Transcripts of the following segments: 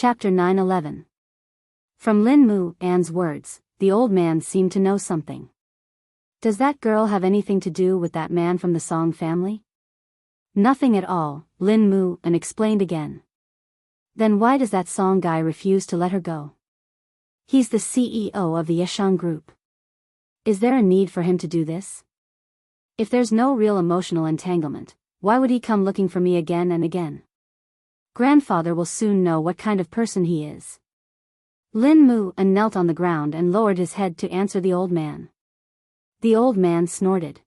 Chapter 9:11. From Lin Mu An's words, the old man seemed to know something. Does that girl have anything to do with that man from the Song family? Nothing at all, Lin Mu An explained again. Then why does that Song guy refuse to let her go? He's the CEO of the Yeshang group. Is there a need for him to do this? If there's no real emotional entanglement, why would he come looking for me again and again? Grandfather will soon know what kind of person he is. Lin Mu An knelt on the ground and lowered his head to answer the old man. The old man snorted.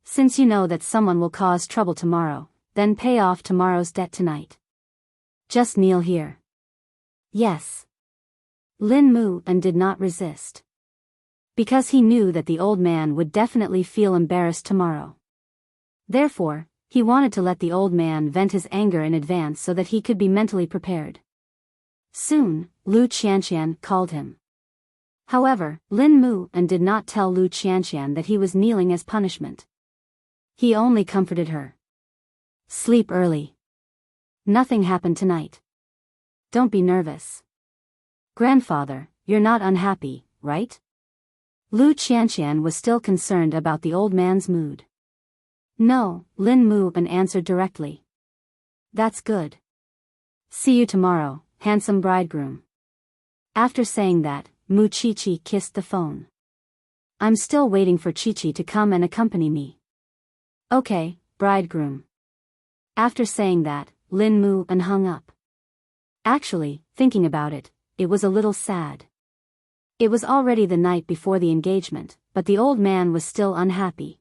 Since you know that someone will cause trouble tomorrow, then pay off tomorrow's debt tonight. Just kneel here. Yes. Lin Mu An did not resist. Because he knew that the old man would definitely feel embarrassed tomorrow. Therefore, he wanted to let the old man vent his anger in advance so that he could be mentally prepared. Soon, Lu Qianqian called him. However, Lin Mu An did not tell Lu Qianqian that he was kneeling as punishment. He only comforted her. Sleep early. Nothing happened tonight. Don't be nervous. Grandfather, you're not unhappy, right? Lu Qianqian was still concerned about the old man's mood. No, Lin Mu An answered directly. That's good. See you tomorrow, handsome bridegroom. After saying that, Mu Qiqi kissed the phone. I'm still waiting for Qiqi to come and accompany me. Okay, bridegroom. After saying that, Lin Mu An hung up. Actually, thinking about it, it was a little sad. It was already the night before the engagement, but the old man was still unhappy.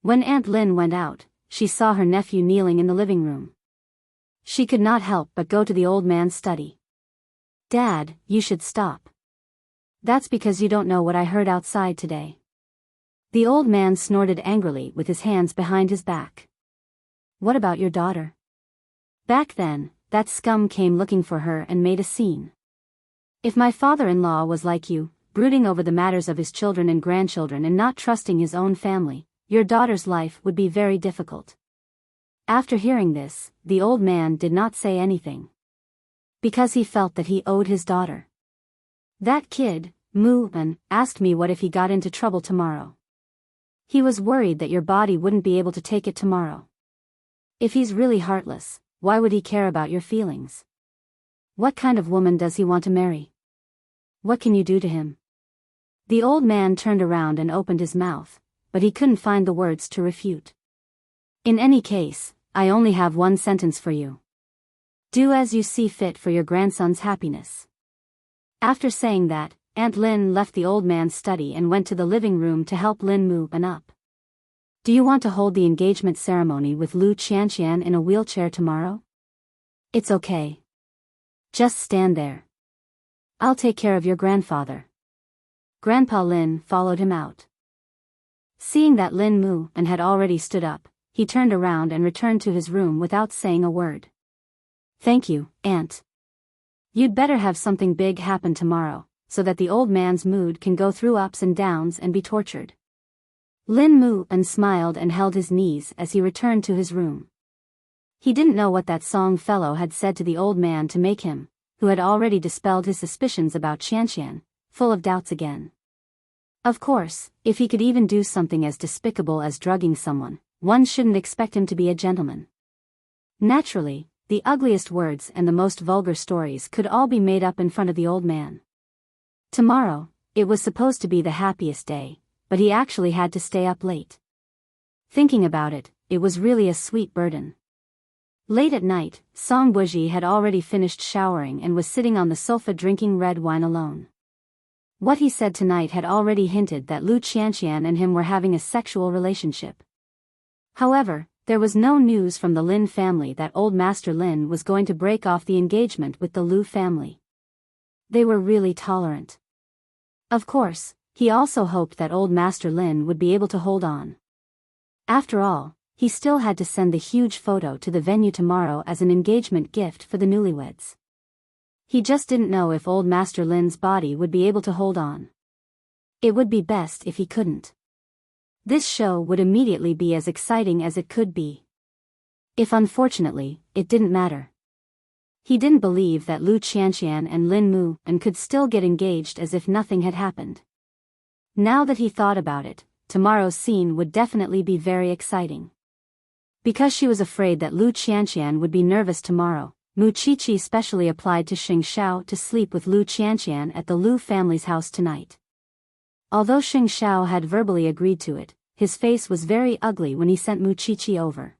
When Aunt Lin went out, she saw her nephew kneeling in the living room. She could not help but go to the old man's study. Dad, you should stop. That's because you don't know what I heard outside today. The old man snorted angrily with his hands behind his back. What about your daughter? Back then, that scum came looking for her and made a scene. If my father-in-law was like you, brooding over the matters of his children and grandchildren and not trusting his own family, your daughter's life would be very difficult. After hearing this, the old man did not say anything. Because he felt that he owed his daughter. That kid, Mu An, asked me what if he got into trouble tomorrow. He was worried that your body wouldn't be able to take it tomorrow. If he's really heartless, why would he care about your feelings? What kind of woman does he want to marry? What can you do to him? The old man turned around and opened his mouth, but he couldn't find the words to refute. In any case, I only have one sentence for you. Do as you see fit for your grandson's happiness. After saying that, Aunt Lin left the old man's study and went to the living room to help Lin Mu An up. Do you want to hold the engagement ceremony with Lu Qianqian in a wheelchair tomorrow? It's okay. Just stand there. I'll take care of your grandfather. Grandpa Lin followed him out. Seeing that Lin Mu An had already stood up, he turned around and returned to his room without saying a word. Thank you, Aunt. You'd better have something big happen tomorrow, so that the old man's mood can go through ups and downs and be tortured. Lin Mu An smiled and held his knees as he returned to his room. He didn't know what that Song fellow had said to the old man to make him, who had already dispelled his suspicions about Qianqian, full of doubts again. Of course, if he could even do something as despicable as drugging someone, one shouldn't expect him to be a gentleman. Naturally, the ugliest words and the most vulgar stories could all be made up in front of the old man. Tomorrow, it was supposed to be the happiest day, but he actually had to stay up late. Thinking about it, it was really a sweet burden. Late at night, Song Buji had already finished showering and was sitting on the sofa drinking red wine alone. What he said tonight had already hinted that Lu Qianqian and him were having a sexual relationship. However, there was no news from the Lin family that old Master Lin was going to break off the engagement with the Lu family. They were really tolerant. Of course, he also hoped that old Master Lin would be able to hold on. After all, he still had to send the huge photo to the venue tomorrow as an engagement gift for the newlyweds. He just didn't know if old Master Lin's body would be able to hold on. It would be best if he couldn't. This show would immediately be as exciting as it could be. If unfortunately, it didn't matter. He didn't believe that Lu Qianqian and Lin Mu and could still get engaged as if nothing had happened. Now that he thought about it, tomorrow's scene would definitely be very exciting. Because she was afraid that Lu Qianqian would be nervous tomorrow, Mu Qiqi specially applied to Xing Xiao to sleep with Lu Qianqian at the Lu family's house tonight. Although Xing Xiao had verbally agreed to it, his face was very ugly when he sent Mu Qiqi over.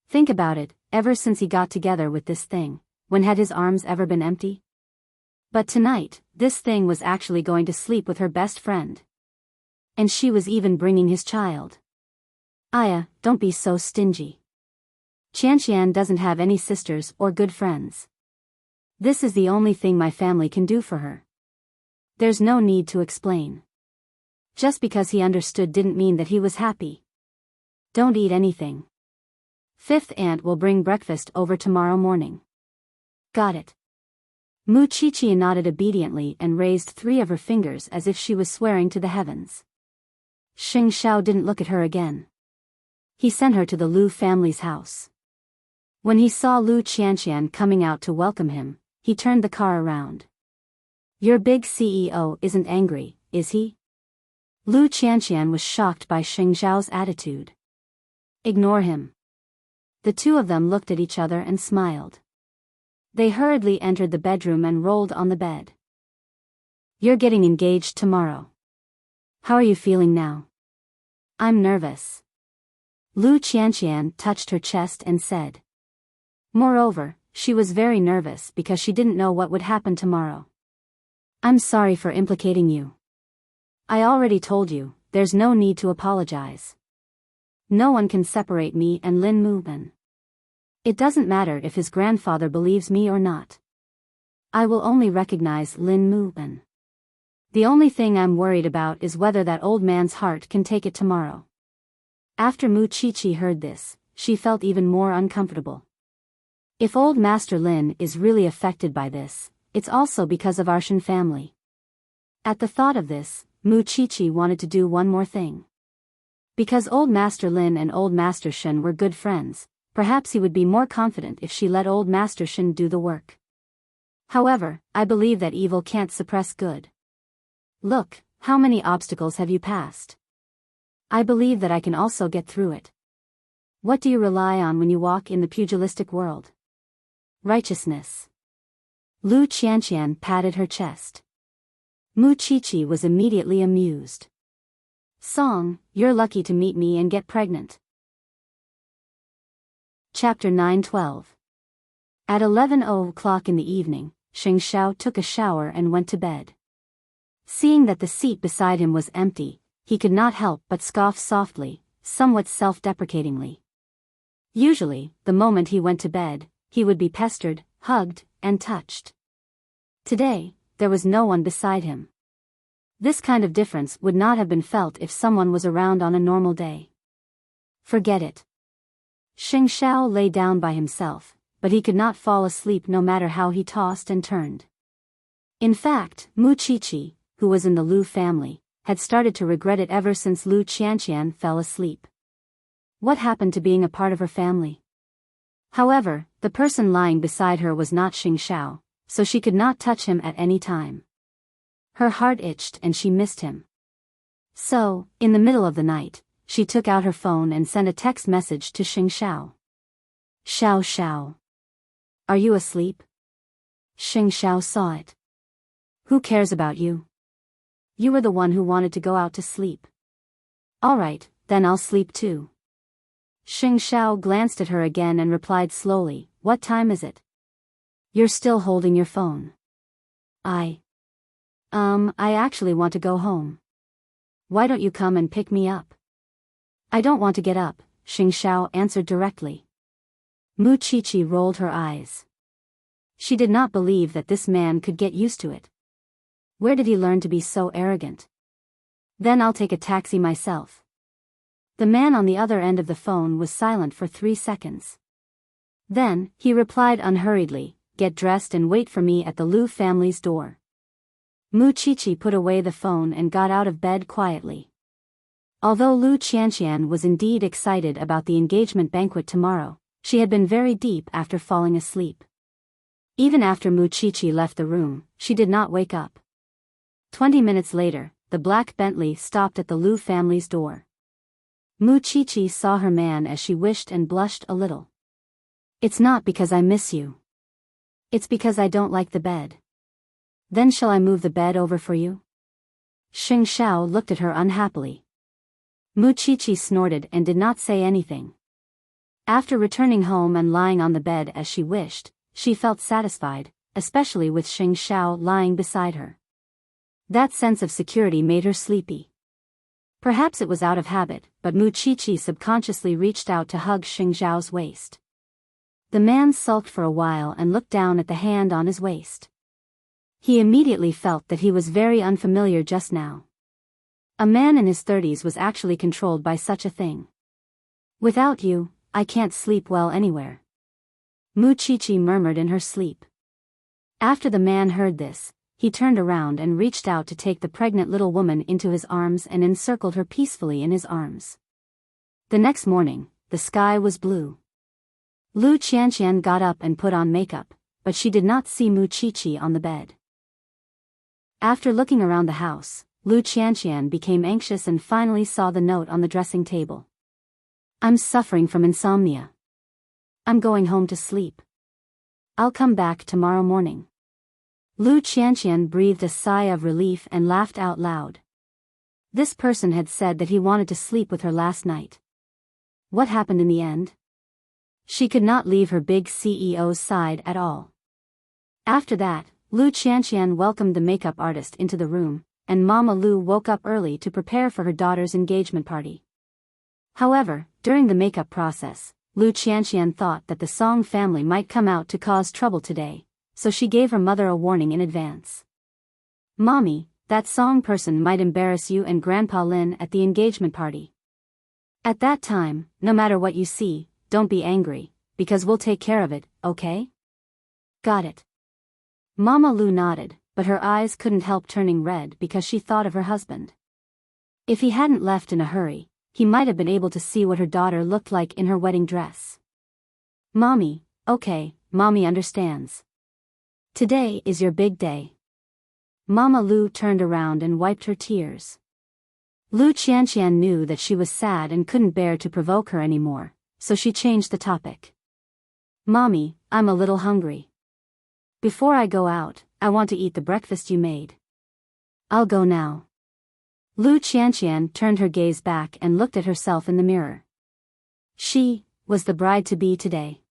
Think about it, ever since he got together with this thing, when had his arms ever been empty? But tonight, this thing was actually going to sleep with her best friend. And she was even bringing his child. Aya, don't be so stingy. Qianqian doesn't have any sisters or good friends. This is the only thing my family can do for her. There's no need to explain. Just because he understood didn't mean that he was happy. Don't eat anything. Fifth aunt will bring breakfast over tomorrow morning. Got it. Mu Qiqi nodded obediently and raised 3 of her fingers as if she was swearing to the heavens. Xing Xiao didn't look at her again. He sent her to the Lu family's house. When he saw Lu Qianqian coming out to welcome him, he turned the car around. Your big CEO isn't angry, is he? Lu Qianqian was shocked by Xing Xiao's attitude. Ignore him. The two of them looked at each other and smiled. They hurriedly entered the bedroom and rolled on the bed. You're getting engaged tomorrow. How are you feeling now? I'm nervous. Lu Qianqian touched her chest and said. Moreover, she was very nervous because she didn't know what would happen tomorrow. I'm sorry for implicating you. I already told you, there's no need to apologize. No one can separate me and Lin Mu. It doesn't matter if his grandfather believes me or not. I will only recognize Lin Mu. The only thing I'm worried about is whether that old man's heart can take it tomorrow. After Mu Qiqi heard this, she felt even more uncomfortable. If old Master Lin is really affected by this, it's also because of our Shen family. At the thought of this, Mu Qiqi wanted to do one more thing. Because old Master Lin and old Master Shen were good friends, perhaps he would be more confident if she let old Master Shen do the work. However, I believe that evil can't suppress good. Look, how many obstacles have you passed? I believe that I can also get through it. What do you rely on when you walk in the pugilistic world? Righteousness. Lu Qianqian patted her chest. Mu Qiqi was immediately amused. Song, you're lucky to meet me and get pregnant. Chapter 9:12. At 11:00 in the evening, Xing Xiao took a shower and went to bed. Seeing that the seat beside him was empty, he could not help but scoff softly, somewhat self-deprecatingly. Usually, the moment he went to bed, he would be pestered, hugged, and touched. Today, there was no one beside him. This kind of difference would not have been felt if someone was around on a normal day. Forget it. Xing Xiao lay down by himself, but he could not fall asleep no matter how he tossed and turned. In fact, Mu Qiqi, who was in the Lu family, had started to regret it ever since Lu Qianqian fell asleep. What happened to being a part of her family? However, the person lying beside her was not Xing Xiao, so she could not touch him at any time. Her heart itched and she missed him. So, in the middle of the night, she took out her phone and sent a text message to Xing Xiao. Xiao Xiao. Are you asleep? Xing Xiao saw it. Who cares about you? You were the one who wanted to go out to sleep. Alright, then I'll sleep too. Xing Xiao glanced at her again and replied slowly, What time is it? You're still holding your phone. I actually want to go home. Why don't you come and pick me up? I don't want to get up, Xing Xiao answered directly. Mu Qiqi rolled her eyes. She did not believe that this man could get used to it. Where did he learn to be so arrogant? Then I'll take a taxi myself. The man on the other end of the phone was silent for 3 seconds. Then, he replied unhurriedly, Get dressed and wait for me at the Lu family's door. Mu Qiqi put away the phone and got out of bed quietly. Although Lu Qianqian was indeed excited about the engagement banquet tomorrow, she had been very deep after falling asleep. Even after Mu Chi-chi left the room, she did not wake up. 20 minutes later, the black Bentley stopped at the Liu family's door. Mu Chi-chi saw her man as she wished and blushed a little. "It's not because I miss you. It's because I don't like the bed." "Then shall I move the bed over for you?" Xing Xiao looked at her unhappily. Mu Chi-chi snorted and did not say anything. After returning home and lying on the bed as she wished, she felt satisfied, especially with Xing Xiao lying beside her. That sense of security made her sleepy. Perhaps it was out of habit, but Mu Chi-chi subconsciously reached out to hug Xing Xiao's waist. The man sulked for a while and looked down at the hand on his waist. He immediately felt that he was very unfamiliar just now. A man in his 30s was actually controlled by such a thing. "Without you, I can't sleep well anywhere," Mu Chi-chi murmured in her sleep. After the man heard this, he turned around and reached out to take the pregnant little woman into his arms and encircled her peacefully in his arms. The next morning, the sky was blue. Lu Qianqian got up and put on makeup, but she did not see Mu Chi-chi on the bed. After looking around the house, Lu Qianqian became anxious and finally saw the note on the dressing table. "I'm suffering from insomnia. I'm going home to sleep. I'll come back tomorrow morning." Lu Qianqian breathed a sigh of relief and laughed out loud. This person had said that he wanted to sleep with her last night. What happened in the end? She could not leave her big CEO's side at all. After that, Lu Qianqian welcomed the makeup artist into the room, and Mama Lu woke up early to prepare for her daughter's engagement party. However, during the makeup process, Lu Qianqian thought that the Song family might come out to cause trouble today, so she gave her mother a warning in advance. "Mommy, that Song person might embarrass you and Grandpa Lin at the engagement party. At that time, no matter what you see, don't be angry, because we'll take care of it, okay?" "Got it." Mama Lu nodded, but her eyes couldn't help turning red because she thought of her husband. If he hadn't left in a hurry, he might have been able to see what her daughter looked like in her wedding dress. "Mommy, okay, Mommy understands. Today is your big day." Mama Lu turned around and wiped her tears. Lu Qianqian knew that she was sad and couldn't bear to provoke her anymore, so she changed the topic. "Mommy, I'm a little hungry. Before I go out, I want to eat the breakfast you made." "I'll go now." Lu Qianqian turned her gaze back and looked at herself in the mirror. She was the bride-to-be today.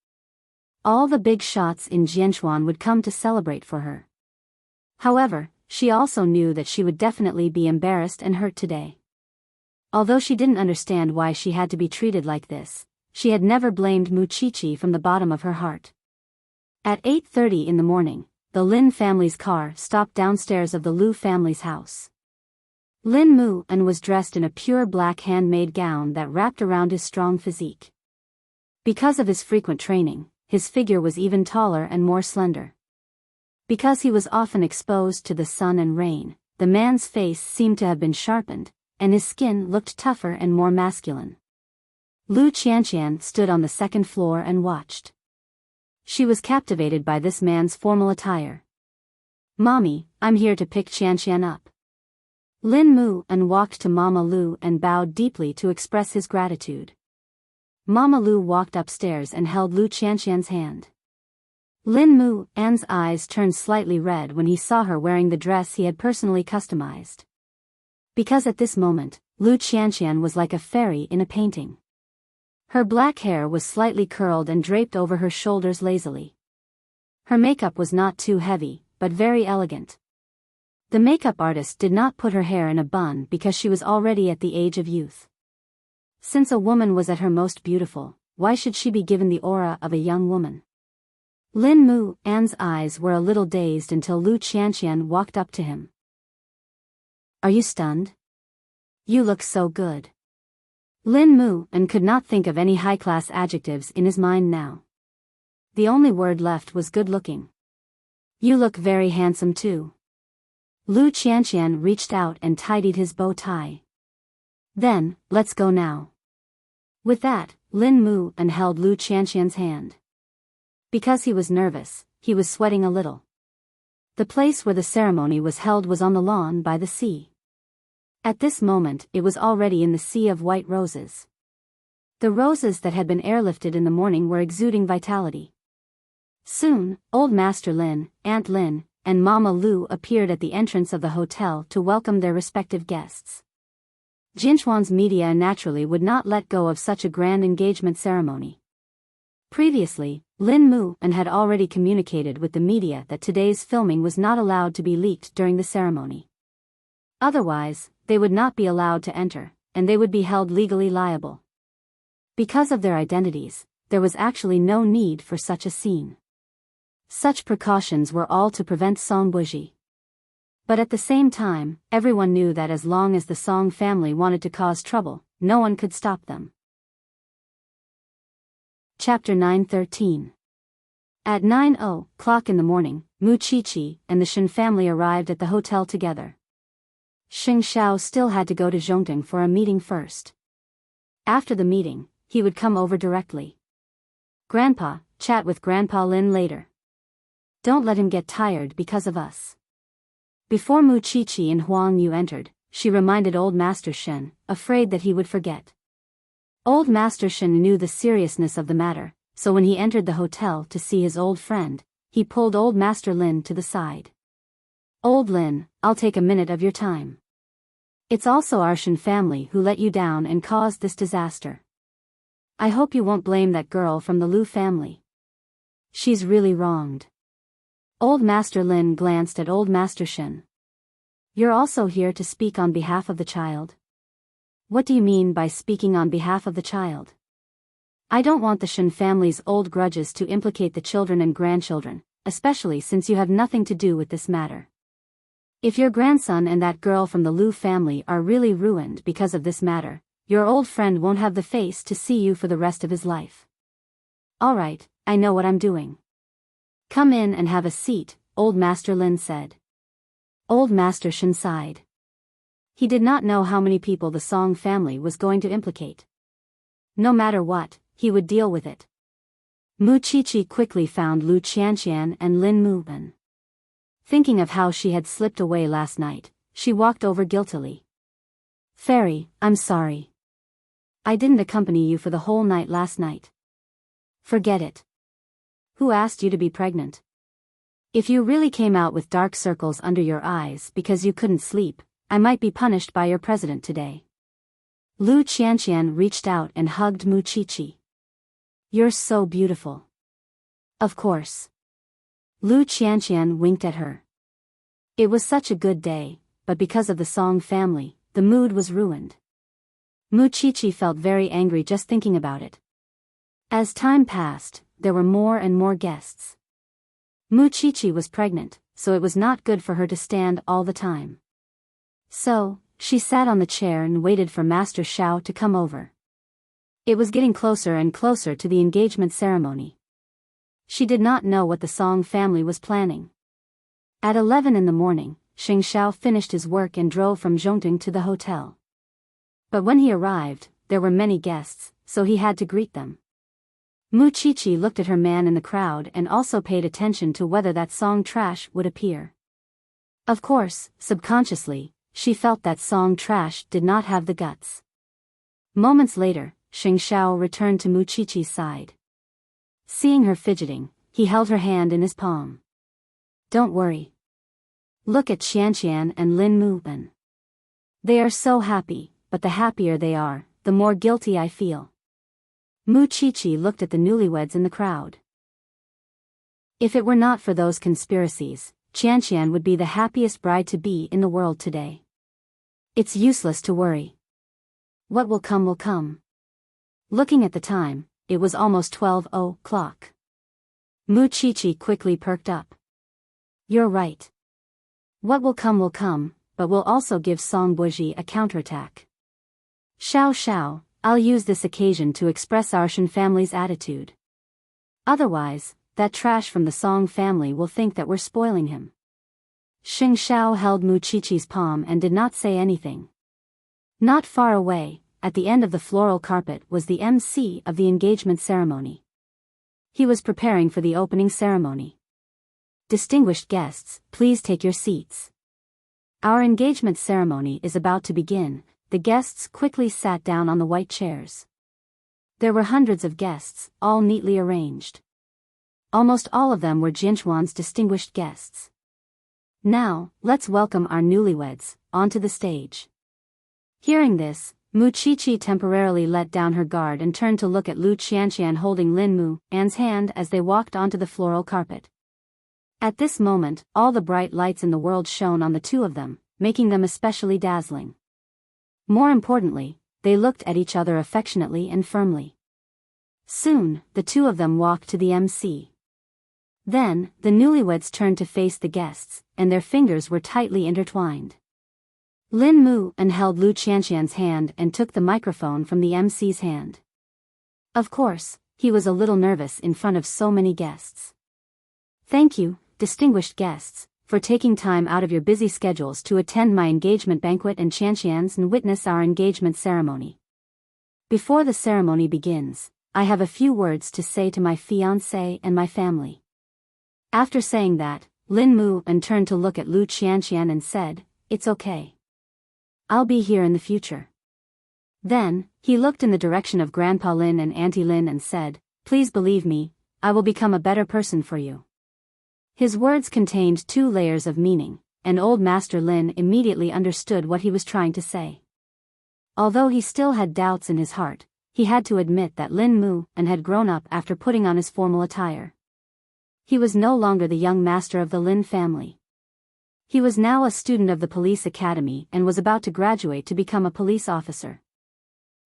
All the big shots in Jianchuan would come to celebrate for her. However, she also knew that she would definitely be embarrassed and hurt today. Although she didn't understand why she had to be treated like this, she had never blamed Mu Chi-chi from the bottom of her heart. At 8:30 in the morning, the Lin family's car stopped downstairs of the Liu family's house. Lin Mu and was dressed in a pure black handmade gown that wrapped around his strong physique. Because of his frequent training, his figure was even taller and more slender. Because he was often exposed to the sun and rain, the man's face seemed to have been sharpened, and his skin looked tougher and more masculine. Lu Qianqian stood on the second floor and watched. She was captivated by this man's formal attire. "Mommy, I'm here to pick Qianqian up." Lin Mu and walked to Mama Lu and bowed deeply to express his gratitude. Mama Lu walked upstairs and held Lu Qianqian's hand. Lin Mu An's eyes turned slightly red when he saw her wearing the dress he had personally customized. Because at this moment, Lu Qianqian was like a fairy in a painting. Her black hair was slightly curled and draped over her shoulders lazily. Her makeup was not too heavy, but very elegant. The makeup artist did not put her hair in a bun because she was already at the age of youth. Since a woman was at her most beautiful, why should she be given the aura of a young woman? Lin Mu An's eyes were a little dazed until Lu Qianqian walked up to him. "Are you stunned? You look so good." Lin Mu An could not think of any high-class adjectives in his mind now. The only word left was good-looking. "You look very handsome too." Lu Qianqian reached out and tidied his bow tie. "Then, let's go now." With that, Lin Mu An held Lu Qianqian's hand. Because he was nervous, he was sweating a little. The place where the ceremony was held was on the lawn by the sea. At this moment it was already in the sea of white roses. The roses that had been airlifted in the morning were exuding vitality. Soon, Old Master Lin, Aunt Lin, and Mama Lu appeared at the entrance of the hotel to welcome their respective guests. Jinchuan's media naturally would not let go of such a grand engagement ceremony. Previously, Lin Mu and had already communicated with the media that today's filming was not allowed to be leaked during the ceremony. Otherwise, they would not be allowed to enter, and they would be held legally liable. Because of their identities, there was actually no need for such a scene. Such precautions were all to prevent Song Buji. But at the same time, everyone knew that as long as the Song family wanted to cause trouble, no one could stop them. Chapter 9:13. At 9:00 in the morning, Mu Qiqi and the Shen family arrived at the hotel together. Xing Xiao still had to go to Zhongting for a meeting first. After the meeting, he would come over directly. Grandpa, chat with Grandpa Lin later. Don't let him get tired because of us. Before Mu Qiqi and Huang Yu entered, she reminded Old Master Shen, afraid that he would forget. Old Master Shen knew the seriousness of the matter, so when he entered the hotel to see his old friend, he pulled Old Master Lin to the side. Old Lin, I'll take a minute of your time. It's also our Shen family who let you down and caused this disaster. I hope you won't blame that girl from the Lu family. She's really wronged. Old Master Lin glanced at Old Master Shen. You're also here to speak on behalf of the child? What do you mean by speaking on behalf of the child? I don't want the Shen family's old grudges to implicate the children and grandchildren, especially since you have nothing to do with this matter. If your grandson and that girl from the Lu family are really ruined because of this matter, your old friend won't have the face to see you for the rest of his life. Alright, I know what I'm doing. Come in and have a seat, Old Master Lin said. Old Master Shen sighed. He did not know how many people the Song family was going to implicate. No matter what, he would deal with it. Mu Qiqi quickly found Lu Qianqian and Lin Muben. Thinking of how she had slipped away last night, she walked over guiltily. Fairy, I'm sorry. I didn't accompany you for the whole night last night. Forget it. Who asked you to be pregnant? If you really came out with dark circles under your eyes because you couldn't sleep, I might be punished by your president today. Lu Qianqian reached out and hugged Mu Qiqi. You're so beautiful. Of course. Lu Qianqian winked at her. It was such a good day, but because of the Song family, the mood was ruined. Mu Qiqi felt very angry just thinking about it. As time passed, there were more and more guests. Mu Qiqi was pregnant, so it was not good for her to stand all the time. So, she sat on the chair and waited for Master Xiao to come over. It was getting closer and closer to the engagement ceremony. She did not know what the Song family was planning. At 11 in the morning, Xing Xiao finished his work and drove from Zhongting to the hotel. But when he arrived, there were many guests, so he had to greet them. Mu Qiqi looked at her man in the crowd and also paid attention to whether that Song trash would appear. Of course, subconsciously, she felt that Song trash did not have the guts. Moments later, Xing Xiao returned to Mu Qiqi's side. Seeing her fidgeting, he held her hand in his palm. Don't worry. Look at Qianqian and Lin Muben. They are so happy, but the happier they are, the more guilty I feel. Mu Qiqi looked at the newlyweds in the crowd. If it were not for those conspiracies, Qianqian would be the happiest bride-to-be in the world today. It's useless to worry. What will come will come. Looking at the time, it was almost 12:00. Mu Qiqi quickly perked up. You're right. What will come, but will also give Song Buji a counterattack. Xiao, I'll use this occasion to express our Shen family's attitude. Otherwise, that trash from the Song family will think that we're spoiling him. Xing Xiao held Mu Qiqi's palm and did not say anything. Not far away, at the end of the floral carpet was the MC of the engagement ceremony. He was preparing for the opening ceremony. Distinguished guests, please take your seats. Our engagement ceremony is about to begin." The guests quickly sat down on the white chairs. There were hundreds of guests, all neatly arranged. Almost all of them were Jinchuan's distinguished guests. "Now, let's welcome our newlyweds onto the stage." Hearing this, Mu Qiqi temporarily let down her guard and turned to look at Lu Qianqian holding Lin Mu An's hand as they walked onto the floral carpet. At this moment, all the bright lights in the world shone on the two of them, making them especially dazzling. More importantly, they looked at each other affectionately and firmly. Soon, the two of them walked to the MC. Then, the newlyweds turned to face the guests, and their fingers were tightly intertwined. Lin Mu An held Lu Qianqian's hand and took the microphone from the MC's hand. Of course, he was a little nervous in front of so many guests. "Thank you, distinguished guests, for taking time out of your busy schedules to attend my engagement banquet in Qianqian's and witness our engagement ceremony. Before the ceremony begins, I have a few words to say to my fiancé and my family." After saying that, Lin Mu An turned to look at Lu Qianqian and said, "It's okay. I'll be here in the future." Then, he looked in the direction of Grandpa Lin and Auntie Lin and said, "Please believe me, I will become a better person for you." His words contained two layers of meaning, and old Master Lin immediately understood what he was trying to say. Although he still had doubts in his heart, he had to admit that Lin Mu An had grown up after putting on his formal attire. He was no longer the young master of the Lin family. He was now a student of the police academy and was about to graduate to become a police officer.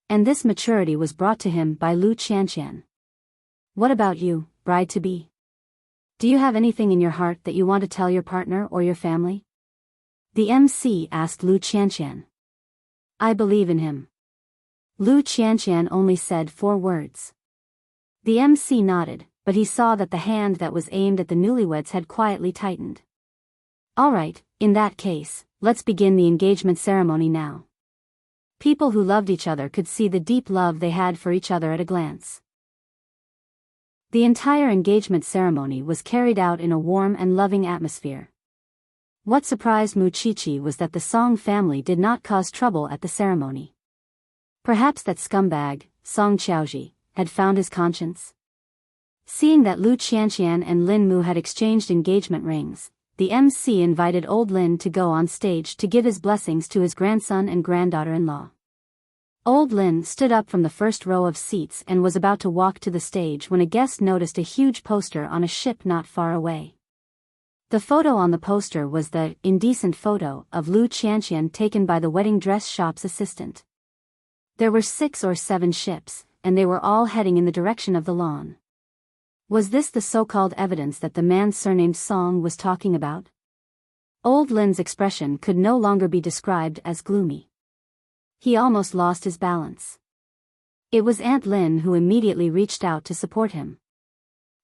And this maturity was brought to him by Lu Qianqian. "What about you, bride-to-be? Do you have anything in your heart that you want to tell your partner or your family?" The MC asked Lu Qianqian. "I believe in him." Lu Qianqian only said 4 words. The MC nodded, but he saw that the hand that was aimed at the newlyweds had quietly tightened. "All right, in that case, let's begin the engagement ceremony now." People who loved each other could see the deep love they had for each other at a glance. The entire engagement ceremony was carried out in a warm and loving atmosphere. What surprised Mu Qiqi was that the Song family did not cause trouble at the ceremony. Perhaps that scumbag, Song Qiaoji, had found his conscience. Seeing that Lu Qianqian and Lin Mu had exchanged engagement rings, the MC invited old Lin to go on stage to give his blessings to his grandson and granddaughter-in-law. Old Lin stood up from the first row of seats and was about to walk to the stage when a guest noticed a huge poster on a ship not far away. The photo on the poster was the indecent photo of Lu Qianqian taken by the wedding dress shop's assistant. There were 6 or 7 ships, and they were all heading in the direction of the lawn. Was this the so-called evidence that the man surnamed Song was talking about? Old Lin's expression could no longer be described as gloomy. He almost lost his balance. It was Aunt Lin who immediately reached out to support him.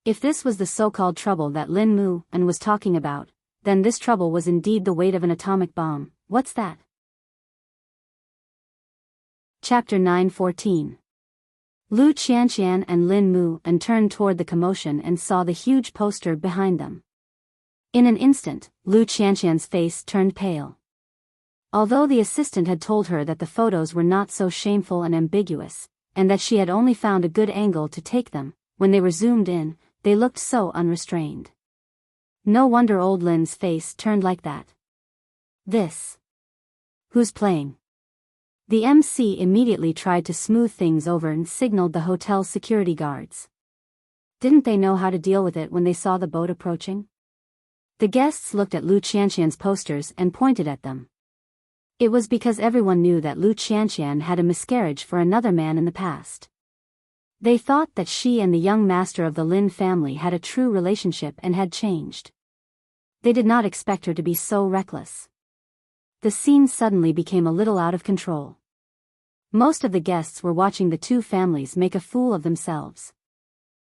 If this was the so-called trouble that Lin Mu An was talking about, then this trouble was indeed the weight of an atomic bomb. What's that? Chapter 9:14. Lu Qianqian and Lin Mu An turned toward the commotion and saw the huge poster behind them. In an instant, Lu Qianqian's face turned pale. Although the assistant had told her that the photos were not so shameful and ambiguous, and that she had only found a good angle to take them, when they were zoomed in, they looked so unrestrained. No wonder old Lin's face turned like that. This. Who's playing? The MC immediately tried to smooth things over and signaled the hotel's security guards. Didn't they know how to deal with it when they saw the boat approaching? The guests looked at Lu Qianqian's posters and pointed at them. It was because everyone knew that Lu Qianqian had a miscarriage for another man in the past. They thought that she and the young master of the Lin family had a true relationship and had changed. They did not expect her to be so reckless. The scene suddenly became a little out of control. Most of the guests were watching the two families make a fool of themselves.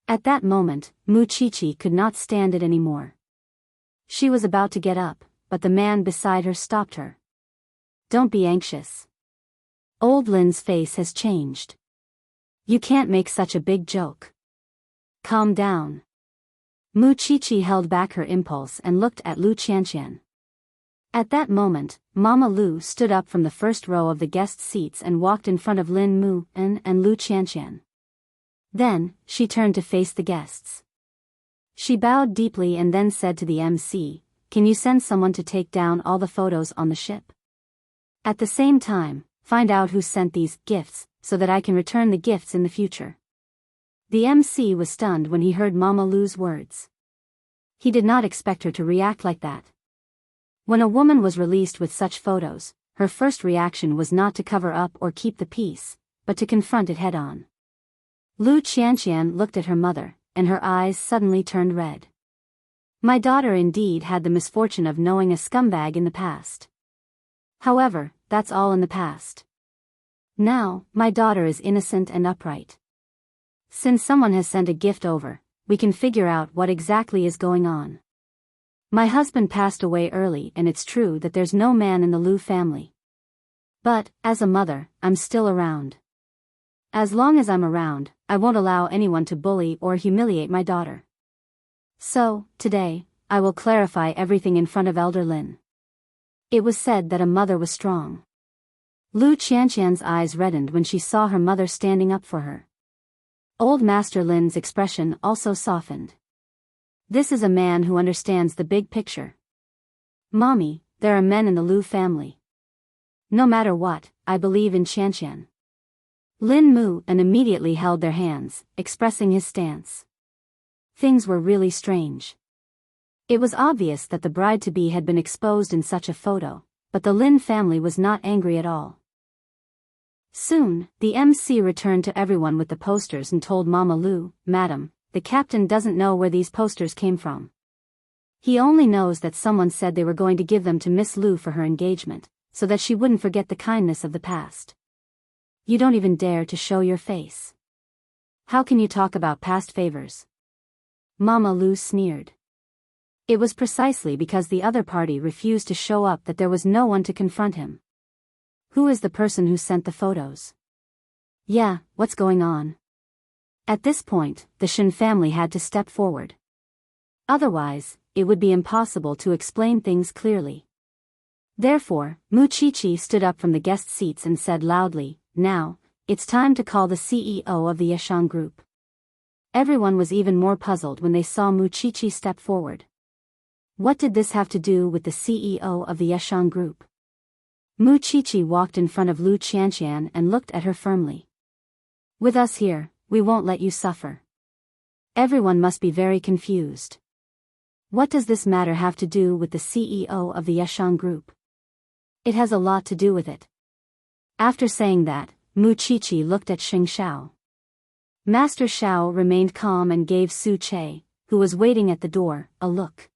At that moment, Mu Qiqi could not stand it anymore. She was about to get up, but the man beside her stopped her. Don't be anxious. Old Lin's face has changed. You can't make such a big joke. Calm down. Mu Chichi held back her impulse and looked at Lu Qianqian. At that moment, Mama Lu stood up from the first row of the guest seats and walked in front of Lin Mu and Lu Qianqian. Then, she turned to face the guests. She bowed deeply and then said to the MC, "Can you send someone to take down all the photos on the ship? At the same time, find out who sent these gifts, so that I can return the gifts in the future." The MC was stunned when he heard Mama Lu's words. He did not expect her to react like that. When a woman was released with such photos, her first reaction was not to cover up or keep the peace, but to confront it head-on. Lu Qianqian looked at her mother, and her eyes suddenly turned red. My daughter indeed had the misfortune of knowing a scumbag in the past. However, that's all in the past. Now, my daughter is innocent and upright. Since someone has sent a gift over, we can figure out what exactly is going on. My husband passed away early and it's true that there's no man in the Lu family. But, as a mother, I'm still around. As long as I'm around, I won't allow anyone to bully or humiliate my daughter. So, today, I will clarify everything in front of Elder Lin. It was said that a mother was strong. Lu Qianqian's eyes reddened when she saw her mother standing up for her. Old Master Lin's expression also softened. This is a man who understands the big picture. Mommy, there are men in the Lu family. No matter what, I believe in Qianqian. Lin Mu and immediately held their hands, expressing his stance. Things were really strange. It was obvious that the bride-to-be had been exposed in such a photo, but the Lin family was not angry at all. Soon, the MC returned to everyone with the posters and told Mama Lu, "Madam, the captain doesn't know where these posters came from. He only knows that someone said they were going to give them to Miss Lu for her engagement, so that she wouldn't forget the kindness of the past. You don't even dare to show your face. How can you talk about past favors?" Mama Lu sneered. It was precisely because the other party refused to show up that there was no one to confront him. Who is the person who sent the photos? Yeah, what's going on? At this point, the Shen family had to step forward. Otherwise, it would be impossible to explain things clearly. Therefore, Mu Chichi stood up from the guest seats and said loudly, "Now, it's time to call the CEO of the Yeshang group." Everyone was even more puzzled when they saw Mu Chichi step forward. What did this have to do with the CEO of the Yeshang group? Mu Chichi walked in front of Lu Qianqian and looked at her firmly. "With us here, we won't let you suffer." Everyone must be very confused. What does this matter have to do with the CEO of the Yeshang group? It has a lot to do with it. After saying that, Mu Chichi looked at Xing Shao. Master Shao remained calm and gave Su Che, who was waiting at the door, a look.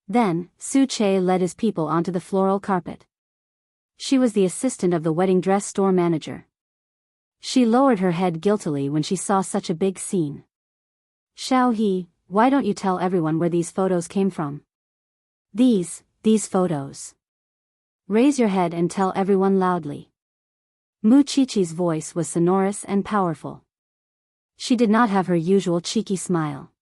Then, Su Che led his people onto the floral carpet. She was the assistant of the wedding dress store manager. She lowered her head guiltily when she saw such a big scene. "Shao He, why don't you tell everyone where these photos came from?" These photos. Raise your head and tell everyone loudly." Mu Chichi's voice was sonorous and powerful. She did not have her usual cheeky smile.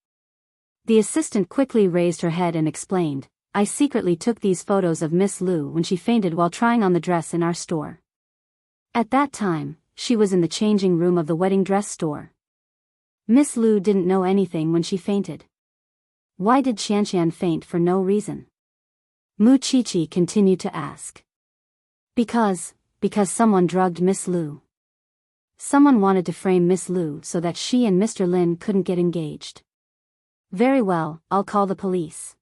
The assistant quickly raised her head and explained, "I secretly took these photos of Miss Lu when she fainted while trying on the dress in our store. At that time, she was in the changing room of the wedding dress store. Miss Lu didn't know anything when she fainted." "Why did Qianqian faint for no reason?" Mu Chichi continued to ask. Because someone drugged Miss Lu. Someone wanted to frame Miss Lu so that she and Mr. Lin couldn't get engaged." "Very well, I'll call the police."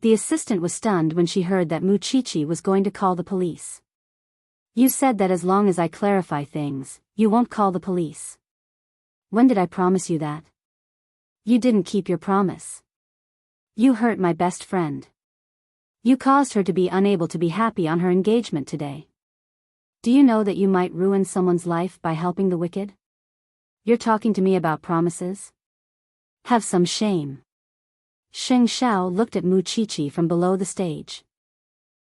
The assistant was stunned when she heard that Mu Chichi was going to call the police. "You said that as long as I clarify things, you won't call the police. When did I promise you that? You didn't keep your promise. You hurt my best friend. You caused her to be unable to be happy on her engagement today. Do you know that you might ruin someone's life by helping the wicked? You're talking to me about promises? Have some shame." Xing Shao looked at Mu Chichi from below the stage.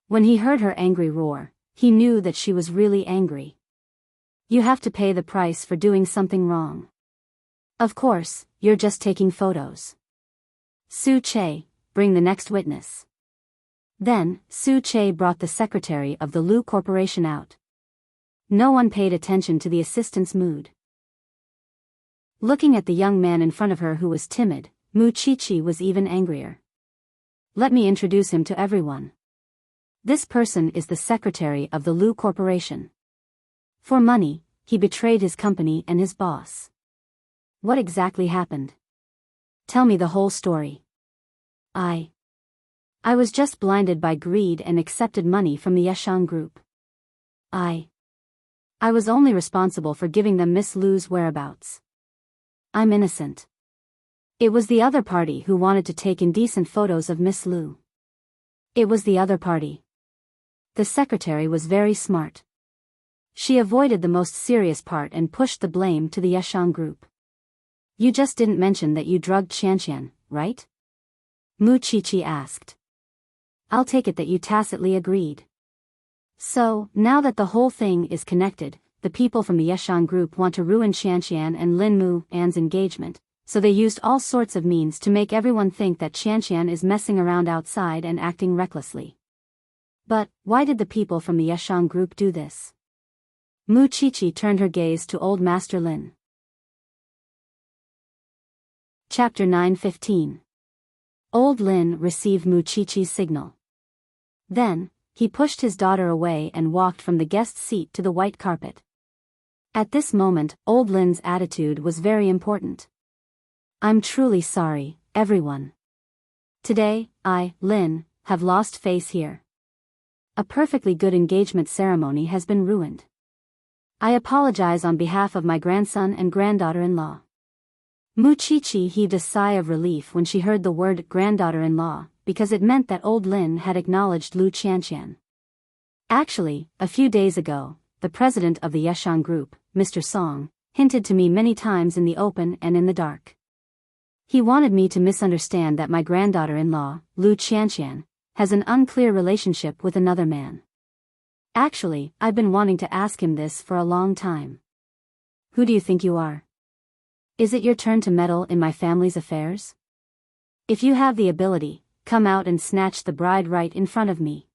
When he heard her angry roar, he knew that she was really angry. "You have to pay the price for doing something wrong. Of course, you're just taking photos. Su Che, bring the next witness. Then, Su Che brought the secretary of the Lu Corporation out. No one paid attention to the assistant's mood. Looking at the young man in front of her who was timid, Mu Chi-Chi was even angrier. Let me introduce him to everyone. This person is the secretary of the Lu Corporation. For money, he betrayed his company and his boss. What exactly happened? Tell me the whole story. I was just blinded by greed and accepted money from the Yeshang group. I was only responsible for giving them Miss Lu's whereabouts. I'm innocent. It was the other party who wanted to take indecent photos of Miss Lu. It was the other party. The secretary was very smart. She avoided the most serious part and pushed the blame to the Yeshang group. You just didn't mention that you drugged Qianqian, right? Mu Chi-Chi asked. I'll take it that you tacitly agreed. So, now that the whole thing is connected, the people from the Yeshang group want to ruin Qianqian and Lin Mu An's engagement, so they used all sorts of means to make everyone think that Qianqian is messing around outside and acting recklessly. But, why did the people from the Yeshang group do this? Mu Chi-Chi turned her gaze to Old Master Lin. Chapter 9:15. Old Lin received Mu Chi-Chi's signal. Then, he pushed his daughter away and walked from the guest seat to the white carpet. At this moment, Old Lin's attitude was very important. I'm truly sorry, everyone. Today, I, Lin, have lost face here. A perfectly good engagement ceremony has been ruined. I apologize on behalf of my grandson and granddaughter-in-law. Mu Chi-Chi heaved a sigh of relief when she heard the word granddaughter-in-law, because it meant that Old Lin had acknowledged Lu Qianqian. Actually, a few days ago, the president of the Yeshang group, Mr. Song, hinted to me many times in the open and in the dark. He wanted me to misunderstand that my granddaughter-in-law, Lu Qianqian, has an unclear relationship with another man. Actually, I've been wanting to ask him this for a long time. Who do you think you are? Is it your turn to meddle in my family's affairs? If you have the ability, come out and snatch the bride right in front of me.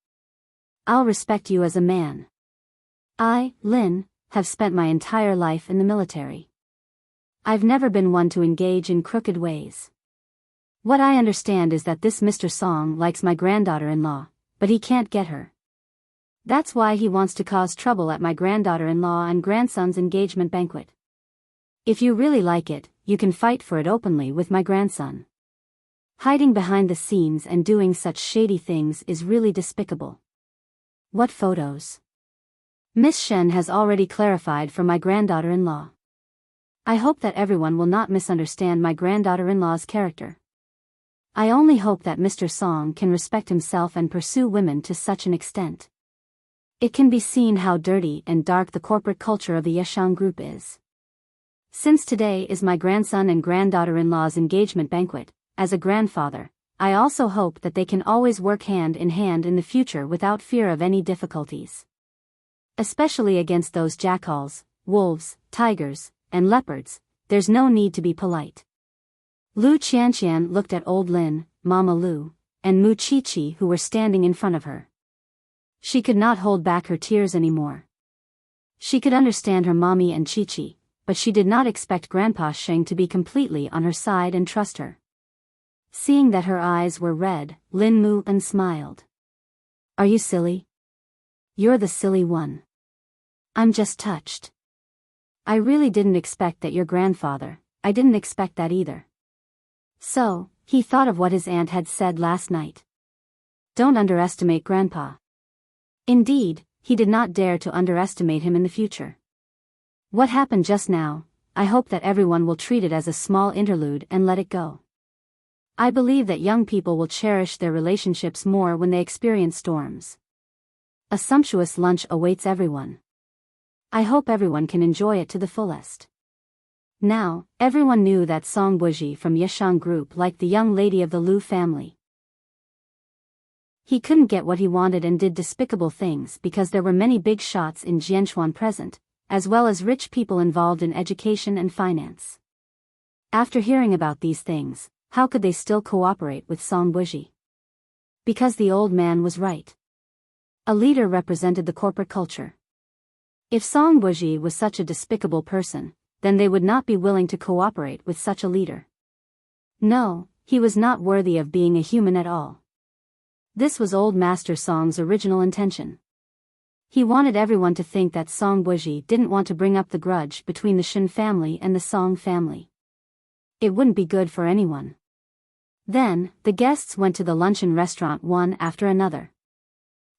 I'll respect you as a man. I, Lin, have spent my entire life in the military. I've never been one to engage in crooked ways. What I understand is that this Mr. Song likes my granddaughter-in-law, but he can't get her. That's why he wants to cause trouble at my granddaughter-in-law and grandson's engagement banquet. If you really like it, you can fight for it openly with my grandson. Hiding behind the scenes and doing such shady things is really despicable. What photos? Miss Shen has already clarified for my granddaughter-in-law. I hope that everyone will not misunderstand my granddaughter-in-law's character. I only hope that Mr. Song can respect himself and pursue women to such an extent. It can be seen how dirty and dark the corporate culture of the Yeshang group is. Since today is my grandson and granddaughter-in-law's engagement banquet, as a grandfather, I also hope that they can always work hand in hand in the future without fear of any difficulties. Especially against those jackals, wolves, tigers, and leopards, there's no need to be polite. Lu Qianqian looked at Old Lin, Mama Lu, and Mu Chi-Chi who were standing in front of her. She could not hold back her tears anymore. She could understand her mommy and Chi-Chi, but she did not expect Grandpa Sheng to be completely on her side and trust her. Seeing that her eyes were red, Lin Mu An smiled. Are you silly? You're the silly one. I'm just touched. I really didn't expect that your grandfather, I didn't expect that either. So, he thought of what his aunt had said last night. Don't underestimate Grandpa. Indeed, he did not dare to underestimate him in the future. What happened just now, I hope that everyone will treat it as a small interlude and let it go. I believe that young people will cherish their relationships more when they experience storms. A sumptuous lunch awaits everyone. I hope everyone can enjoy it to the fullest. Now, everyone knew that Song Buji from Yeshang group liked the young lady of the Lu family. He couldn't get what he wanted and did despicable things because there were many big shots in Jianchuan present, as well as rich people involved in education and finance. After hearing about these things, How could they still cooperate with Song Buji? Because the old man was right. A leader represented the corporate culture. If Song Buji was such a despicable person, then they would not be willing to cooperate with such a leader. No, he was not worthy of being a human at all. This was Old Master Song's original intention. He wanted everyone to think that Song Buji didn't want to bring up the grudge between the Shin family and the Song family. It wouldn't be good for anyone. Then, the guests went to the luncheon restaurant one after another.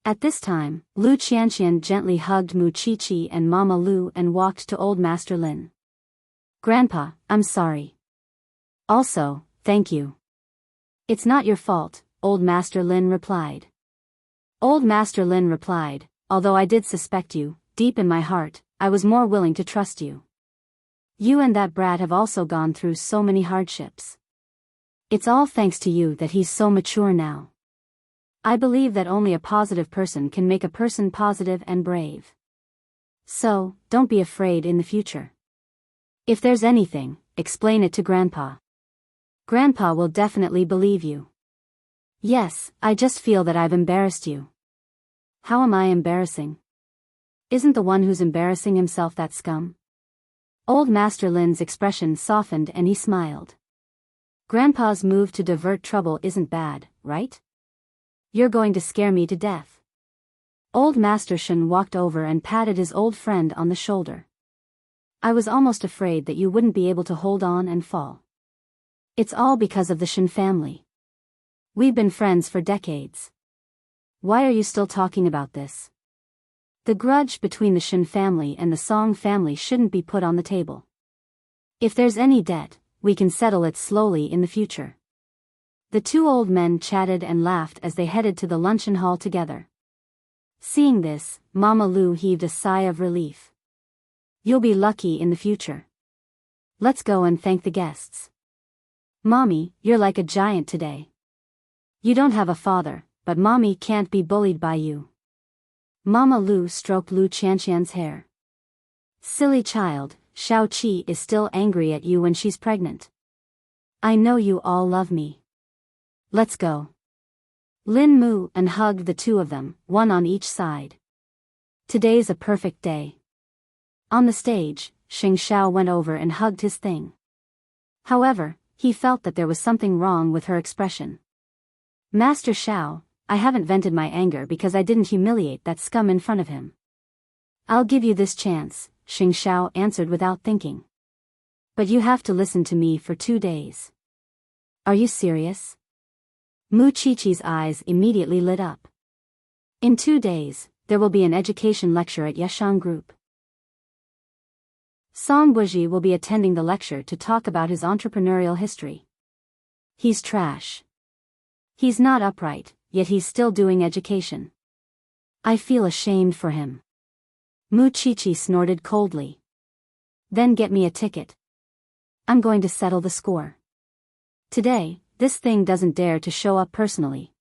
At this time, Lu Qianqian gently hugged Mu Chi-Chi and Mama Lu and walked to Old Master Lin. "Grandpa, I'm sorry. Also, thank you." "It's not your fault," Old Master Lin replied. Old Master Lin replied, "Although I did suspect you, deep in my heart, I was more willing to trust you. You and that brat have also gone through so many hardships. It's all thanks to you that he's so mature now. I believe that only a positive person can make a person positive and brave. So, don't be afraid in the future. If there's anything, explain it to Grandpa. Grandpa will definitely believe you." "Yes, I just feel that I've embarrassed you." "How am I embarrassing? Isn't the one who's embarrassing himself that scum?" Old Master Lin's expression softened and he smiled. "Grandpa's move to divert trouble isn't bad, right? You're going to scare me to death." Old Master Shen walked over and patted his old friend on the shoulder. "I was almost afraid that you wouldn't be able to hold on and fall. It's all because of the Shen family. We've been friends for decades. Why are you still talking about this? The grudge between the Shen family and the Song family shouldn't be put on the table. If there's any debt, we can settle it slowly in the future." The two old men chatted and laughed as they headed to the luncheon hall together. Seeing this, Mama Lu heaved a sigh of relief. "You'll be lucky in the future. Let's go and thank the guests." "Mommy, you're like a giant today. You don't have a father, but Mommy can't be bullied by you." Mama Lu stroked Lu Qianqian's hair. "Silly child, Xiao Qi is still angry at you when she's pregnant. I know you all love me. Let's go." Lin moved and hugged the two of them, one on each side. "Today's a perfect day." On the stage, Xing Xiao went over and hugged his thing. However, he felt that there was something wrong with her expression. "Master Xiao, I haven't vented my anger because I didn't humiliate that scum in front of him." "I'll give you this chance," Xing Xiao answered without thinking. "But you have to listen to me for 2 days." "Are you serious?" Mu Chi-Chi's eyes immediately lit up. "In 2 days, there will be an education lecture at Yeshang Group. Song Buji will be attending the lecture to talk about his entrepreneurial history. He's trash. He's not upright, yet he's still doing education. I feel ashamed for him." Mu Chi-Chi snorted coldly. "Then get me a ticket. I'm going to settle the score. Today, this thing doesn't dare to show up personally.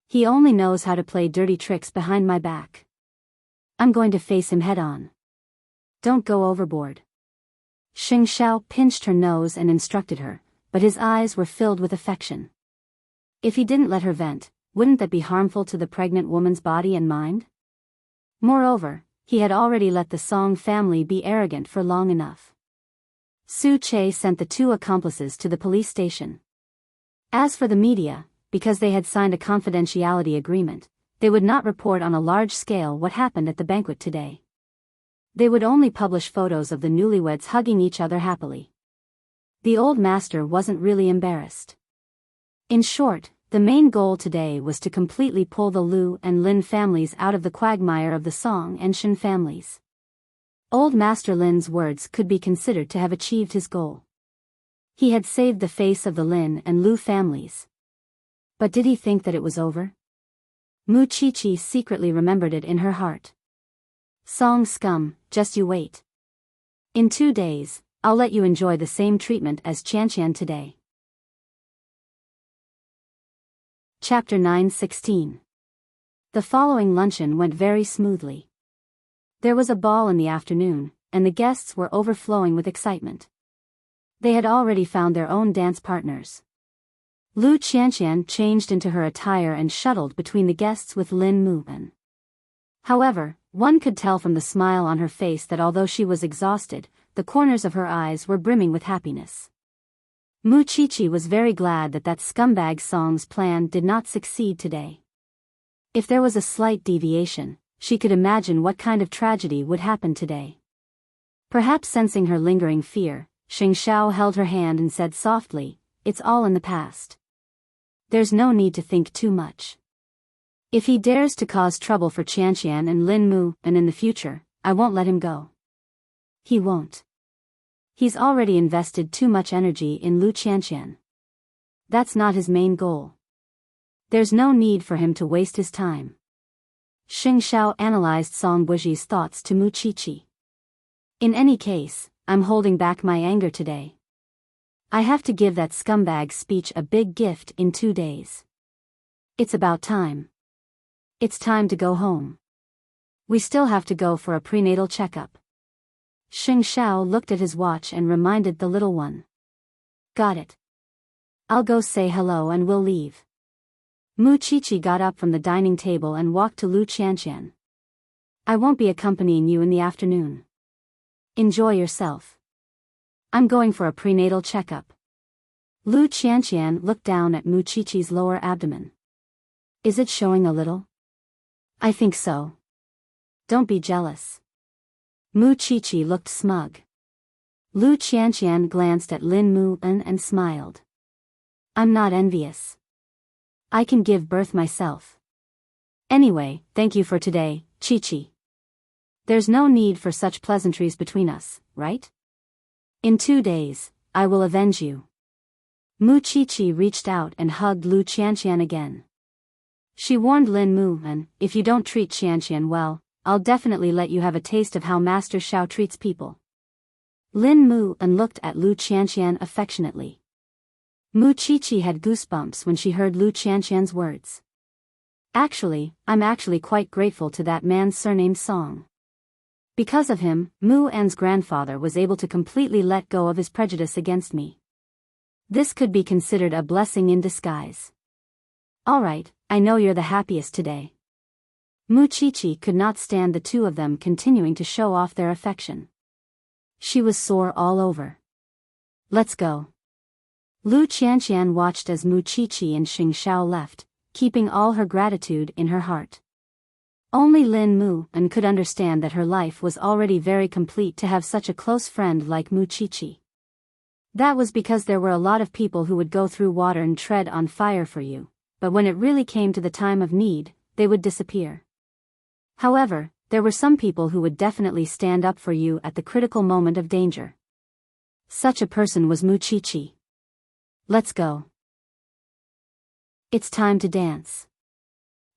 He only knows how to play dirty tricks behind my back. I'm going to face him head on. Don't go overboard." Xing Xiao pinched her nose and instructed her, but his eyes were filled with affection. If he didn't let her vent, wouldn't that be harmful to the pregnant woman's body and mind? Moreover, he had already let the Song family be arrogant for long enough. Su Che sent the two accomplices to the police station. As for the media, because they had signed a confidentiality agreement, they would not report on a large scale what happened at the banquet today. They would only publish photos of the newlyweds hugging each other happily. The old master wasn't really embarrassed. In short, the main goal today was to completely pull the Lu and Lin families out of the quagmire of the Song and Shin families. Old Master Lin's words could be considered to have achieved his goal. He had saved the face of the Lin and Lu families. But did he think that it was over? Mu Chi-Chi secretly remembered it in her heart. "Song scum, just you wait. In 2 days, I'll let you enjoy the same treatment as Qianqian today." Chapter 9:16. The following luncheon went very smoothly. There was a ball in the afternoon, and the guests were overflowing with excitement. They had already found their own dance partners. Lu Qianqian changed into her attire and shuttled between the guests with Lin Muan. However, one could tell from the smile on her face that although she was exhausted, the corners of her eyes were brimming with happiness. Mu Qiqi was very glad that scumbag Song's plan did not succeed today. If there was a slight deviation, she could imagine what kind of tragedy would happen today. Perhaps sensing her lingering fear, Xing Xiao held her hand and said softly, "It's all in the past. There's no need to think too much. If he dares to cause trouble for Qianqian and Lin Mu, and in the future, I won't let him go. He won't. He's already invested too much energy in Lu Qianqian. That's not his main goal. There's no need for him to waste his time." Xing Xiao analyzed Song Buji's thoughts to Mu Qiqi. "In any case, I'm holding back my anger today. I have to give that scumbag speech a big gift in 2 days. It's about time. It's time to go home. We still have to go for a prenatal checkup." Xing Xiao looked at his watch and reminded the little one. "Got it. I'll go say hello and we'll leave." Mu Qiqi got up from the dining table and walked to Lu Qianqian. "I won't be accompanying you in the afternoon. Enjoy yourself. I'm going for a prenatal checkup." Lu Qianqian looked down at Mu Qiqi's lower abdomen. "Is it showing a little?" "I think so. Don't be jealous." Mu Qiqi looked smug. Lu Qianqian glanced at Lin Muan and smiled. "I'm not envious. I can give birth myself. Anyway, thank you for today, Qiqi. There's no need for such pleasantries between us, right? In 2 days, I will avenge you." Mu Qiqi reached out and hugged Lu Qianqian again. She warned Lin Muan, "If you don't treat Qianqian well, I'll definitely let you have a taste of how Master Xiao treats people." Lin Muan looked at Lu Qianqian affectionately. Mu Qiqi had goosebumps when she heard Lu Qianqian's words. "Actually, I'm actually quite grateful to that man's surname Song. Because of him, Mu An's grandfather was able to completely let go of his prejudice against me. This could be considered a blessing in disguise. Alright, I know you're the happiest today." Mu Qiqi could not stand the two of them continuing to show off their affection. She was sore all over. "Let's go." Lu Qianqian watched as Mu Qiqi and Xing Xiao left, keeping all her gratitude in her heart. Only Lin Muan could understand that her life was already very complete to have such a close friend like Mu Qiqi. That was because there were a lot of people who would go through water and tread on fire for you, but when it really came to the time of need, they would disappear. However, there were some people who would definitely stand up for you at the critical moment of danger. Such a person was Mu Qiqi. "Let's go. It's time to dance."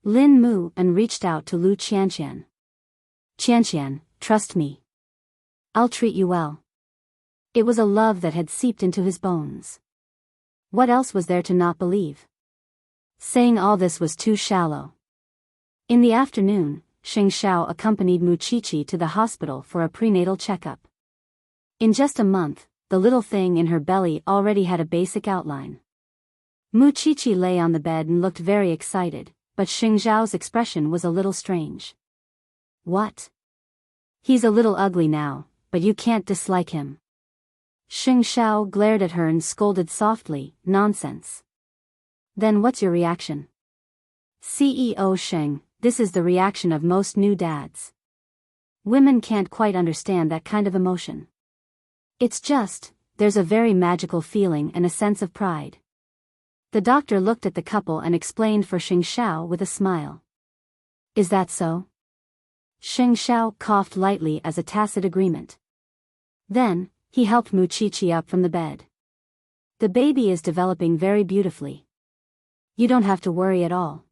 Lin Muan reached out to Lu Qianqian. "Qianqian, trust me. I'll treat you well." It was a love that had seeped into his bones. What else was there to not believe? Saying all this was too shallow. In the afternoon, Xing Xiao accompanied Mu Qiqi to the hospital for a prenatal checkup. In just a month, the little thing in her belly already had a basic outline. Mu Qiqi lay on the bed and looked very excited, but Xing Xiao's expression was a little strange. "What? He's a little ugly now, but you can't dislike him." Xing Xiao glared at her and scolded softly, "Nonsense. Then what's your reaction?" "CEO Sheng, this is the reaction of most new dads. Women can't quite understand that kind of emotion. It's just, there's a very magical feeling and a sense of pride." The doctor looked at the couple and explained for Xing Xiao with a smile. "Is that so?" Xing Xiao coughed lightly as a tacit agreement. Then, he helped Mu Qiqi up from the bed. "The baby is developing very beautifully. You don't have to worry at all.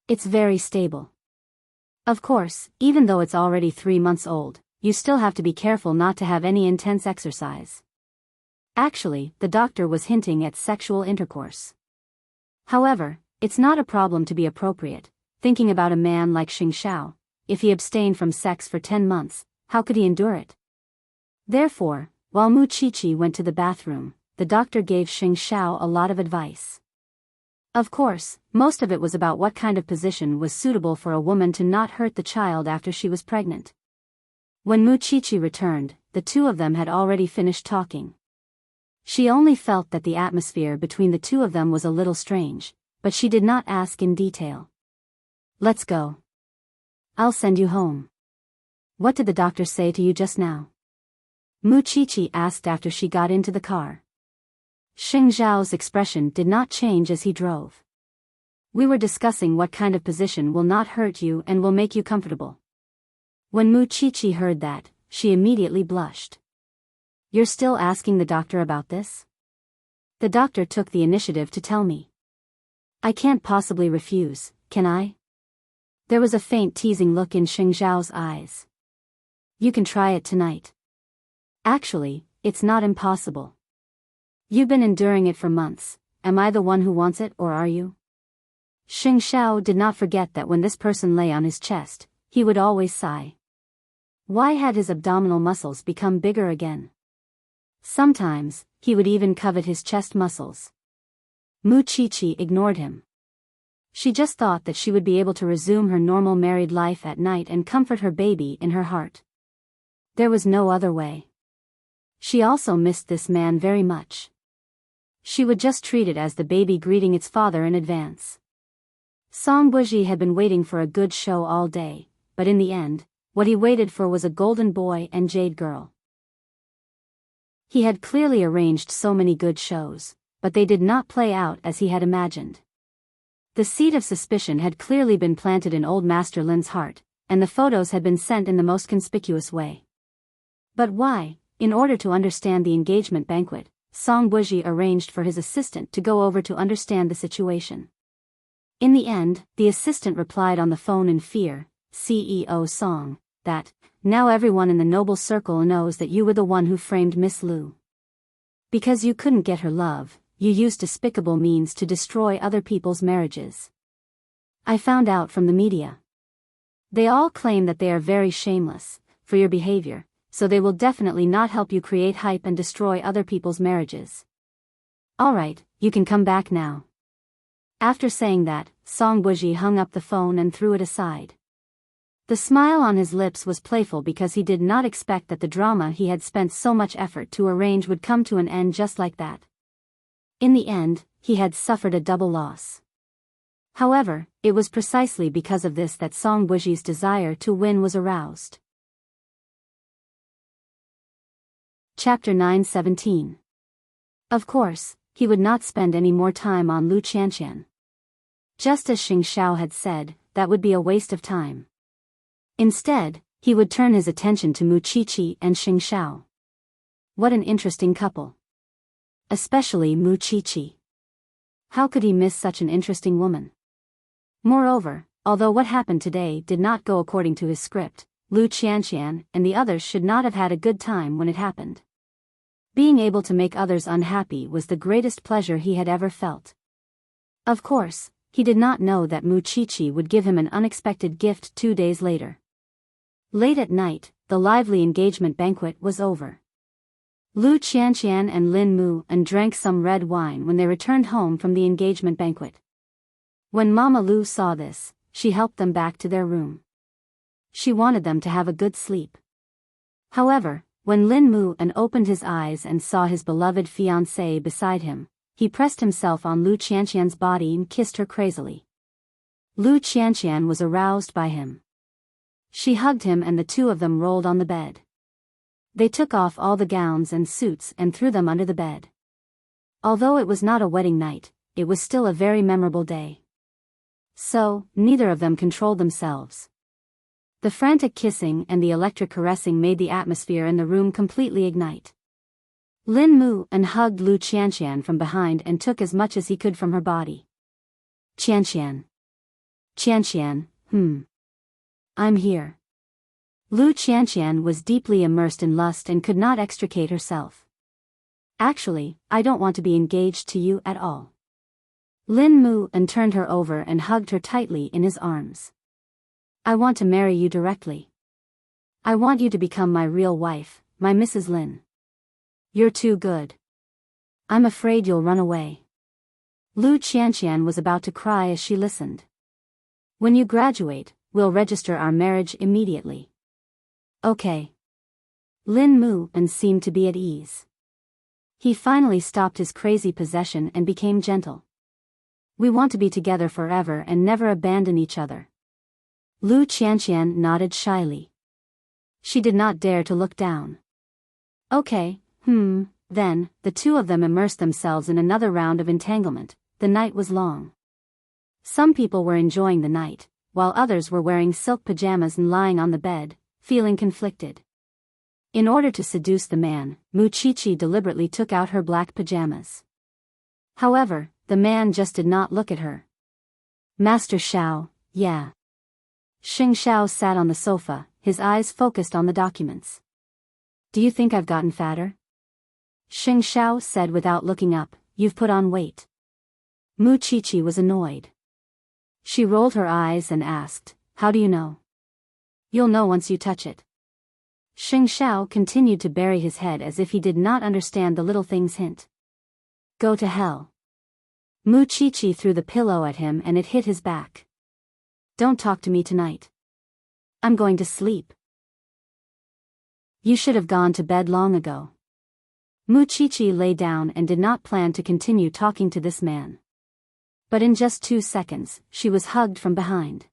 It's very stable. Of course, even though it's already 3 months old, you still have to be careful not to have any intense exercise." Actually, the doctor was hinting at sexual intercourse. However, it's not a problem to be appropriate. Thinking about a man like Xing Xiao, if he abstained from sex for 10 months, how could he endure it? Therefore, while Mu Qiqi went to the bathroom, the doctor gave Xing Xiao a lot of advice. Of course, most of it was about what kind of position was suitable for a woman to not hurt the child after she was pregnant. When Muchichi returned, the two of them had already finished talking. She only felt that the atmosphere between the two of them was a little strange, but she did not ask in detail. Let's go. I'll send you home. What did the doctor say to you just now? Muchichi asked after she got into the car. Xing Zhao's expression did not change as he drove. We were discussing what kind of position will not hurt you and will make you comfortable. When Muchichi heard that, she immediately blushed. You're still asking the doctor about this? The doctor took the initiative to tell me. I can't possibly refuse, can I? There was a faint teasing look in Xing Zhao's eyes. You can try it tonight. Actually, it's not impossible. You've been enduring it for months. Am I the one who wants it, or are you? Xing Zhao did not forget that when this person lay on his chest, he would always sigh. Why had his abdominal muscles become bigger again? Sometimes, he would even covet his chest muscles. Muchichi ignored him. She just thought that she would be able to resume her normal married life at night and comfort her baby in her heart. There was no other way. She also missed this man very much. She would just treat it as the baby greeting its father in advance. Song Buji had been waiting for a good show all day, but in the end, what he waited for was a golden boy and jade girl. He had clearly arranged so many good shows, but they did not play out as he had imagined. The seed of suspicion had clearly been planted in old Master Lin's heart, and the photos had been sent in the most conspicuous way. But why? In order to understand the engagement banquet, Song Buji arranged for his assistant to go over to understand the situation. In the end, the assistant replied on the phone in fear, CEO Song, that, now everyone in the noble circle knows that you were the one who framed Miss Lu. Because you couldn't get her love, you used despicable means to destroy other people's marriages. I found out from the media. They all claim that they are very shameless for your behavior, so they will definitely not help you create hype and destroy other people's marriages. Alright, you can come back now. After saying that, Song Buji hung up the phone and threw it aside. The smile on his lips was playful because he did not expect that the drama he had spent so much effort to arrange would come to an end just like that. In the end, he had suffered a double loss. However, it was precisely because of this that Song Buji's desire to win was aroused. Chapter 9:17. Of course, he would not spend any more time on Lu Qianqian. Just as Xing Xiao had said, that would be a waste of time. Instead, he would turn his attention to Muchichi and Xing Xiao. What an interesting couple. Especially Muchichi. How could he miss such an interesting woman? Moreover, although what happened today did not go according to his script, Lu Qianqian and the others should not have had a good time when it happened. Being able to make others unhappy was the greatest pleasure he had ever felt. Of course, he did not know that Muchichi would give him an unexpected gift 2 days later. Late at night, the lively engagement banquet was over. Lu Qianqian and Lin Mu drank some red wine when they returned home from the engagement banquet. When Mama Lu saw this, she helped them back to their room. She wanted them to have a good sleep. However, when Lin Mu opened his eyes and saw his beloved fiancée beside him, he pressed himself on Lu Qianqian's body and kissed her crazily. Lu Qianqian was aroused by him. She hugged him and the two of them rolled on the bed. They took off all the gowns and suits and threw them under the bed. Although it was not a wedding night, it was still a very memorable day. So, neither of them controlled themselves. The frantic kissing and the electric caressing made the atmosphere in the room completely ignite. Lin Mu hugged Lu Qianqian from behind and took as much as he could from her body. Qianqian. Qianqian, I'm here. Lu Qianqian was deeply immersed in lust and could not extricate herself. Actually, I don't want to be engaged to you at all. Lin Mu turned her over and hugged her tightly in his arms. I want to marry you directly. I want you to become my real wife, my Mrs. Lin. You're too good. I'm afraid you'll run away. Lu Qianqian was about to cry as she listened. When you graduate, we'll register our marriage immediately. Okay. Lin Mu and seemed to be at ease. He finally stopped his crazy possession and became gentle. We want to be together forever and never abandon each other. Lu Qianqian nodded shyly. She did not dare to look down. Okay, then, the two of them immersed themselves in another round of entanglement. The night was long. Some people were enjoying the night, while others were wearing silk pajamas and lying on the bed, feeling conflicted. In order to seduce the man, Mu Qiqi deliberately took out her black pajamas. However, the man just did not look at her. Master Xiao, yeah. Xing Xiao sat on the sofa, his eyes focused on the documents. Do you think I've gotten fatter? Xing Xiao said without looking up, you've put on weight. Mu Qiqi was annoyed. She rolled her eyes and asked, how do you know? You'll know once you touch it. Xing Xiao continued to bury his head as if he did not understand the little thing's hint. Go to hell. Mu Qiqi threw the pillow at him and it hit his back. Don't talk to me tonight. I'm going to sleep. You should have gone to bed long ago. Mu Qiqi lay down and did not plan to continue talking to this man. But in just 2 seconds, she was hugged from behind.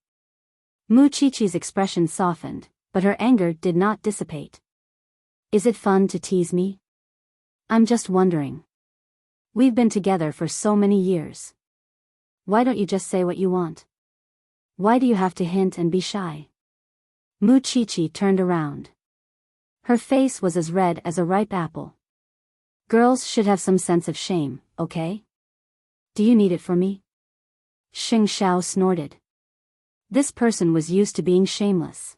Mu Qiqi's expression softened, but her anger did not dissipate. Is it fun to tease me? I'm just wondering. We've been together for so many years. Why don't you just say what you want? Why do you have to hint and be shy? Mu Qiqi turned around. Her face was as red as a ripe apple. Girls should have some sense of shame, okay? Do you need it for me? Xing Xiao snorted. This person was used to being shameless.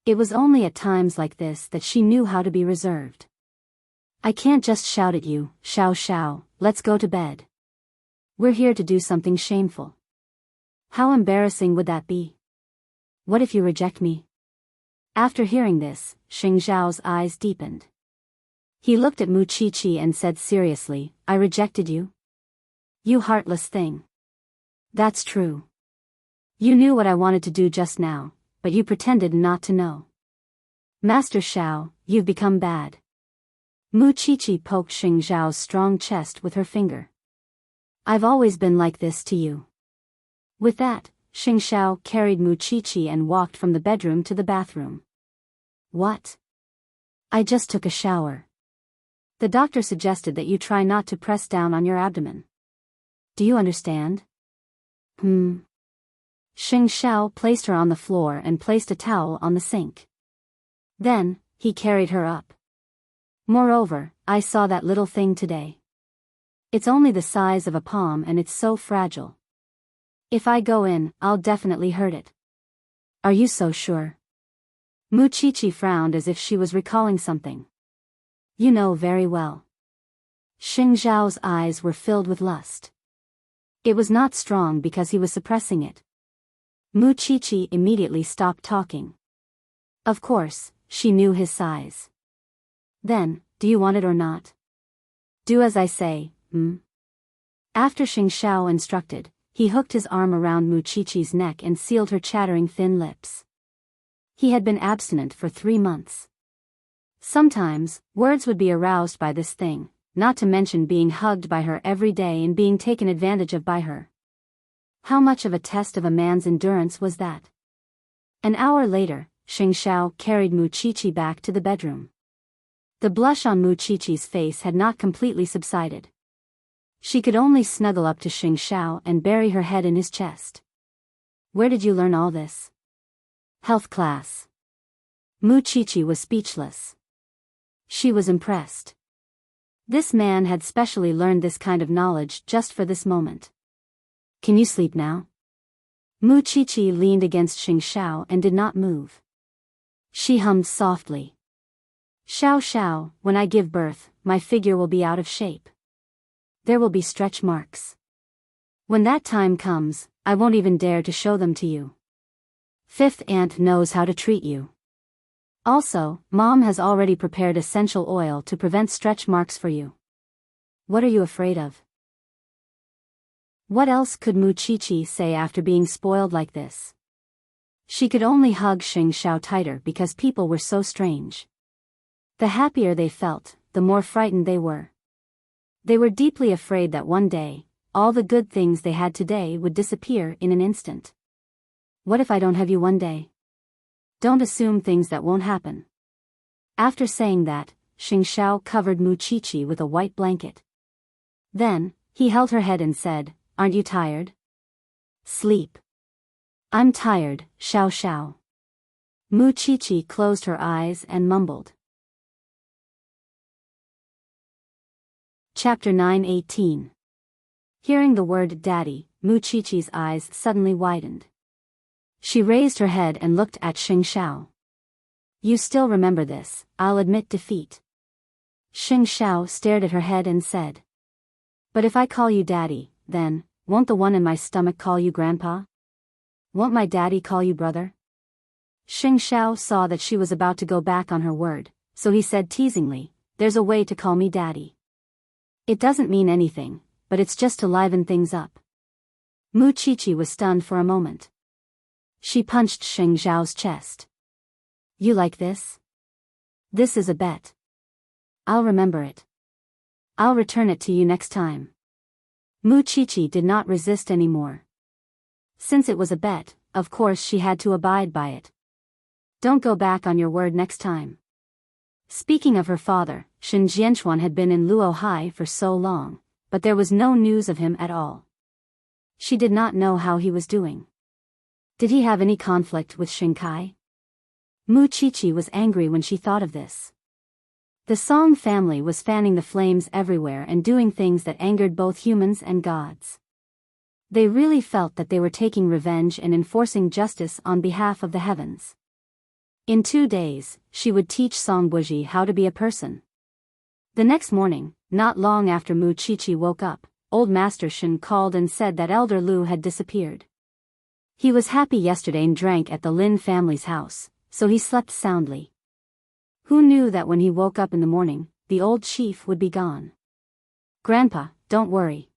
It was only at times like this that she knew how to be reserved. I can't just shout at you, Xiao Xiao, let's go to bed. We're here to do something shameful. How embarrassing would that be? What if you reject me? After hearing this, Xing Xiao's eyes deepened. He looked at Mu Qiqi and said seriously, I rejected you? You heartless thing. That's true. You knew what I wanted to do just now, but you pretended not to know. Master Xiao, you've become bad. Mu Qiqi poked Xing Xiao's strong chest with her finger. I've always been like this to you. With that, Xing Xiao carried Mu Qiqi and walked from the bedroom to the bathroom. What? I just took a shower. The doctor suggested that you try not to press down on your abdomen. Do you understand? Xing Xiao placed her on the floor and placed a towel on the sink. Then, he carried her up. Moreover, I saw that little thing today. It's only the size of a palm and it's so fragile. If I go in, I'll definitely hurt it. Are you so sure? Mu Qiqi frowned as if she was recalling something. You know very well. Xing Xiao's eyes were filled with lust. It was not strong because he was suppressing it. Mu Qiqi immediately stopped talking. Of course, she knew his size. Then, do you want it or not? Do as I say, After Xing Xiao instructed, he hooked his arm around Mu Qiqi's neck and sealed her chattering thin lips. He had been abstinent for 3 months. Sometimes, words would be aroused by this thing, not to mention being hugged by her every day and being taken advantage of by her. How much of a test of a man's endurance was that? An hour later, Xing Xiao carried Mu Qiqi back to the bedroom. The blush on Mu Qiqi's face had not completely subsided. She could only snuggle up to Xing Xiao and bury her head in his chest. Where did you learn all this? Health class. Mu Qiqi was speechless. She was impressed. This man had specially learned this kind of knowledge just for this moment. Can you sleep now? Mu Qiqi leaned against Xing Xiao and did not move. She hummed softly. Xiao Xiao, when I give birth, my figure will be out of shape. There will be stretch marks. When that time comes, I won't even dare to show them to you. Fifth aunt knows how to treat you. Also, Mom has already prepared essential oil to prevent stretch marks for you. What are you afraid of? What else could Muchichi say after being spoiled like this? She could only hug Xing Xiao tighter because people were so strange. The happier they felt, the more frightened they were. They were deeply afraid that one day, all the good things they had today would disappear in an instant. What if I don't have you one day? Don't assume things that won't happen. After saying that, Xing Xiao covered Muchichi with a white blanket. Then, he held her head and said, "Aren't you tired? Sleep." "I'm tired, Xiao Xiao." Muchichi closed her eyes and mumbled. Chapter 9:18. Hearing the word daddy, Muchichi's eyes suddenly widened. She raised her head and looked at Xing Xiao. "You still remember this, I'll admit defeat." Xing Xiao stared at her head and said, "But if I call you daddy, then, won't the one in my stomach call you grandpa? Won't my daddy call you brother?" Xing Xiao saw that she was about to go back on her word, so he said teasingly, "There's a way to call me daddy. It doesn't mean anything, but it's just to liven things up." Muchichi was stunned for a moment. She punched Xing Xiao's chest. "You like this? This is a bet. I'll remember it. I'll return it to you next time." Muchichi did not resist anymore. Since it was a bet, of course she had to abide by it. "Don't go back on your word next time." Speaking of her father, Shen Jianchuan had been in Luohai for so long, but there was no news of him at all. She did not know how he was doing. Did he have any conflict with Xingkai? Muchichi was angry when she thought of this. The Song family was fanning the flames everywhere and doing things that angered both humans and gods. They really felt that they were taking revenge and enforcing justice on behalf of the heavens. In 2 days, she would teach Song Buji how to be a person. The next morning, not long after Muchichi woke up, old Master Shen called and said that Elder Lu had disappeared. He was happy yesterday and drank at the Lin family's house, so he slept soundly. Who knew that when he woke up in the morning, the old chief would be gone? "Grandpa, don't worry.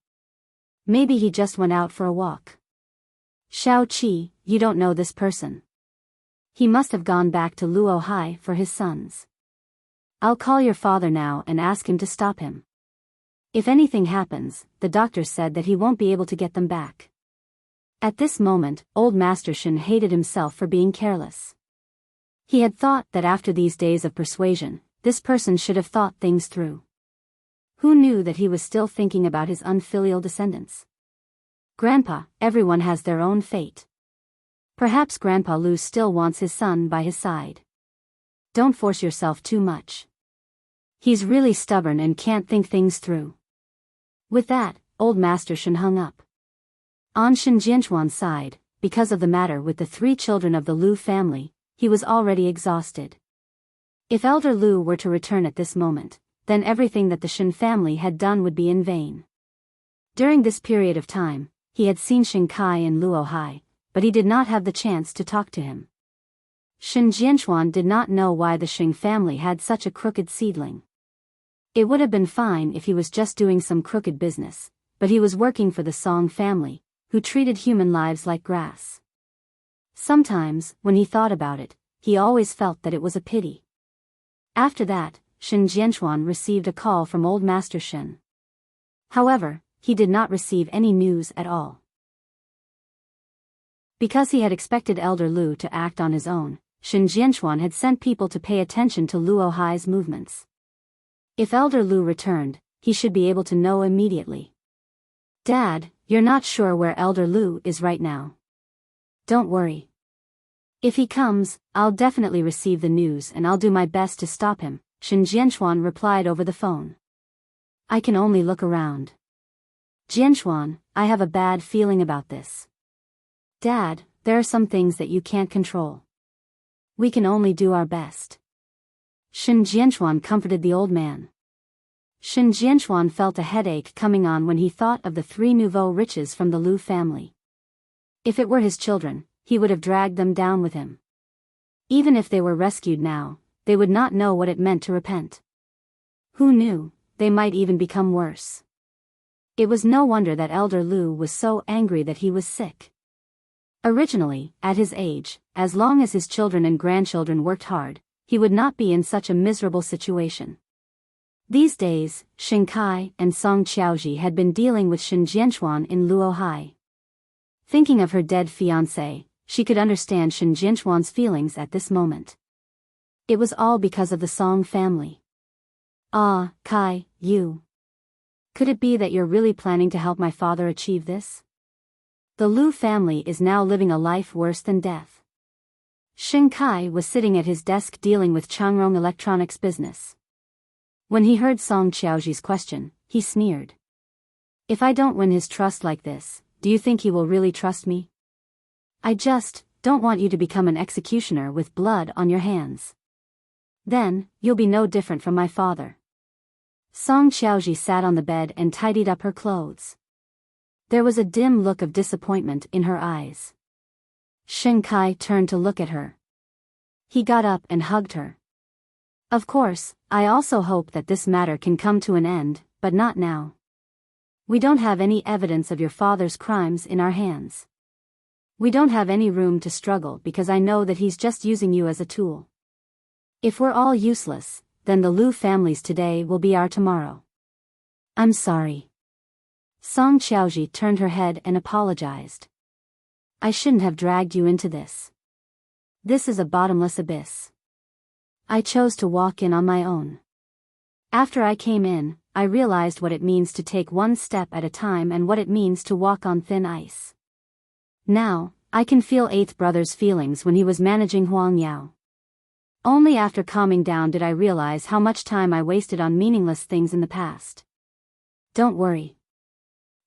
Maybe he just went out for a walk." "Xiao Qi, you don't know this person. He must have gone back to Luohai for his sons. I'll call your father now and ask him to stop him. If anything happens, the doctor said that he won't be able to get them back." At this moment, old Master Shen hated himself for being careless. He had thought that after these days of persuasion, this person should have thought things through. Who knew that he was still thinking about his unfilial descendants? "Grandpa, everyone has their own fate. Perhaps Grandpa Lu still wants his son by his side. Don't force yourself too much. He's really stubborn and can't think things through." With that, old Master Shen hung up. On Shen Jianchuan's side, because of the matter with the 3 children of the Lu family, he was already exhausted. If Elder Lu were to return at this moment, then everything that the Shen family had done would be in vain. During this period of time, he had seen Xingkai in Luohai, but he did not have the chance to talk to him. Shen Jianchuan did not know why the Xing family had such a crooked seedling. It would have been fine if he was just doing some crooked business, but he was working for the Song family, who treated human lives like grass. Sometimes, when he thought about it, he always felt that it was a pity. After that, Shen Jianchuan received a call from old Master Shen. However, he did not receive any news at all. Because he had expected Elder Lu to act on his own, Shen Jianchuan had sent people to pay attention to Luohai's movements. If Elder Lu returned, he should be able to know immediately. "Dad, you're not sure where Elder Lu is right now. Don't worry. If he comes, I'll definitely receive the news and I'll do my best to stop him," Shen Jianchuan replied over the phone. "I can only look around. Jianchuan, I have a bad feeling about this. Dad, there are some things that you can't control. We can only do our best." Shen Jianchuan comforted the old man. Shen Jianchuan felt a headache coming on when he thought of the 3 nouveau riches from the Lu family. If it were his children, he would have dragged them down with him. Even if they were rescued now, they would not know what it meant to repent. Who knew, they might even become worse. It was no wonder that Elder Lu was so angry that he was sick. Originally, at his age, as long as his children and grandchildren worked hard, he would not be in such a miserable situation. These days, Shen Kai and Song Qiaoji had been dealing with Shen Jianchuan in Luohai. Thinking of her dead fiancé, she could understand Shen Jianchuan's feelings at this moment. It was all because of the Song family. Ah, Kai, you. Could it be that you're really planning to help my father achieve this? The Lu family is now living a life worse than death. Shen Kai was sitting at his desk dealing with Changrong Electronics business. When he heard Song Qiaoji's question, he sneered. If I don't win his trust like this, do you think he will really trust me? I just don't want you to become an executioner with blood on your hands. Then, you'll be no different from my father. Song Qiaoji sat on the bed and tidied up her clothes. There was a dim look of disappointment in her eyes. Shen Kai turned to look at her. He got up and hugged her. Of course, I also hope that this matter can come to an end, but not now. We don't have any evidence of your father's crimes in our hands. We don't have any room to struggle because I know that he's just using you as a tool. If we're all useless, then the Lu families today will be our tomorrow. I'm sorry. Song Qiaoji turned her head and apologized. I shouldn't have dragged you into this. This is a bottomless abyss. I chose to walk in on my own. After I came in, I realized what it means to take one step at a time and what it means to walk on thin ice. Now, I can feel Eighth Brother's feelings when he was managing Huang Yao. Only after calming down did I realize how much time I wasted on meaningless things in the past. Don't worry.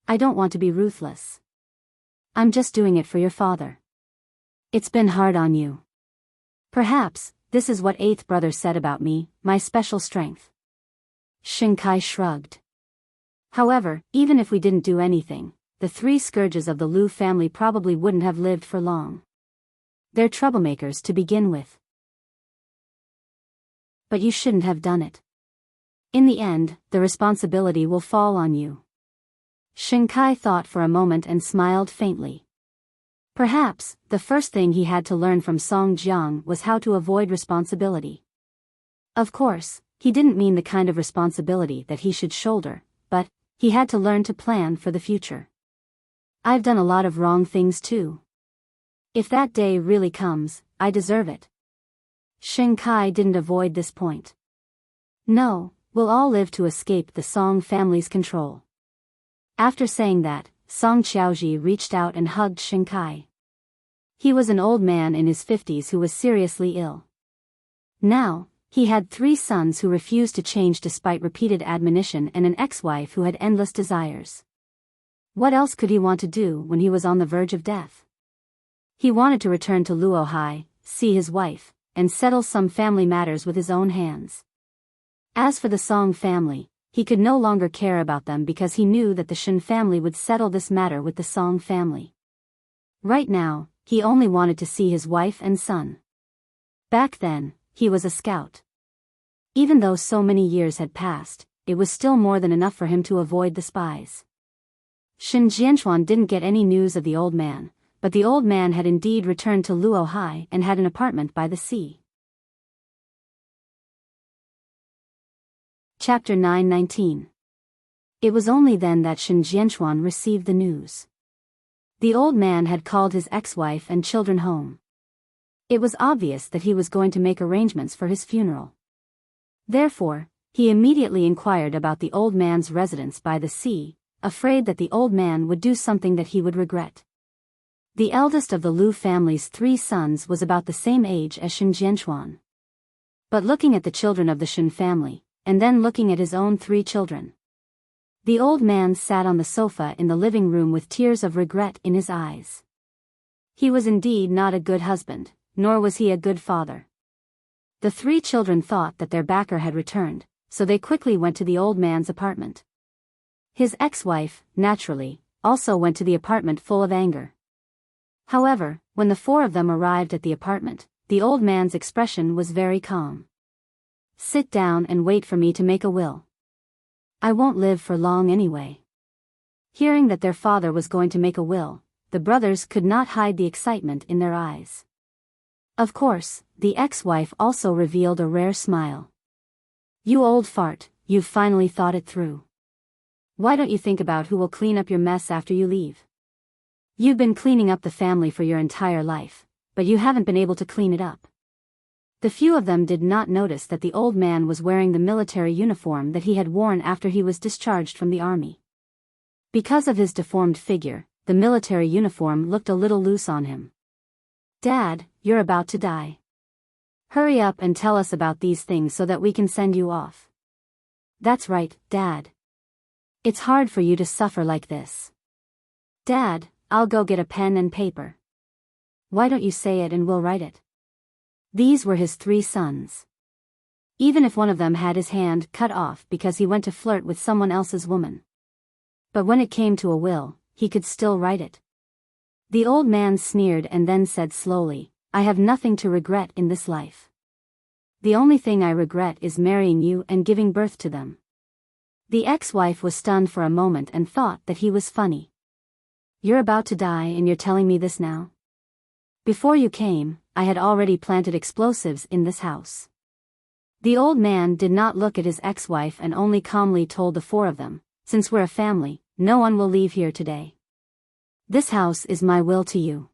I don't want to be ruthless. I'm just doing it for your father. It's been hard on you. Perhaps, this is what Eighth Brother said about me, my special strength. Shen Kai shrugged. However, even if we didn't do anything, the three scourges of the Lu family probably wouldn't have lived for long. They're troublemakers to begin with. But you shouldn't have done it. In the end, the responsibility will fall on you. Shen Kai thought for a moment and smiled faintly. Perhaps, the first thing he had to learn from Song Jiang was how to avoid responsibility. Of course, he didn't mean the kind of responsibility that he should shoulder, but he had to learn to plan for the future. I've done a lot of wrong things too. If that day really comes, I deserve it. Shen Kai didn't avoid this point. No, we'll all live to escape the Song family's control. After saying that, Song Qiaoji reached out and hugged Shen Kai. He was an old man in his 50s who was seriously ill. Now, he had 3 sons who refused to change despite repeated admonition and an ex-wife who had endless desires. What else could he want to do when he was on the verge of death? He wanted to return to Luohai, see his wife, and settle some family matters with his own hands. As for the Song family, he could no longer care about them because he knew that the Shen family would settle this matter with the Song family. Right now, he only wanted to see his wife and son. Back then, he was a scout. Even though so many years had passed, it was still more than enough for him to avoid the spies. Shen Jianchuan didn't get any news of the old man, but the old man had indeed returned to Luohai and had an apartment by the sea. Chapter 9:19. It was only then that Shen Jianchuan received the news. The old man had called his ex-wife and children home. It was obvious that he was going to make arrangements for his funeral. Therefore, he immediately inquired about the old man's residence by the sea, afraid that the old man would do something that he would regret. The eldest of the Lu family's 3 sons was about the same age as Shen Jianchuan. But looking at the children of the Shen family, and then looking at his own 3 children, the old man sat on the sofa in the living room with tears of regret in his eyes. He was indeed not a good husband, nor was he a good father. The 3 children thought that their backer had returned, so they quickly went to the old man's apartment. His ex-wife, naturally, also went to the apartment full of anger. However, when the 4 of them arrived at the apartment, the old man's expression was very calm. Sit down and wait for me to make a will. I won't live for long anyway. Hearing that their father was going to make a will, the brothers could not hide the excitement in their eyes. Of course, the ex-wife also revealed a rare smile. "You old fart, you've finally thought it through. Why don't you think about who will clean up your mess after you leave? You've been cleaning up the family for your entire life, but you haven't been able to clean it up." The few of them did not notice that the old man was wearing the military uniform that he had worn after he was discharged from the army. Because of his deformed figure, the military uniform looked a little loose on him. "Dad, you're about to die. Hurry up and tell us about these things so that we can send you off." "That's right, Dad. It's hard for you to suffer like this." "Dad, I'll go get a pen and paper." "Why don't you say it and we'll write it?" These were his 3 sons. Even if one of them had his hand cut off because he went to flirt with someone else's woman. But when it came to a will, he could still write it. The old man sneered and then said slowly, "I have nothing to regret in this life. The only thing I regret is marrying you and giving birth to them." The ex-wife was stunned for a moment and thought that he was funny. "You're about to die and you're telling me this now? Before you came, I had already planted explosives in this house." The old man did not look at his ex-wife and only calmly told the 4 of them, "Since we're a family, no one will leave here today. This house is my will to you."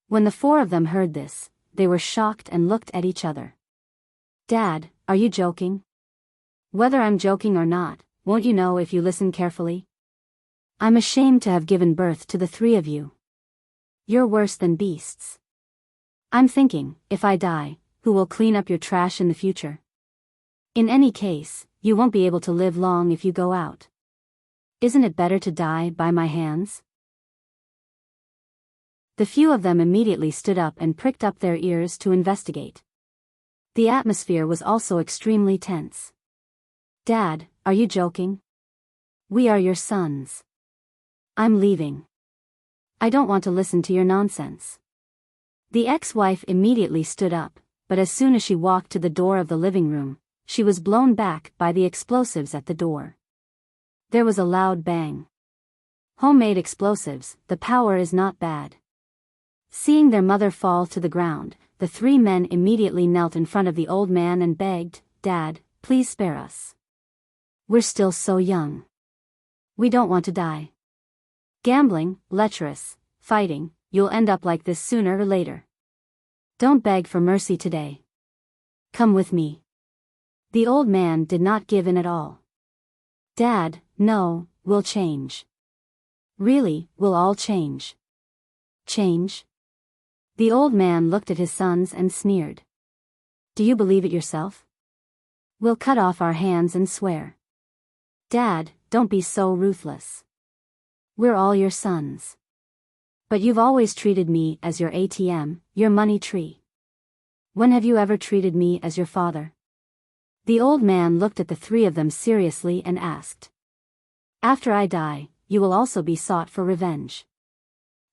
When the 4 of them heard this, they were shocked and looked at each other. "Dad, are you joking?" "Whether I'm joking or not, won't you know if you listen carefully? I'm ashamed to have given birth to the 3 of you. You're worse than beasts. I'm thinking, if I die, who will clean up your trash in the future? In any case, you won't be able to live long if you go out. Isn't it better to die by my hands?" The few of them immediately stood up and pricked up their ears to investigate. The atmosphere was also extremely tense. "Dad, are you joking? We are your sons. I'm leaving. I don't want to listen to your nonsense." The ex-wife immediately stood up, but as soon as she walked to the door of the living room, she was blown back by the explosives at the door. There was a loud bang. Homemade explosives, the power is not bad. Seeing their mother fall to the ground, the 3 men immediately knelt in front of the old man and begged, "Dad, please spare us. We're still so young. We don't want to die. Gambling, lecherous, fighting, you'll end up like this sooner or later. Don't beg for mercy today. Come with me." The old man did not give in at all. "Dad, no, we'll change. Really, we'll all change." "Change?" The old man looked at his sons and sneered. "Do you believe it yourself? We'll cut off our hands and swear." "Dad, don't be so ruthless. We're all your sons. But you've always treated me as your ATM, your money tree. When have you ever treated me as your father?" The old man looked at the 3 of them seriously and asked. "After I die, you will also be sought for revenge.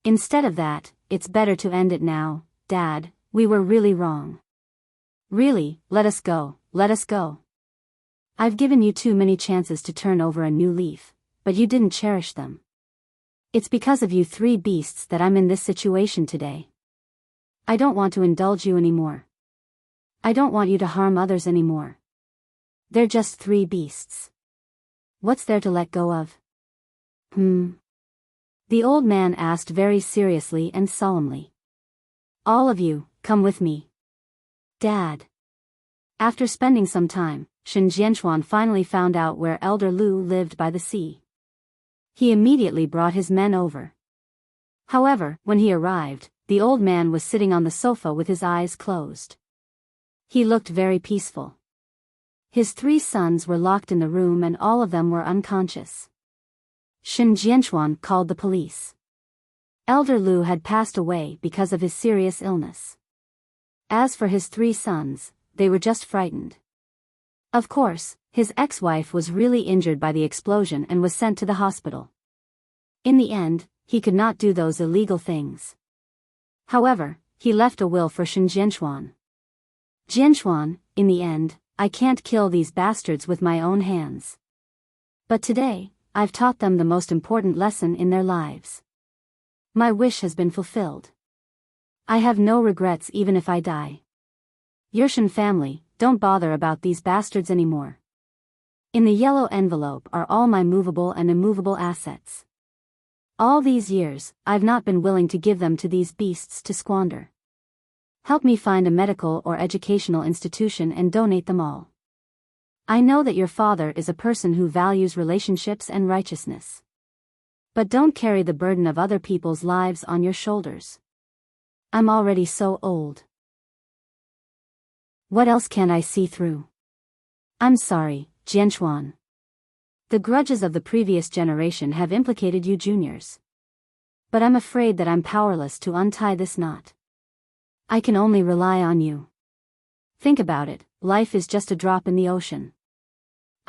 Instead of that, it's better to end it now. Dad, we were really wrong. Really, let us go, let us go. I've given you too many chances to turn over a new leaf, but you didn't cherish them. It's because of you 3 beasts that I'm in this situation today. I don't want to indulge you anymore. I don't want you to harm others anymore. They're just 3 beasts. What's there to let go of?" The old man asked very seriously and solemnly. "All of you, come with me." "Dad." After spending some time, Shen Jianchuan finally found out where Elder Lu lived by the sea. He immediately brought his men over. However, when he arrived, the old man was sitting on the sofa with his eyes closed. He looked very peaceful. His 3 sons were locked in the room and all of them were unconscious. Shen Jianchuan called the police. Elder Lu had passed away because of his serious illness. As for his 3 sons, they were just frightened. Of course, his ex-wife was really injured by the explosion and was sent to the hospital. In the end, he could not do those illegal things. However, he left a will for Shen Jianchuan. "Jianchuan, in the end, I can't kill these bastards with my own hands. But today, I've taught them the most important lesson in their lives. My wish has been fulfilled. I have no regrets even if I die. Your Shen family, don't bother about these bastards anymore. In the yellow envelope are all my movable and immovable assets. All these years, I've not been willing to give them to these beasts to squander. Help me find a medical or educational institution and donate them all. I know that your father is a person who values relationships and righteousness. But don't carry the burden of other people's lives on your shoulders. I'm already so old. What else can I see through? I'm sorry, Jianchuan. The grudges of the previous generation have implicated you juniors. But I'm afraid that I'm powerless to untie this knot. I can only rely on you. Think about it, life is just a drop in the ocean.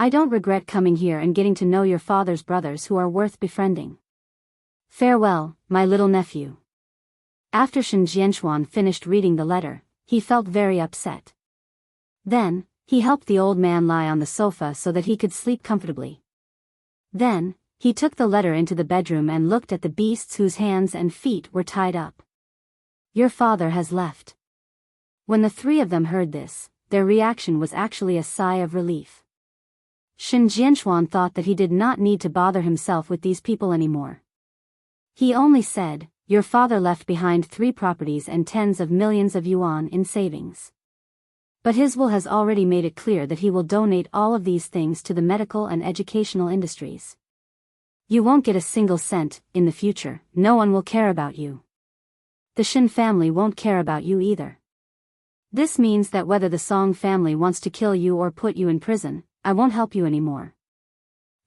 I don't regret coming here and getting to know your father's brothers who are worth befriending. Farewell, my little nephew. After Shen Jianchuan finished reading the letter, he felt very upset. Then, he helped the old man lie on the sofa so that he could sleep comfortably. Then, he took the letter into the bedroom and looked at the beasts whose hands and feet were tied up. Your father has left. When the three of them heard this, their reaction was actually a sigh of relief. Shen Jianchuan thought that he did not need to bother himself with these people anymore. He only said, your father left behind 3 properties and tens of millions of yuan in savings. But his will has already made it clear that he will donate all of these things to the medical and educational industries. You won't get a single cent. In the future, no one will care about you. The Shen family won't care about you either. This means that whether the Song family wants to kill you or put you in prison, I won't help you anymore.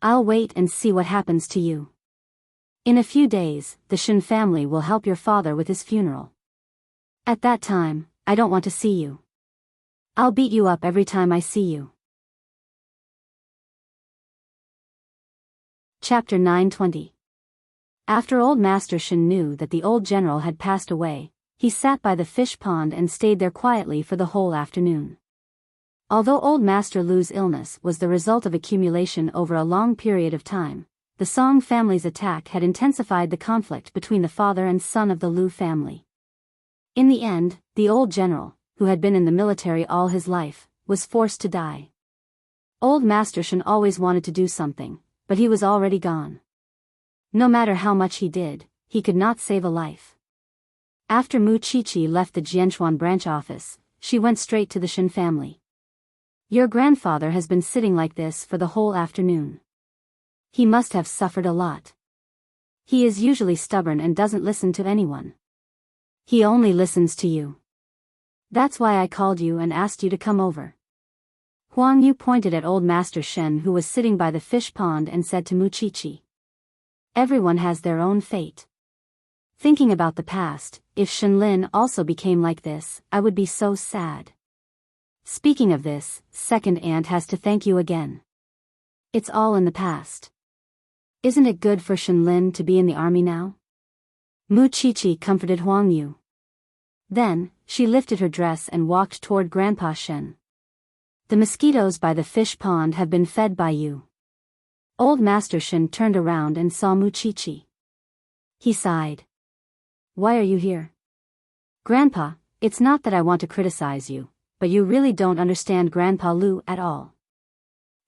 I'll wait and see what happens to you. In a few days, the Shen family will help your father with his funeral. At that time, I don't want to see you. I'll beat you up every time I see you. Chapter 920. After old Master Shen knew that the old general had passed away, he sat by the fish pond and stayed there quietly for the whole afternoon. Although old Master Lu's illness was the result of accumulation over a long period of time, the Song family's attack had intensified the conflict between the father and son of the Lu family. In the end, the old general, who had been in the military all his life, was forced to die. Old Master Shen always wanted to do something, but he was already gone. No matter how much he did, he could not save a life. After Mu Qiqi left the Jianchuan branch office, she went straight to the Shen family. Your grandfather has been sitting like this for the whole afternoon. He must have suffered a lot. He is usually stubborn and doesn't listen to anyone. He only listens to you. That's why I called you and asked you to come over. Huang Yu pointed at old Master Shen who was sitting by the fish pond and said to Mu Qiqi. Everyone has their own fate. Thinking about the past, if Shenlin also became like this, I would be so sad. Speaking of this, second aunt has to thank you again. It's all in the past. Isn't it good for Shenlin to be in the army now? Mu Qiqi comforted Huang Yu. Then, she lifted her dress and walked toward Grandpa Shen. The mosquitoes by the fish pond have been fed by you. Old Master Shen turned around and saw Mu Qiqi. He sighed. Why are you here? Grandpa, it's not that I want to criticize you, but you really don't understand Grandpa Lu at all.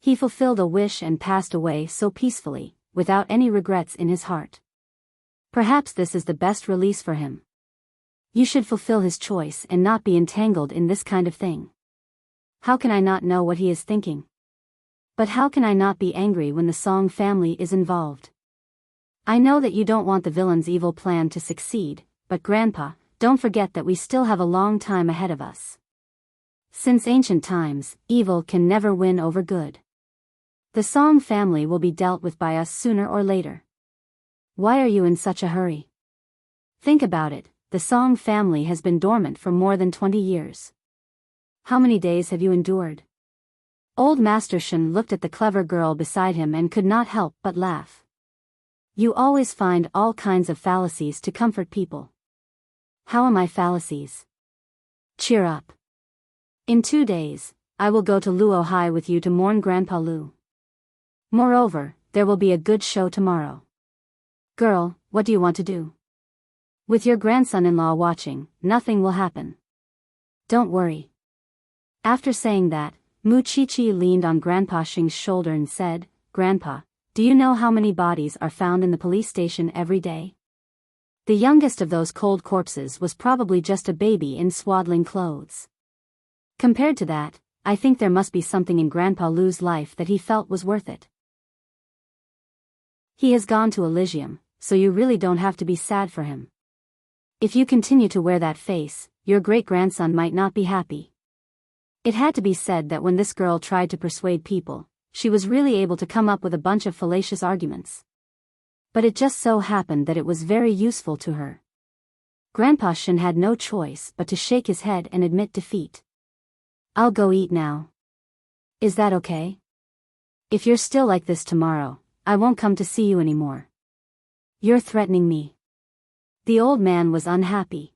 He fulfilled a wish and passed away so peacefully, without any regrets in his heart. Perhaps this is the best release for him. You should fulfill his choice and not be entangled in this kind of thing. How can I not know what he is thinking? But how can I not be angry when the Song family is involved? I know that you don't want the villain's evil plan to succeed, but Grandpa, don't forget that we still have a long time ahead of us. Since ancient times, evil can never win over good. The Song family will be dealt with by us sooner or later. Why are you in such a hurry? Think about it, the Song family has been dormant for more than 20 years. How many days have you endured? Old Master Shen looked at the clever girl beside him and could not help but laugh. You always find all kinds of fallacies to comfort people. How am I fallacies? Cheer up. In 2 days, I will go to Luo Hai with you to mourn Grandpa Lu. Moreover, there will be a good show tomorrow. Girl, what do you want to do? With your grandson-in-law watching, nothing will happen. Don't worry. After saying that, Mu Chi-Chi leaned on Grandpa Xing's shoulder and said, Grandpa, do you know how many bodies are found in the police station every day? The youngest of those cold corpses was probably just a baby in swaddling clothes. Compared to that, I think there must be something in Grandpa Lu's life that he felt was worth it. He has gone to Elysium, so you really don't have to be sad for him. If you continue to wear that face, your great-grandson might not be happy. It had to be said that when this girl tried to persuade people, she was really able to come up with a bunch of fallacious arguments. But it just so happened that it was very useful to her. Grandpa Shin had no choice but to shake his head and admit defeat. I'll go eat now. Is that okay? If you're still like this tomorrow, I won't come to see you anymore. You're threatening me. The old man was unhappy.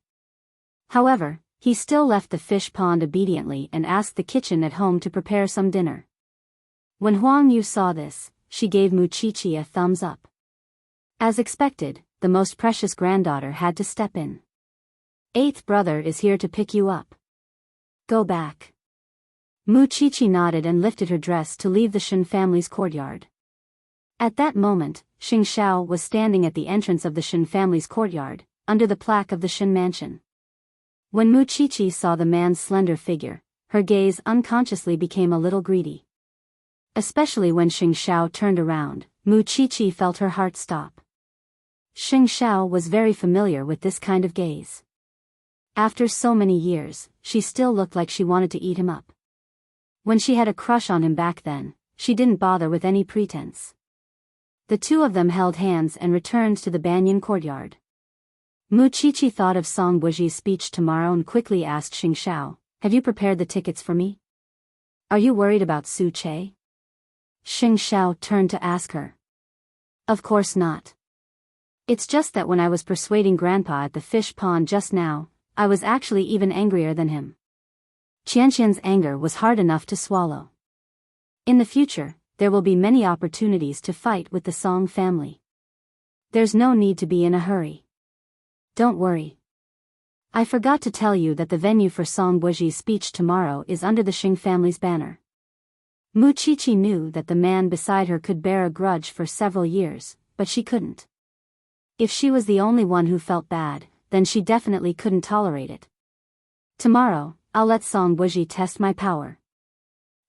However, he still left the fish pond obediently and asked the kitchen at home to prepare some dinner. When Huang Yu saw this, she gave Mu Chi-Chi a thumbs up. As expected, the most precious granddaughter had to step in. Eighth brother is here to pick you up. Go back. Mu Chi-Chi nodded and lifted her dress to leave the Shin family's courtyard. At that moment, Xing Xiao was standing at the entrance of the Shin family's courtyard, under the plaque of the Shin mansion. When Mu Chi-Chi saw the man's slender figure, her gaze unconsciously became a little greedy. Especially when Xing Xiao turned around, Mu Chi-Chi felt her heart stop. Xing Xiao was very familiar with this kind of gaze. After so many years, she still looked like she wanted to eat him up. When she had a crush on him back then, she didn't bother with any pretense. The two of them held hands and returned to the banyan courtyard. Mu Chi-Chi thought of Song Buji's speech tomorrow and quickly asked Xing Xiao, have you prepared the tickets for me? Are you worried about Su Che? Xing Xiao turned to ask her. Of course not. It's just that when I was persuading Grandpa at the fish pond just now, I was actually even angrier than him. Qianqian's anger was hard enough to swallow. In the future, there will be many opportunities to fight with the Song family. There's no need to be in a hurry. Don't worry. I forgot to tell you that the venue for Song Buji's speech tomorrow is under the Xing family's banner. Mu Chi-Chi knew that the man beside her could bear a grudge for several years, but she couldn't. If she was the only one who felt bad, then she definitely couldn't tolerate it. Tomorrow, I'll let Song Buji test my power.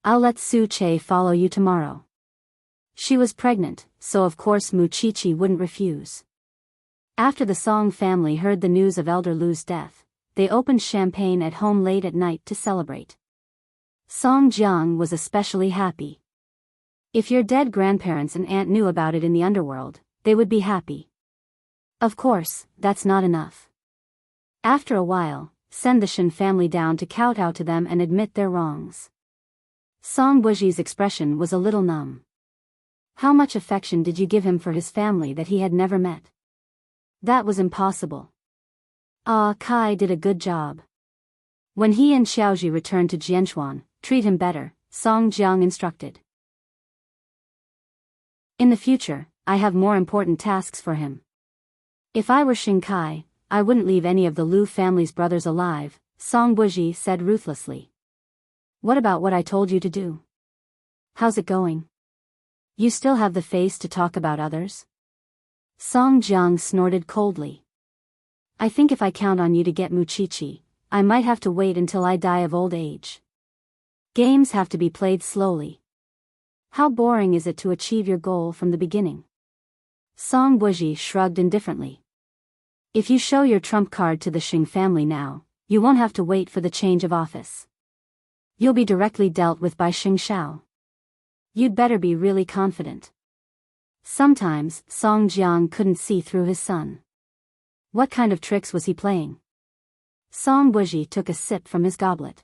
I'll let Su Che follow you tomorrow. She was pregnant, so of course Mu Chi-Chi wouldn't refuse. After the Song family heard the news of Elder Lu's death, they opened champagne at home late at night to celebrate. Song Jiang was especially happy. If your dead grandparents and aunt knew about it in the underworld, they would be happy. Of course, that's not enough. After a while, send the Shin family down to kowtow to them and admit their wrongs. Song Buji's expression was a little numb. How much affection did you give him for his family that he had never met? That was impossible. Ah, Kai did a good job. When he and Xiaoji returned to Jianchuan, treat him better, Song Jiang instructed. In the future, I have more important tasks for him. If I were Xing Kai, I wouldn't leave any of the Lu family's brothers alive, Song Buji said ruthlessly. What about what I told you to do? How's it going? You still have the face to talk about others? Song Jiang snorted coldly. I think if I count on you to get Mu Chi-Chi, I might have to wait until I die of old age. Games have to be played slowly. How boring is it to achieve your goal from the beginning? Song Buji shrugged indifferently. If you show your trump card to the Xing family now, you won't have to wait for the change of office. You'll be directly dealt with by Xing Xiao. You'd better be really confident. Sometimes, Song Jiang couldn't see through his son. What kind of tricks was he playing? Song Buji took a sip from his goblet.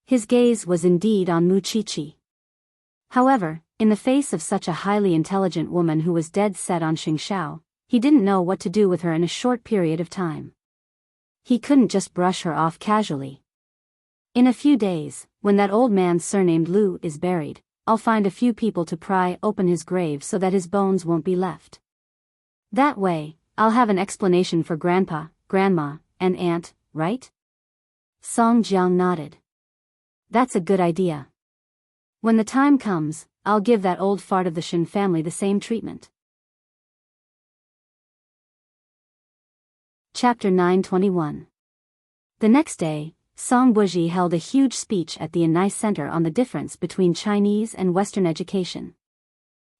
His gaze was indeed on Mu Chi-Chi. However, in the face of such a highly intelligent woman who was dead set on Xing Xiao, he didn't know what to do with her in a short period of time. He couldn't just brush her off casually. In a few days, when that old man surnamed Lu is buried, I'll find a few people to pry open his grave so that his bones won't be left. That way, I'll have an explanation for Grandpa, Grandma, and Aunt, right? Song Jiang nodded. That's a good idea. When the time comes, I'll give that old fart of the Shen family the same treatment. Chapter 921. The next day, Song Buji held a huge speech at the Immerse Center on the difference between Chinese and Western education.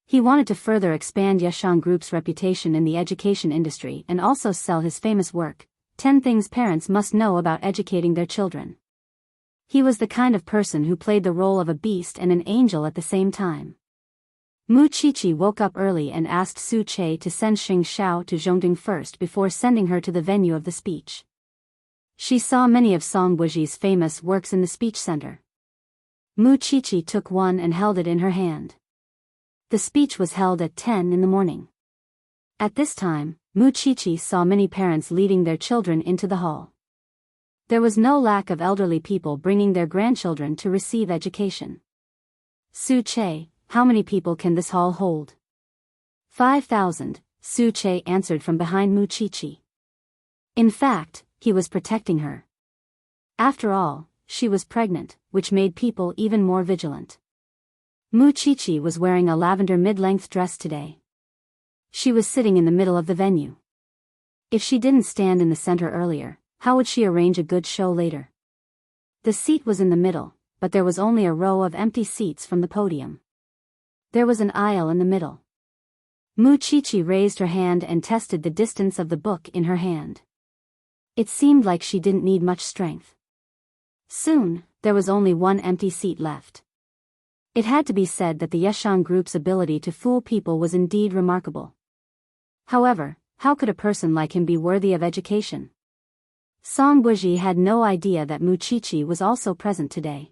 He wanted to further expand Yeshang Group's reputation in the education industry and also sell his famous work, 10 Things Parents Must Know About Educating Their Children. He was the kind of person who played the role of a beast and an angel at the same time. Mu Qiqi woke up early and asked Su Che to send Xing Xiao to Zhongding first before sending her to the venue of the speech. She saw many of Song Buji's famous works in the speech center. Mu Qiqi took one and held it in her hand. The speech was held at 10 in the morning. At this time, Mu Qiqi saw many parents leading their children into the hall. There was no lack of elderly people bringing their grandchildren to receive education. Su Che, how many people can this hall hold? 5,000, Su Che answered from behind Mu Qiqi. In fact, he was protecting her. After all, she was pregnant, which made people even more vigilant. Mu Qiqi was wearing a lavender mid-length dress today. She was sitting in the middle of the venue. If she didn't stand in the center earlier, how would she arrange a good show later? The seat was in the middle, but there was only a row of empty seats from the podium. There was an aisle in the middle. Mu Qiqi raised her hand and tested the distance of the book in her hand. It seemed like she didn't need much strength. Soon, there was only one empty seat left. It had to be said that the Yeshang Group's ability to fool people was indeed remarkable. However, how could a person like him be worthy of education? Song Buji had no idea that Mu Qiqi was also present today.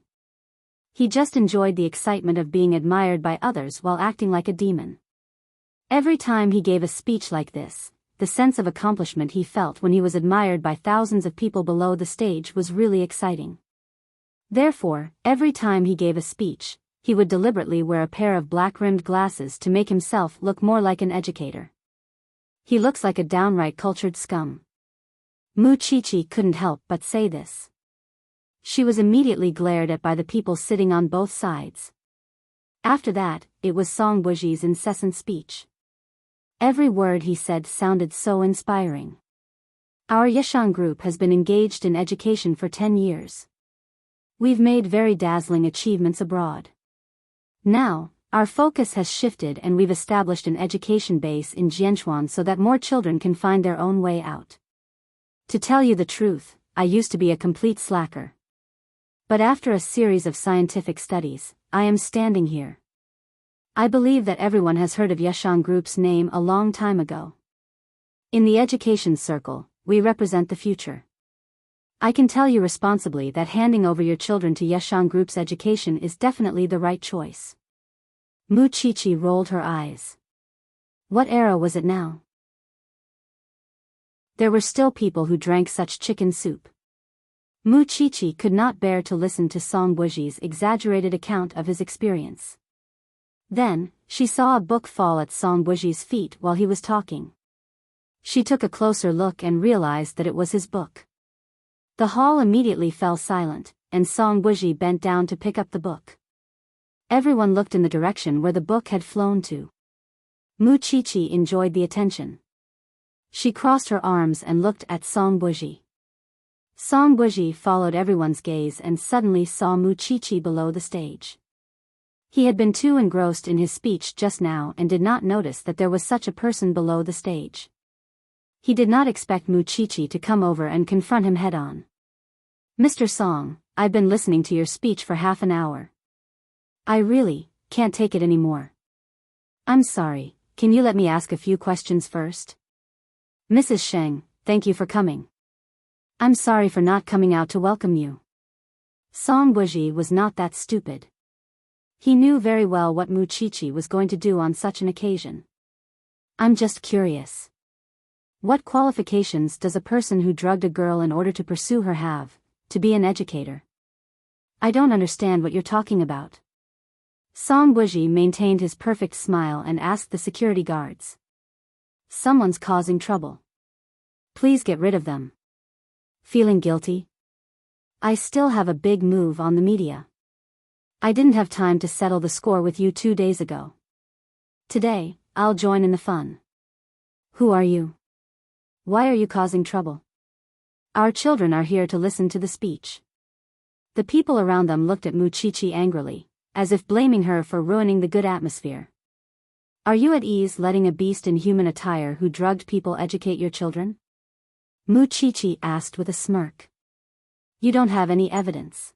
He just enjoyed the excitement of being admired by others while acting like a demon. Every time he gave a speech like this, the sense of accomplishment he felt when he was admired by thousands of people below the stage was really exciting. Therefore, every time he gave a speech, he would deliberately wear a pair of black-rimmed glasses to make himself look more like an educator. He looks like a downright cultured scum. Mu Qiqi couldn't help but say this. She was immediately glared at by the people sitting on both sides. After that, it was Song Buji's incessant speech. Every word he said sounded so inspiring. Our Yeshang Group has been engaged in education for 10 years. We've made very dazzling achievements abroad. Now, our focus has shifted and we've established an education base in Jianchuan so that more children can find their own way out. To tell you the truth, I used to be a complete slacker. But after a series of scientific studies, I am standing here. I believe that everyone has heard of Yeshang Group's name a long time ago. In the education circle, we represent the future. I can tell you responsibly that handing over your children to Yeshang Group's education is definitely the right choice. Mu Qiqi rolled her eyes. What era was it now? There were still people who drank such chicken soup. Mu Qiqi could not bear to listen to Song Buji's exaggerated account of his experience. Then, she saw a book fall at Song Buji's feet while he was talking. She took a closer look and realized that it was his book. The hall immediately fell silent, and Song Buji bent down to pick up the book. Everyone looked in the direction where the book had flown to. Mu Qiqi enjoyed the attention. She crossed her arms and looked at Song Buji. Song Buji followed everyone's gaze and suddenly saw Mu Qiqi below the stage. He had been too engrossed in his speech just now and did not notice that there was such a person below the stage. He did not expect Mu Qiqi to come over and confront him head-on. Mr. Song, I've been listening to your speech for half an hour. I really can't take it anymore. I'm sorry, can you let me ask a few questions first? Mrs. Sheng, thank you for coming. I'm sorry for not coming out to welcome you. Song Buji was not that stupid. He knew very well what Mu Qiqi was going to do on such an occasion. I'm just curious. What qualifications does a person who drugged a girl in order to pursue her have, to be an educator? I don't understand what you're talking about. Song Buji maintained his perfect smile and asked the security guards. Someone's causing trouble. Please get rid of them. Feeling guilty? I still have a big move on the media. I didn't have time to settle the score with you 2 days ago. Today, I'll join in the fun. Who are you? Why are you causing trouble? Our children are here to listen to the speech. The people around them looked at Muchichi angrily, as if blaming her for ruining the good atmosphere. Are you at ease letting a beast in human attire who drugged people educate your children? Muchichi asked with a smirk. You don't have any evidence.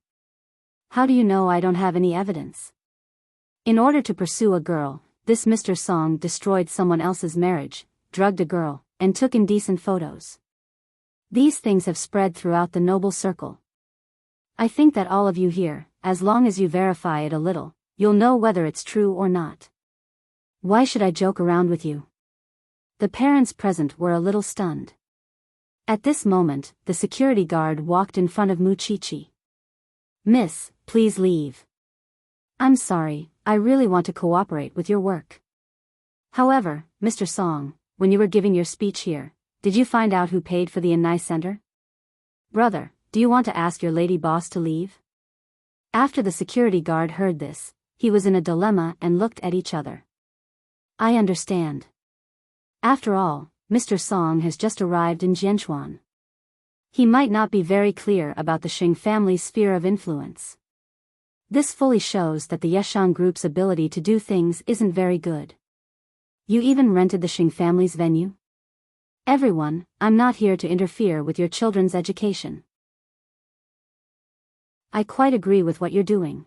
How do you know I don't have any evidence? In order to pursue a girl, this Mr. Song destroyed someone else's marriage, drugged a girl, and took indecent photos. These things have spread throughout the noble circle. I think that all of you here, as long as you verify it a little, you'll know whether it's true or not. Why should I joke around with you? The parents present were a little stunned. At this moment, the security guard walked in front of Muchichi. Miss, please leave. I'm sorry, I really want to cooperate with your work. However, Mr. Song, when you were giving your speech here, did you find out who paid for the Enrich Center? Brother, do you want to ask your lady boss to leave? After the security guard heard this, he was in a dilemma and looked at each other. I understand. After all, Mr. Song has just arrived in Jianchuan. He might not be very clear about the Xing family's sphere of influence. This fully shows that the Yeshang group's ability to do things isn't very good. You even rented the Xing family's venue? Everyone, I'm not here to interfere with your children's education. I quite agree with what you're doing.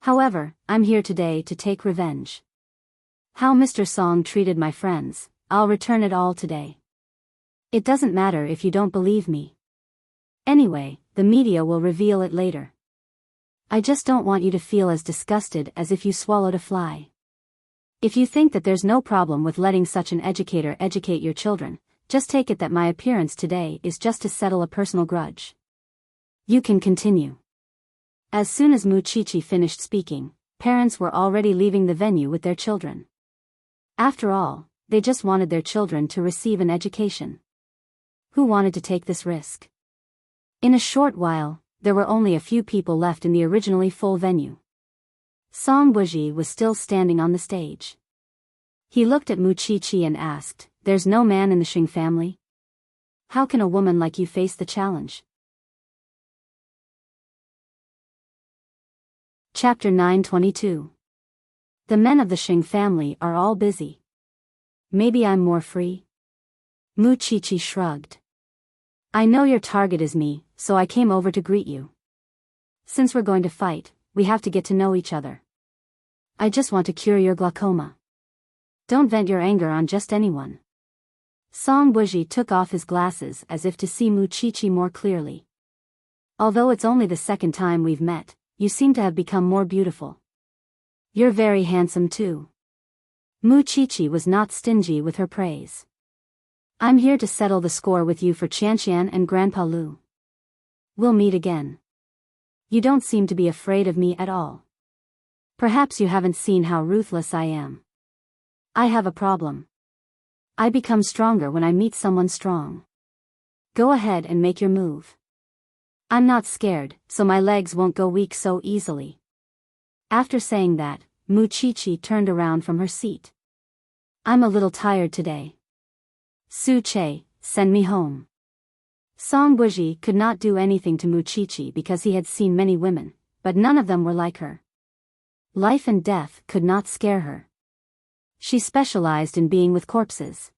However, I'm here today to take revenge. How Mr. Song treated my friends, I'll return it all today. It doesn't matter if you don't believe me. Anyway, the media will reveal it later. I just don't want you to feel as disgusted as if you swallowed a fly. If you think that there's no problem with letting such an educator educate your children, just take it that my appearance today is just to settle a personal grudge. You can continue. As soon as Muchichi finished speaking, parents were already leaving the venue with their children. After all, they just wanted their children to receive an education. Who wanted to take this risk? In a short while, there were only a few people left in the originally full venue. Song Buji was still standing on the stage. He looked at Muchichi and asked, "There's no man in the Xing family? How can a woman like you face the challenge?" Chapter 922. The men of the Xing family are all busy. Maybe I'm more free? Muchichi shrugged. I know your target is me, so I came over to greet you. Since we're going to fight, we have to get to know each other. I just want to cure your glaucoma. Don't vent your anger on just anyone. Song Buji took off his glasses as if to see Muchichi more clearly. Although it's only the second time we've met, you seem to have become more beautiful. You're very handsome too. Muchichi was not stingy with her praise. I'm here to settle the score with you for Qianqian and Grandpa Lu. We'll meet again. You don't seem to be afraid of me at all. Perhaps you haven't seen how ruthless I am. I have a problem. I become stronger when I meet someone strong. Go ahead and make your move. I'm not scared, so my legs won't go weak so easily. After saying that, Muchichi turned around from her seat. I'm a little tired today. Su Che, send me home. Song Buji could not do anything to Muchichi because he had seen many women, but none of them were like her. Life and death could not scare her. She specialized in being with corpses.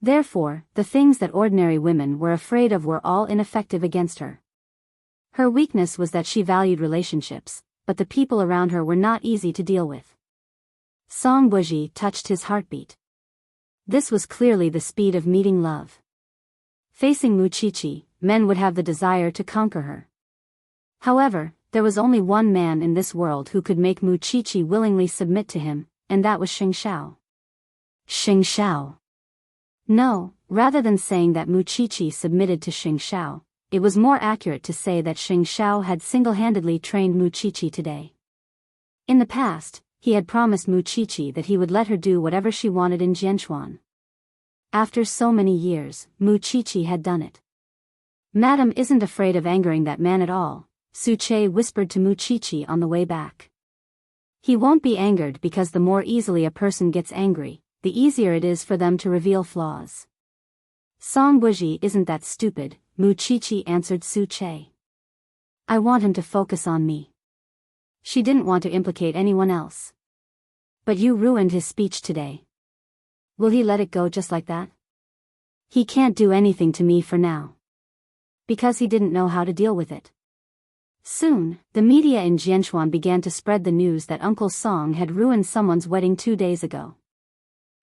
Therefore, the things that ordinary women were afraid of were all ineffective against her. Her weakness was that she valued relationships, but the people around her were not easy to deal with. Song Buji touched his heartbeat. This was clearly the speed of meeting love. Facing Muchichi, men would have the desire to conquer her. However, there was only one man in this world who could make Muchichi willingly submit to him, and that was Xing Shao. Xing Shao. No, rather than saying that Muchichi submitted to Xing Shao, it was more accurate to say that Xing Shao had single-handedly trained Muchichi today. In the past, he had promised Mu Chichi that he would let her do whatever she wanted in Jianchuan. After so many years, Mu Chichi had done it. Madam isn't afraid of angering that man at all, Su Che whispered to Mu Chichi on the way back. He won't be angered because the more easily a person gets angry, the easier it is for them to reveal flaws. Song Buji isn't that stupid, Mu Chichi answered Su Che. I want him to focus on me. She didn't want to implicate anyone else. But you ruined his speech today. Will he let it go just like that? He can't do anything to me for now. Because he didn't know how to deal with it. Soon, the media in Jianchuan began to spread the news that Uncle Song had ruined someone's wedding 2 days ago.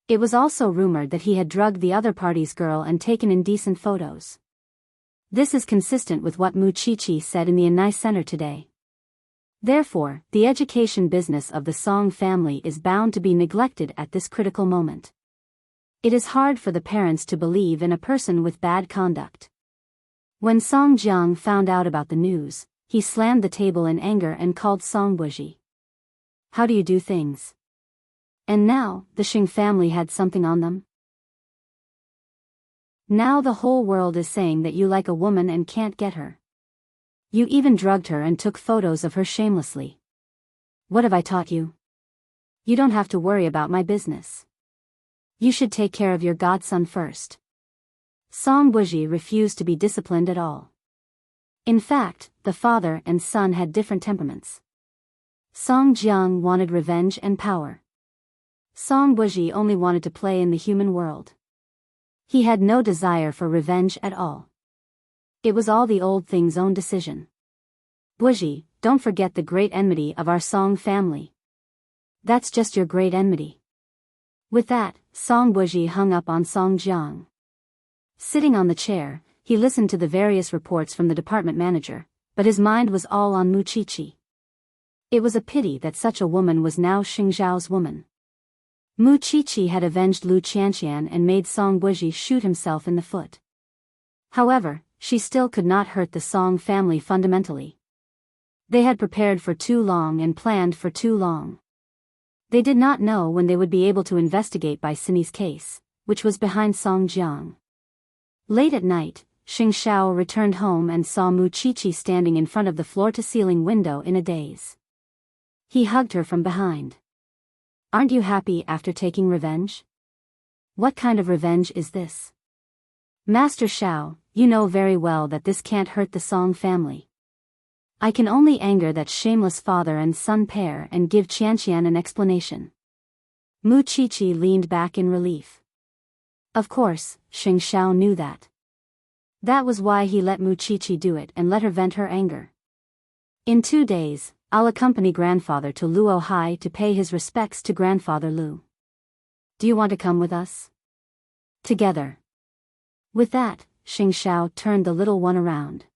It was also rumored that he had drugged the other party's girl and taken indecent photos. This is consistent with what Mu Chichi said in the Enrich Center today. Therefore, the education business of the Song family is bound to be neglected at this critical moment. It is hard for the parents to believe in a person with bad conduct. When Song Jiang found out about the news, he slammed the table in anger and called Song Buji. How do you do things? And now, the Xing family had something on them? Now the whole world is saying that you like a woman and can't get her. You even drugged her and took photos of her shamelessly. What have I taught you? You don't have to worry about my business. You should take care of your godson first. Song Buji refused to be disciplined at all. In fact, the father and son had different temperaments. Song Jiang wanted revenge and power. Song Buji only wanted to play in the human world. He had no desire for revenge at all. It was all the old thing's own decision. Buji, don't forget the great enmity of our Song family. That's just your great enmity. With that, Song Buji hung up on Song Jiang. Sitting on the chair, he listened to the various reports from the department manager, but his mind was all on Mu Chichi. It was a pity that such a woman was now Xing Zhao's woman. Mu Chichi had avenged Lu Qianqian and made Song Buji shoot himself in the foot. However, she still could not hurt the Song family fundamentally. They had prepared for too long and planned for too long. They did not know when they would be able to investigate Bai Sini's case, which was behind Song Jiang. Late at night, Xing Xiao returned home and saw Mu Chichi standing in front of the floor-to-ceiling window in a daze. He hugged her from behind. Aren't you happy after taking revenge? What kind of revenge is this? Master Xiao, you know very well that this can't hurt the Song family. I can only anger that shameless father and son pair and give Qianqian an explanation. Mu Chichi leaned back in relief. Of course, Xing Xiao knew that. That was why he let Mu Chichi do it and let her vent her anger. In 2 days, I'll accompany grandfather to Luo Hai to pay his respects to grandfather Lu. Do you want to come with us? Together. With that, Xing Xiao turned the little one around.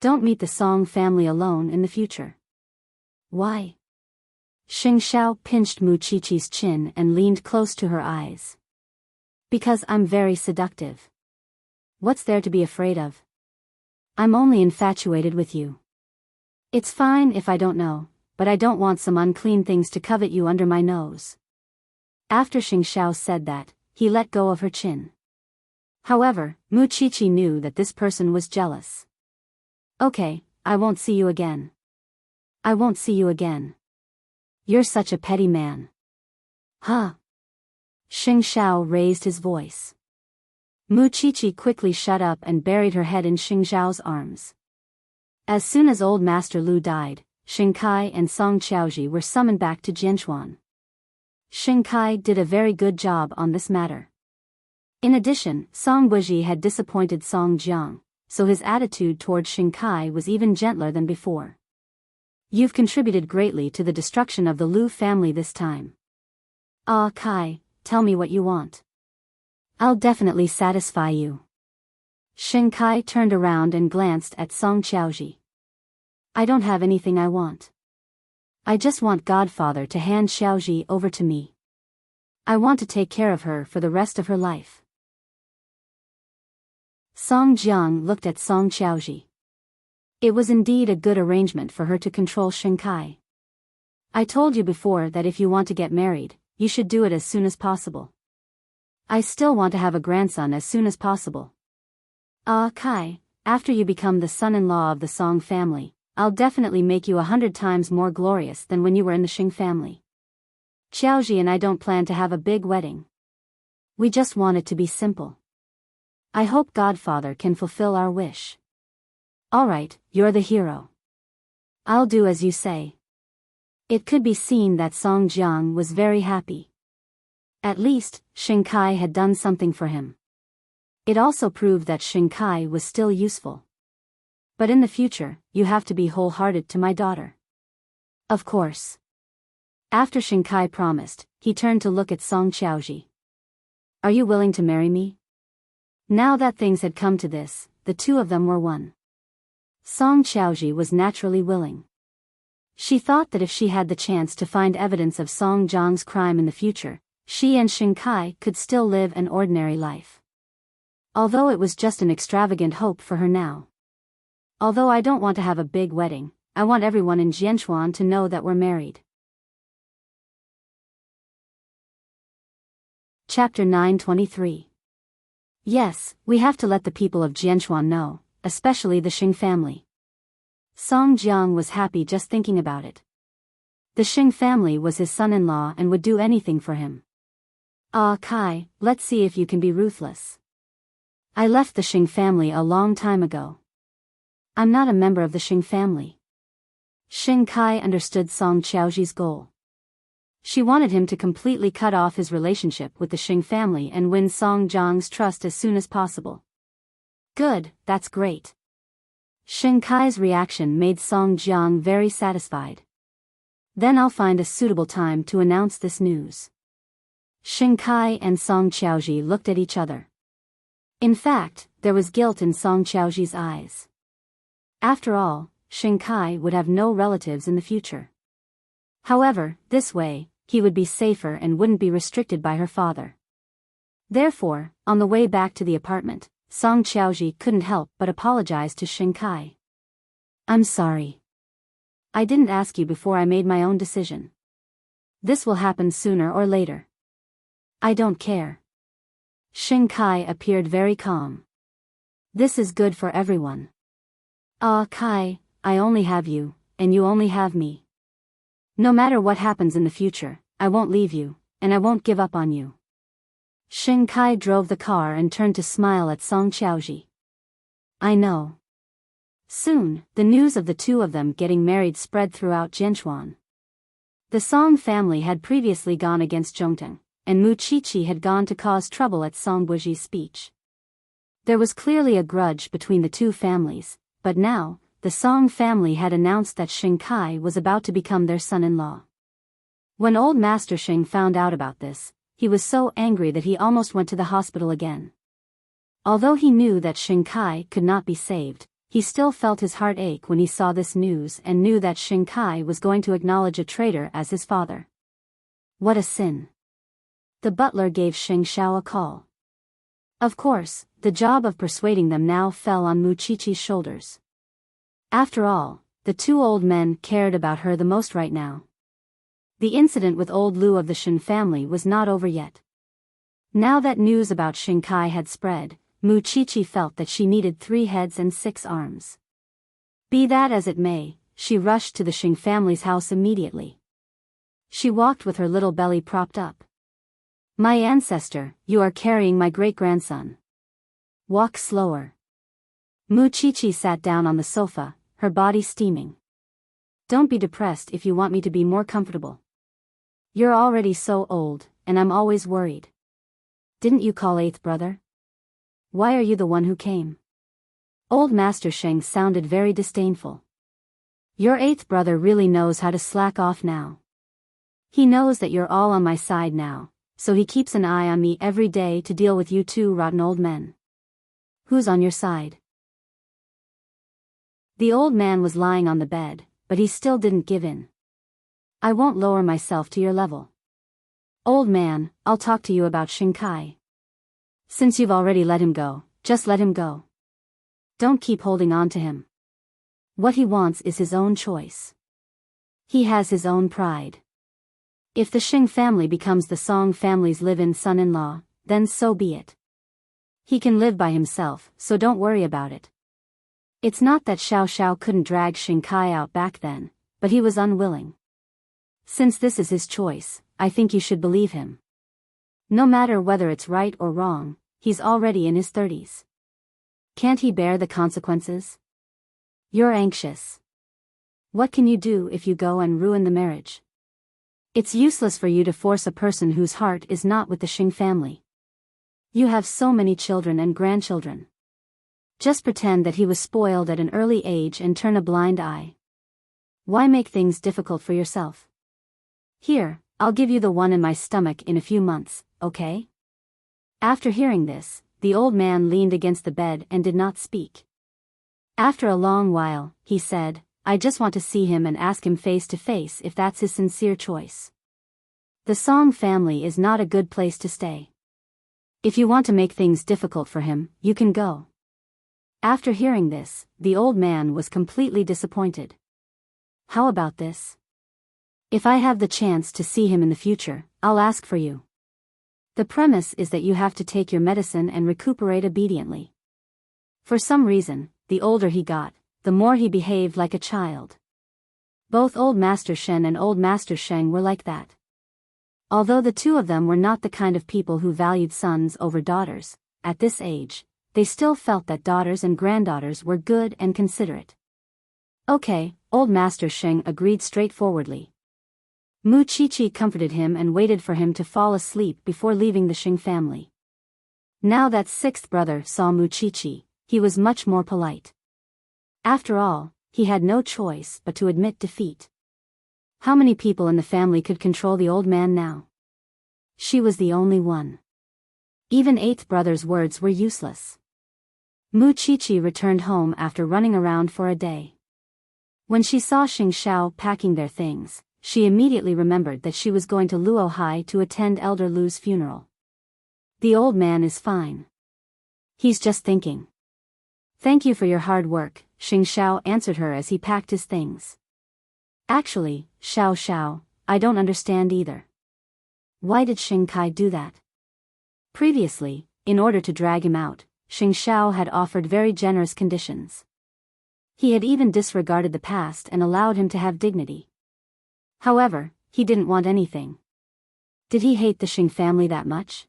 Don't meet the Song family alone in the future. Why? Xing Xiao pinched Mu Chichi's chin and leaned close to her eyes. Because I'm very seductive. What's there to be afraid of? I'm only infatuated with you. It's fine if I don't know, but I don't want some unclean things to covet you under my nose. After Xing Xiao said that, he let go of her chin. However, Mu Chichi knew that this person was jealous. Okay, I won't see you again. I won't see you again. You're such a petty man. Huh? Xing Xiao raised his voice. Mu Chichi quickly shut up and buried her head in Xing Xiao's arms. As soon as old Master Lu died, Xing Kai and Song Qiaoji were summoned back to Jianchuan. Xing Kai did a very good job on this matter. In addition, Song Buji had disappointed Song Jiang, so his attitude toward Xing Kai was even gentler than before. You've contributed greatly to the destruction of the Lu family this time. Ah, Kai, tell me what you want. I'll definitely satisfy you. Xing Kai turned around and glanced at Song Qiaoji. I don't have anything I want. I just want Godfather to hand Xiaoji over to me. I want to take care of her for the rest of her life. Song Jiang looked at Song Qiaoji. It was indeed a good arrangement for her to control Xing Kai. I told you before that if you want to get married, you should do it as soon as possible. I still want to have a grandson as soon as possible. Kai, after you become the son-in-law of the Song family, I'll definitely make you 100 times more glorious than when you were in the Xing family. Xiaoji and I don't plan to have a big wedding. We just want it to be simple. I hope Godfather can fulfill our wish. Alright, you're the hero. I'll do as you say. It could be seen that Song Jiang was very happy. At least, Xing Kai had done something for him. It also proved that Xing Kai was still useful. But in the future, you have to be wholehearted to my daughter. Of course. After Xing Kai promised, he turned to look at Song Xiaoji. Are you willing to marry me? Now that things had come to this, the two of them were one. Song Xiaoji was naturally willing. She thought that if she had the chance to find evidence of Song Jiang's crime in the future, she and Xing Kai could still live an ordinary life. Although it was just an extravagant hope for her now. Although I don't want to have a big wedding, I want everyone in Jianchuan to know that we're married. Chapter 923. Yes, we have to let the people of Jianchuan know, especially the Xing family. Song Jiang was happy just thinking about it. The Xing family was his son-in-law and would do anything for him. Kai, let's see if you can be ruthless. I left the Xing family a long time ago. I'm not a member of the Xing family. Xing Kai understood Song Xiaoji's goal. She wanted him to completely cut off his relationship with the Xing family and win Song Jiang's trust as soon as possible. Good, that's great. Xing Kai's reaction made Song Jiang very satisfied. Then I'll find a suitable time to announce this news. Xing Kai and Song Xiaoji looked at each other. In fact, there was guilt in Song Xiaoji's eyes. After all, Xing Kai would have no relatives in the future. However, this way, he would be safer and wouldn't be restricted by her father. Therefore, on the way back to the apartment, Song Xiaoji couldn't help but apologize to Xing Kai. I'm sorry. I didn't ask you before I made my own decision. This will happen sooner or later. I don't care. Xing Kai appeared very calm. This is good for everyone. Kai, I only have you, and you only have me. No matter what happens in the future, I won't leave you, and I won't give up on you. Xing Kai drove the car and turned to smile at Song Xiaoji. I know. Soon, the news of the two of them getting married spread throughout Jianchuan. The Song family had previously gone against Zhongteng, and Mu Qiqi had gone to cause trouble at Song Buji's speech. There was clearly a grudge between the two families, but now, the Song family had announced that Xing Kai was about to become their son-in-law. When old Master Xing found out about this, he was so angry that he almost went to the hospital again. Although he knew that Xing Kai could not be saved, he still felt his heart ache when he saw this news and knew that Xing Kai was going to acknowledge a traitor as his father. What a sin. The butler gave Xing Xiao a call. Of course, the job of persuading them now fell on Mu Qiqi's shoulders. After all, the two old men cared about her the most right now. The incident with old Lu of the Shen family was not over yet. Now that news about Xing Kai had spread, Mu Qiqi felt that she needed 3 heads and 6 arms. Be that as it may, she rushed to the Xing family's house immediately. She walked with her little belly propped up. My ancestor, you are carrying my great-grandson. Walk slower. Mu Qiqi sat down on the sofa, her body steaming. Don't be depressed if you want me to be more comfortable. You're already so old, and I'm always worried. Didn't you call 8th brother? Why are you the one who came? Old Master Sheng sounded very disdainful. Your 8th brother really knows how to slack off now. He knows that you're all on my side now, so he keeps an eye on me every day to deal with you 2 rotten old men. Who's on your side? The old man was lying on the bed, but he still didn't give in. I won't lower myself to your level. Old man, I'll talk to you about Xing Kai. Since you've already let him go, just let him go. Don't keep holding on to him. What he wants is his own choice. He has his own pride. If the Xing family becomes the Song family's live-in son-in-law, then so be it. He can live by himself, so don't worry about it. It's not that Xiao Xiao couldn't drag Xing Kai out back then, but he was unwilling. Since this is his choice, I think you should believe him. No matter whether it's right or wrong, he's already in his 30s. Can't he bear the consequences? You're anxious. What can you do if you go and ruin the marriage? It's useless for you to force a person whose heart is not with the Xing family. You have so many children and grandchildren. Just pretend that he was spoiled at an early age and turn a blind eye. Why make things difficult for yourself? Here, I'll give you the one in my stomach in a few months, okay? After hearing this, the old man leaned against the bed and did not speak. After a long while, he said, I just want to see him and ask him face to face if that's his sincere choice. The Song family is not a good place to stay. If you want to make things difficult for him, you can go. After hearing this, the old man was completely disappointed. How about this? If I have the chance to see him in the future, I'll ask for you. The premise is that you have to take your medicine and recuperate obediently. For some reason, the older he got, the more he behaved like a child. Both Old Master Shen and Old Master Sheng were like that. Although the two of them were not the kind of people who valued sons over daughters, at this age, they still felt that daughters and granddaughters were good and considerate. Okay, Old Master Sheng agreed straightforwardly. Mu Qiqi comforted him and waited for him to fall asleep before leaving the Xing family. Now that sixth brother saw Mu Qiqi, he was much more polite. After all, he had no choice but to admit defeat. How many people in the family could control the old man now? She was the only one. Even eighth brother's words were useless. Mu Qiqi returned home after running around for a day. When she saw Xing Xiao packing their things, she immediately remembered that she was going to Luohai to attend Elder Lu's funeral. The old man is fine. He's just thinking. Thank you for your hard work, Xing Xiao answered her as he packed his things. Actually, Xiao Xiao, I don't understand either. Why did Xing Kai do that? Previously, in order to drag him out, Xing Xiao had offered very generous conditions. He had even disregarded the past and allowed him to have dignity. However, he didn't want anything. Did he hate the Xing family that much?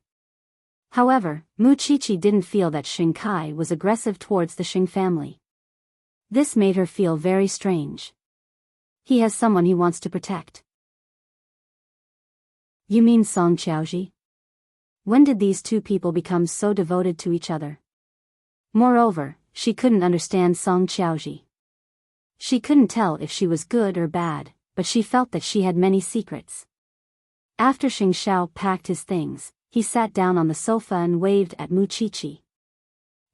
However, Mu Qiqi didn't feel that Xing Kai was aggressive towards the Xing family. This made her feel very strange. He has someone he wants to protect. You mean Song Qiaoji? When did these two people become so devoted to each other? Moreover, she couldn't understand Song Qiaoji. She couldn't tell if she was good or bad, but she felt that she had many secrets. After Xing Xiao packed his things, he sat down on the sofa and waved at Mu Qiqi.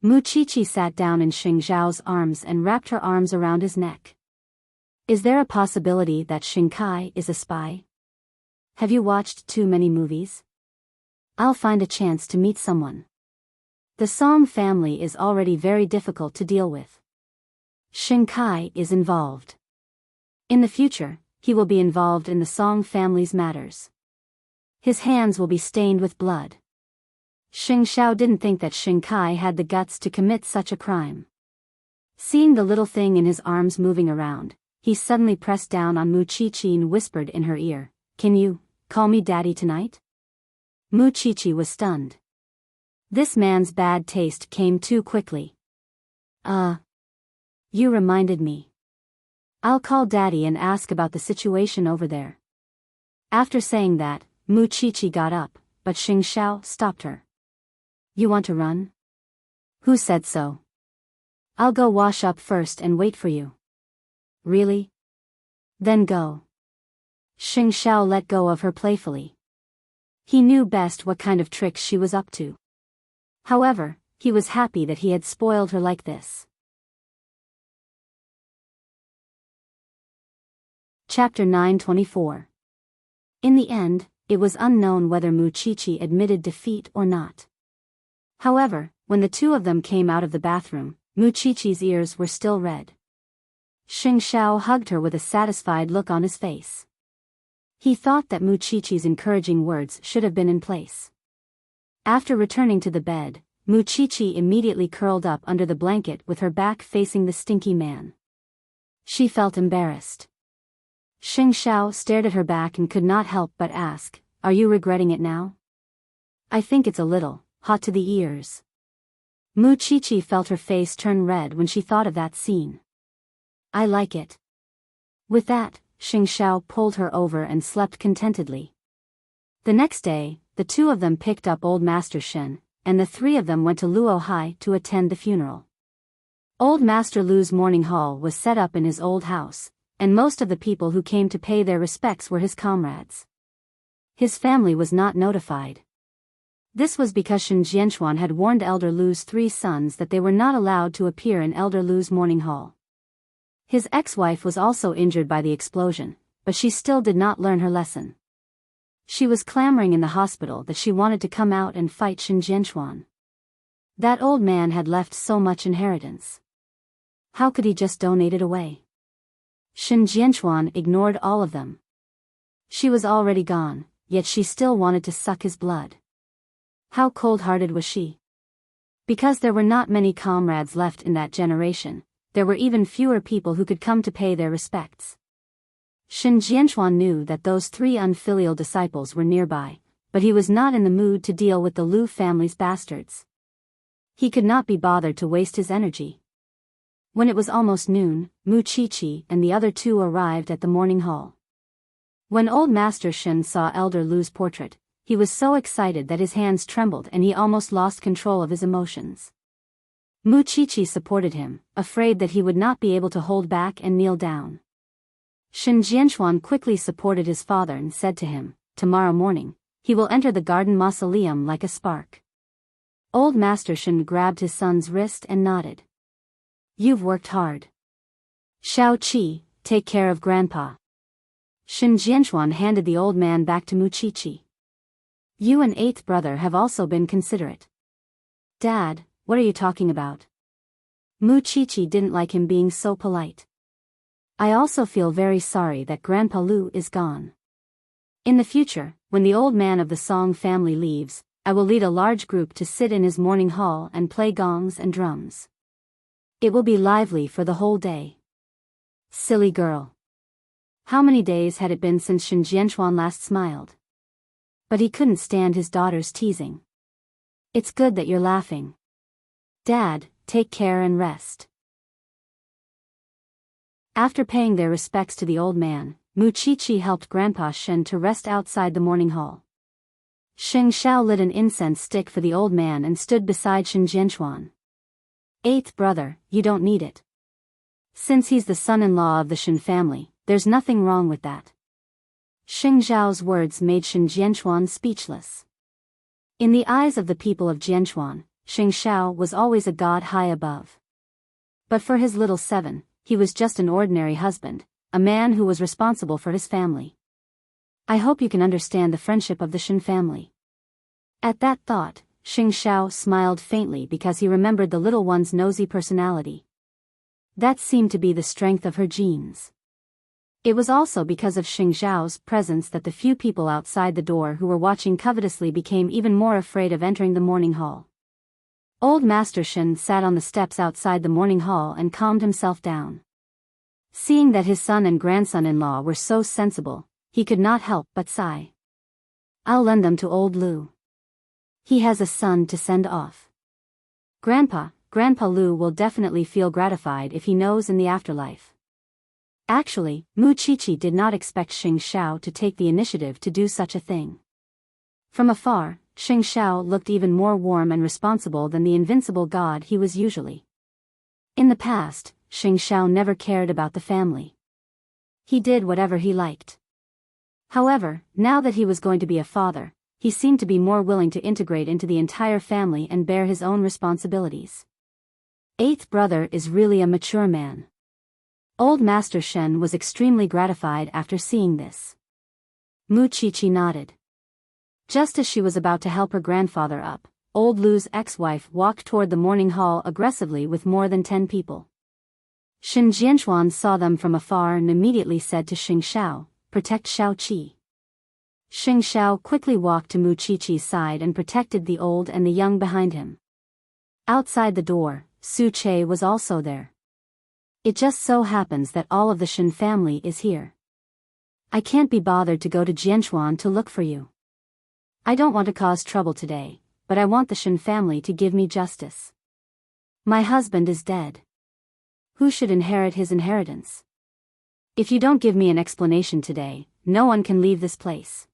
Mu Qiqi sat down in Xing Xiao's arms and wrapped her arms around his neck. Is there a possibility that Xing Kai is a spy? Have you watched too many movies? I'll find a chance to meet someone. The Song family is already very difficult to deal with. Xing Kai is involved. In the future, he will be involved in the Song family's matters. His hands will be stained with blood. Xing Xiao didn't think that Xing Kai had the guts to commit such a crime. Seeing the little thing in his arms moving around, he suddenly pressed down on Mu Qiqi and whispered in her ear, "Can you call me daddy tonight?" Mu Qiqi was stunned. This man's bad taste came too quickly. You reminded me. I'll call daddy and ask about the situation over there. After saying that, Mu Qiqi got up, but Xing Xiao stopped her. You want to run? Who said so? I'll go wash up first and wait for you. Really? Then go. Xing Xiao let go of her playfully. He knew best what kind of tricks she was up to. However, he was happy that he had spoiled her like this. Chapter 924. In the end, it was unknown whether Mu Qiqi admitted defeat or not. However, when the two of them came out of the bathroom, Mu Qiqi's ears were still red. Xing Xiao hugged her with a satisfied look on his face. He thought that Mu Qiqi's encouraging words should have been in place. After returning to the bed, Mu Qiqi immediately curled up under the blanket with her back facing the stinky man. She felt embarrassed. Xing Xiao stared at her back and could not help but ask, "Are you regretting it now?" "I think it's a little hot to the ears." Mu Qiqi felt her face turn red when she thought of that scene. "I like it." With that, Xing Xiao pulled her over and slept contentedly. The next day, the two of them picked up Old Master Shen, and the three of them went to Luo Hai to attend the funeral. Old Master Lu's mourning hall was set up in his old house, and most of the people who came to pay their respects were his comrades. His family was not notified. This was because Shen Jianchuan had warned Elder Lu's three sons that they were not allowed to appear in Elder Lu's mourning hall. His ex-wife was also injured by the explosion, but she still did not learn her lesson. She was clamoring in the hospital that she wanted to come out and fight Shen Jianchuan. That old man had left so much inheritance. How could he just donate it away? Shen Jianchuan ignored all of them. She was already gone, yet she still wanted to suck his blood. How cold-hearted was she? Because there were not many comrades left in that generation, there were even fewer people who could come to pay their respects. Shen Jianchuan knew that those three unfilial disciples were nearby, but he was not in the mood to deal with the Lu family's bastards. He could not be bothered to waste his energy. When it was almost noon, Mu Qiqi and the other two arrived at the mourning hall. When Old Master Shen saw Elder Lu's portrait, he was so excited that his hands trembled and he almost lost control of his emotions. Mu Qiqi supported him, afraid that he would not be able to hold back and kneel down. Shen Jianchuan quickly supported his father and said to him, "Tomorrow morning, he will enter the garden mausoleum like a spark." Old Master Shen grabbed his son's wrist and nodded. "You've worked hard. Xiao Qi, take care of Grandpa." Shen Jianchuan handed the old man back to Mu Qiqi. "You and eighth brother have also been considerate." "Dad, what are you talking about?" Mu Qiqi didn't like him being so polite. "I also feel very sorry that Grandpa Lu is gone. In the future, when the old man of the Song family leaves, I will lead a large group to sit in his mourning hall and play gongs and drums. It will be lively for the whole day." Silly girl. How many days had it been since Shen Jianchuan last smiled? But he couldn't stand his daughter's teasing. "It's good that you're laughing. Dad, take care and rest." After paying their respects to the old man, Mu Qiqi helped Grandpa Shen to rest outside the mourning hall. Xing Xiao lit an incense stick for the old man and stood beside Shen Jianchuan. "Eighth brother, you don't need it. Since he's the son-in-law of the Shen family, there's nothing wrong with that." Xing Zhao's words made Shen Jianchuan speechless. In the eyes of the people of Jianchuan, Xing Xiao was always a god high above. But for his little seven, he was just an ordinary husband, a man who was responsible for his family. "I hope you can understand the friendship of the Shen family." At that thought, Xing Xiao smiled faintly because he remembered the little one's nosy personality. That seemed to be the strength of her genes. It was also because of Xing Xiao's presence that the few people outside the door who were watching covetously became even more afraid of entering the mourning hall. Old Master Shen sat on the steps outside the mourning hall and calmed himself down. Seeing that his son and grandson-in-law were so sensible, he could not help but sigh. "I'll lend them to old Lu. He has a son to send off. Grandpa Lu will definitely feel gratified if he knows in the afterlife." Actually, Mu Qiqi did not expect Xing Xiao to take the initiative to do such a thing. From afar, Xing Xiao looked even more warm and responsible than the invincible god he was usually. In the past, Xing Xiao never cared about the family. He did whatever he liked. However, now that he was going to be a father, he seemed to be more willing to integrate into the entire family and bear his own responsibilities. Eighth brother is really a mature man. Old Master Shen was extremely gratified after seeing this. Mu Qiqi nodded. Just as she was about to help her grandfather up, old Lu's ex-wife walked toward the mourning hall aggressively with more than 10 people. Shen Jianchuan saw them from afar and immediately said to Xing Xiao, "Protect Xiao Qi." Xing Xiao quickly walked to Mu Qiqi's side and protected the old and the young behind him. Outside the door, Su Che was also there. It just so happens that all of the Shen family is here. I can't be bothered to go to Jianchuan to look for you. I don't want to cause trouble today, but I want the Shen family to give me justice. My husband is dead. Who should inherit his inheritance? If you don't give me an explanation today, no one can leave this place.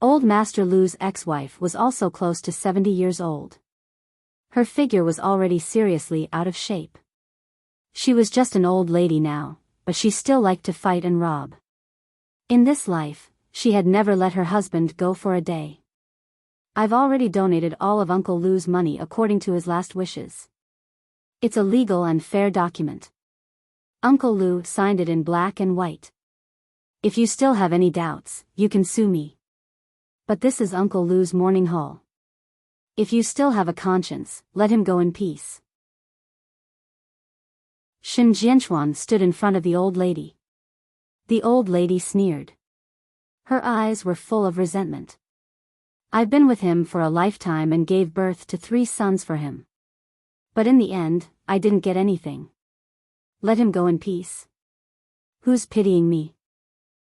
Old Master Lu's ex-wife was also close to 70 years old. Her figure was already seriously out of shape. She was just an old lady now, but she still liked to fight and rob. In this life, she had never let her husband go for a day. I've already donated all of Uncle Lu's money according to his last wishes. It's a legal and fair document. Uncle Lu signed it in black and white. If you still have any doubts, you can sue me. But this is Uncle Lu's mourning hall. If you still have a conscience, let him go in peace. Shen Jianchuan stood in front of the old lady. The old lady sneered. Her eyes were full of resentment. I've been with him for a lifetime and gave birth to 3 sons for him. But in the end, I didn't get anything. Let him go in peace. Who's pitying me?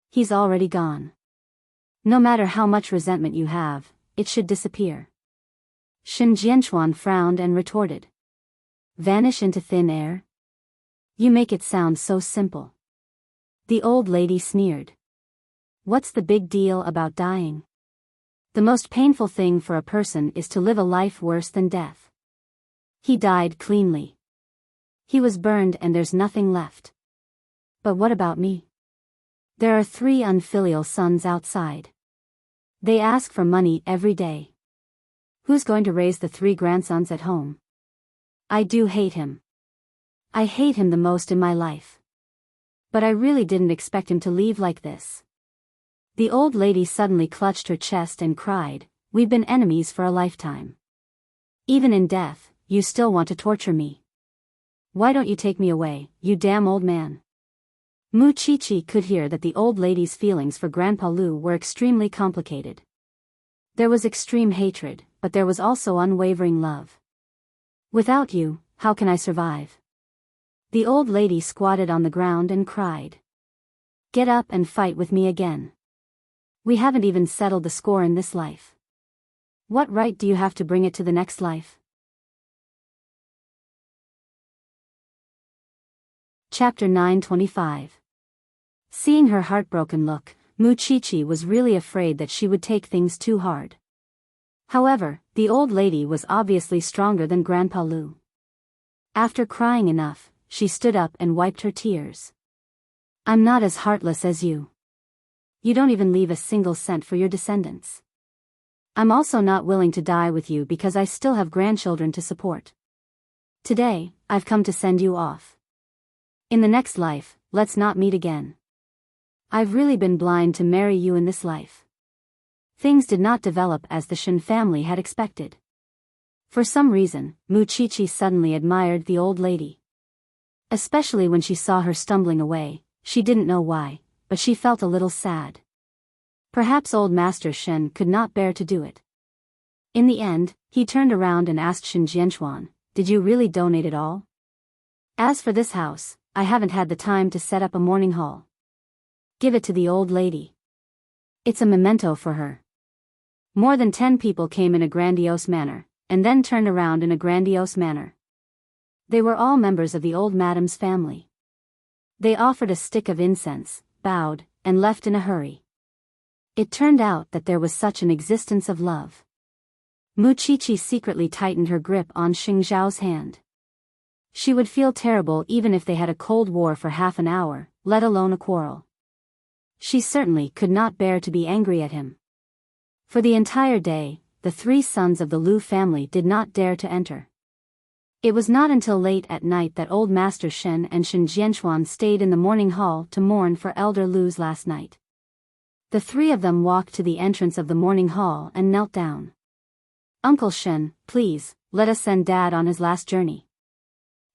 He's already gone. No matter how much resentment you have, it should disappear. Shen Jianchuan frowned and retorted. Vanish into thin air? You make it sound so simple. The old lady sneered. What's the big deal about dying? The most painful thing for a person is to live a life worse than death. He died cleanly. He was burned and there's nothing left. But what about me? There are 3 unfilial sons outside. They ask for money every day. Who's going to raise the 3 grandsons at home? I do hate him. I hate him the most in my life. But I really didn't expect him to leave like this. The old lady suddenly clutched her chest and cried, "We've been enemies for a lifetime. Even in death, you still want to torture me. Why don't you take me away, you damn old man?" Mu Qiqi could hear that the old lady's feelings for Grandpa Lu were extremely complicated. There was extreme hatred, but there was also unwavering love. Without you, how can I survive? The old lady squatted on the ground and cried. Get up and fight with me again. We haven't even settled the score in this life. What right do you have to bring it to the next life? Chapter 925. Seeing her heartbroken look, Mu Qiqi was really afraid that she would take things too hard. However, the old lady was obviously stronger than Grandpa Lu. After crying enough, she stood up and wiped her tears. I'm not as heartless as you. You don't even leave a single cent for your descendants. I'm also not willing to die with you because I still have grandchildren to support. Today, I've come to send you off. In the next life, let's not meet again. I've really been blind to marry you in this life. Things did not develop as the Shen family had expected. For some reason, Mu Qiqi suddenly admired the old lady. Especially when she saw her stumbling away, she didn't know why, but she felt a little sad. Perhaps old Master Shen could not bear to do it. In the end, he turned around and asked Shen Jianchuan, did you really donate it all? As for this house, I haven't had the time to set up a mourning hall. Give it to the old lady. It's a memento for her. More than 10 people came in a grandiose manner, and then turned around in a grandiose manner. They were all members of the old madam's family. They offered a stick of incense, bowed, and left in a hurry. It turned out that there was such an existence of love. Mu Qiqi secretly tightened her grip on Xing Zhao's hand. She would feel terrible even if they had a cold war for half an hour, let alone a quarrel. She certainly could not bear to be angry at him. For the entire day, the 3 sons of the Lu family did not dare to enter. It was not until late at night that old Master Shen and Shen Jianchuan stayed in the mourning hall to mourn for Elder Lu's last night. The 3 of them walked to the entrance of the mourning hall and knelt down. Uncle Shen, please, let us send Dad on his last journey.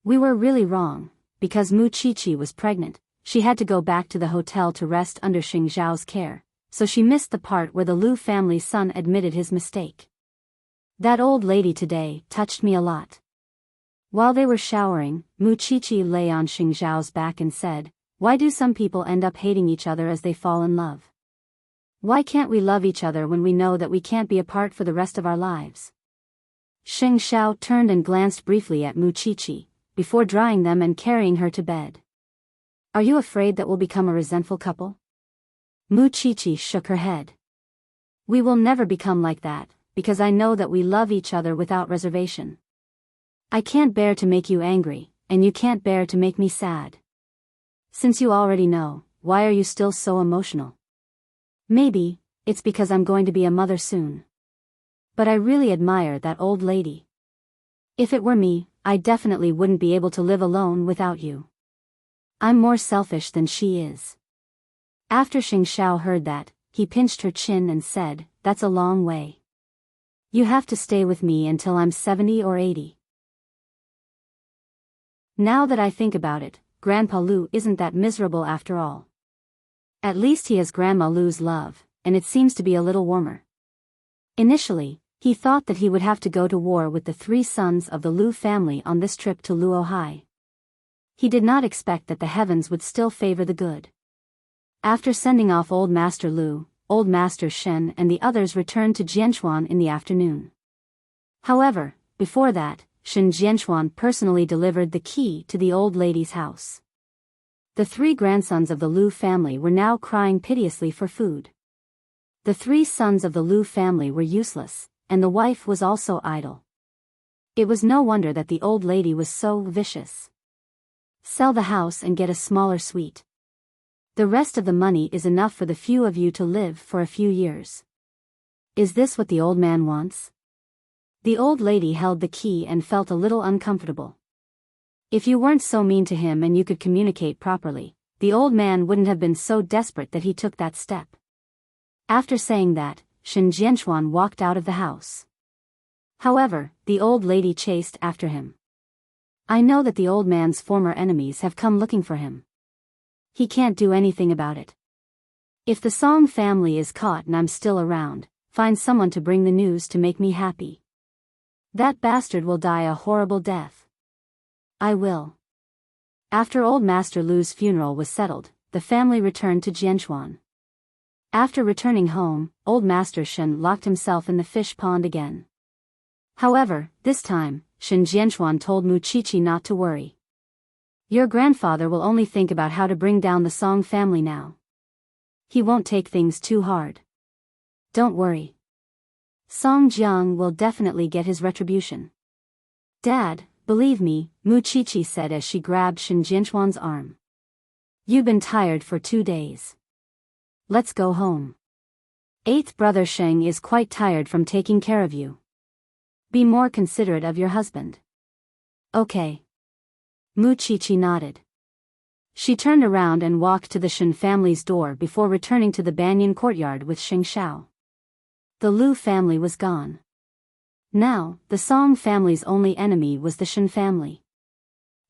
We were really wrong, because Mu Qiqi was pregnant, she had to go back to the hotel to rest under Xing Zhao's care, so she missed the part where the Lu family's son admitted his mistake. That old lady today touched me a lot. While they were showering, Mu Qiqi lay on Xing Zhao's back and said, "Why do some people end up hating each other as they fall in love? Why can't we love each other when we know that we can't be apart for the rest of our lives?" Xing Zhao turned and glanced briefly at Mu Qiqi, before drying them and carrying her to bed. "Are you afraid that we'll become a resentful couple?" Mu Qiqi shook her head. "We will never become like that, because I know that we love each other without reservation. I can't bear to make you angry, and you can't bear to make me sad. Since you already know, why are you still so emotional? Maybe it's because I'm going to be a mother soon. But I really admire that old lady. If it were me, I definitely wouldn't be able to live alone without you. I'm more selfish than she is." After Xing Zhao heard that, he pinched her chin and said, "That's a long way. You have to stay with me until I'm 70 or 80. Now that I think about it, Grandpa Lu isn't that miserable after all. At least he has Grandma Lu's love, and it seems to be a little warmer." Initially, he thought that he would have to go to war with the 3 sons of the Lu family on this trip to Luohai. He did not expect that the heavens would still favor the good. After sending off Old Master Lu, Old Master Shen and the others returned to Jianchuan in the afternoon. However, before that, Shen Jianchuan personally delivered the key to the old lady's house. The 3 grandsons of the Lu family were now crying piteously for food. The 3 sons of the Lu family were useless, and the wife was also idle. It was no wonder that the old lady was so vicious. Sell the house and get a smaller suite. The rest of the money is enough for the few of you to live for a few years. Is this what the old man wants? The old lady held the key and felt a little uncomfortable. If you weren't so mean to him and you could communicate properly, the old man wouldn't have been so desperate that he took that step. After saying that, Shen Jianchuan walked out of the house. However, the old lady chased after him. "I know that the old man's former enemies have come looking for him. He can't do anything about it. If the Song family is caught and I'm still around, find someone to bring the news to make me happy. That bastard will die a horrible death. I will." After Old Master Lu's funeral was settled, the family returned to Jianchuan. After returning home, Old Master Shen locked himself in the fish pond again. However, this time, Shen Jianchuan told Mu Qiqi not to worry. "Your grandfather will only think about how to bring down the Song family now. He won't take things too hard. Don't worry. Song Jiang will definitely get his retribution." "Dad, believe me," Mu Qiqi said as she grabbed Shen Jianchuan's arm. "You've been tired for 2 days. Let's go home. 8th brother Sheng is quite tired from taking care of you. Be more considerate of your husband." "Okay." Mu Qiqi nodded. She turned around and walked to the Shen family's door before returning to the banyan courtyard with Xing Zhao. The Lu family was gone. Now, the Song family's only enemy was the Shen family.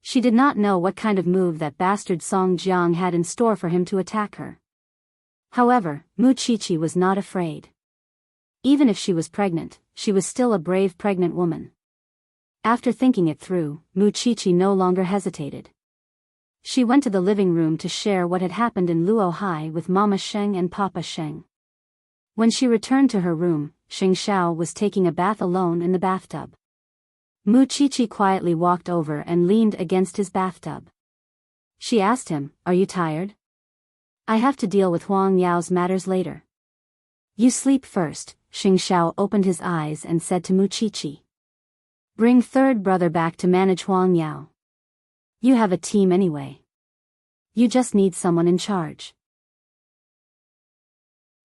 She did not know what kind of move that bastard Song Jiang had in store for him to attack her. However, Mu Qiqi was not afraid. Even if she was pregnant, she was still a brave pregnant woman. After thinking it through, Mu Qiqi no longer hesitated. She went to the living room to share what had happened in Luohai with Mama Sheng and Papa Sheng. When she returned to her room, Xing Zhao was taking a bath alone in the bathtub. Mu Qiqi quietly walked over and leaned against his bathtub. She asked him, "Are you tired? I have to deal with Huang Yao's matters later." "You sleep first." Xing Zhao opened his eyes and said to Mu Qiqi. "Bring 3rd brother back to manage Huang Yao. You have a team anyway. You just need someone in charge.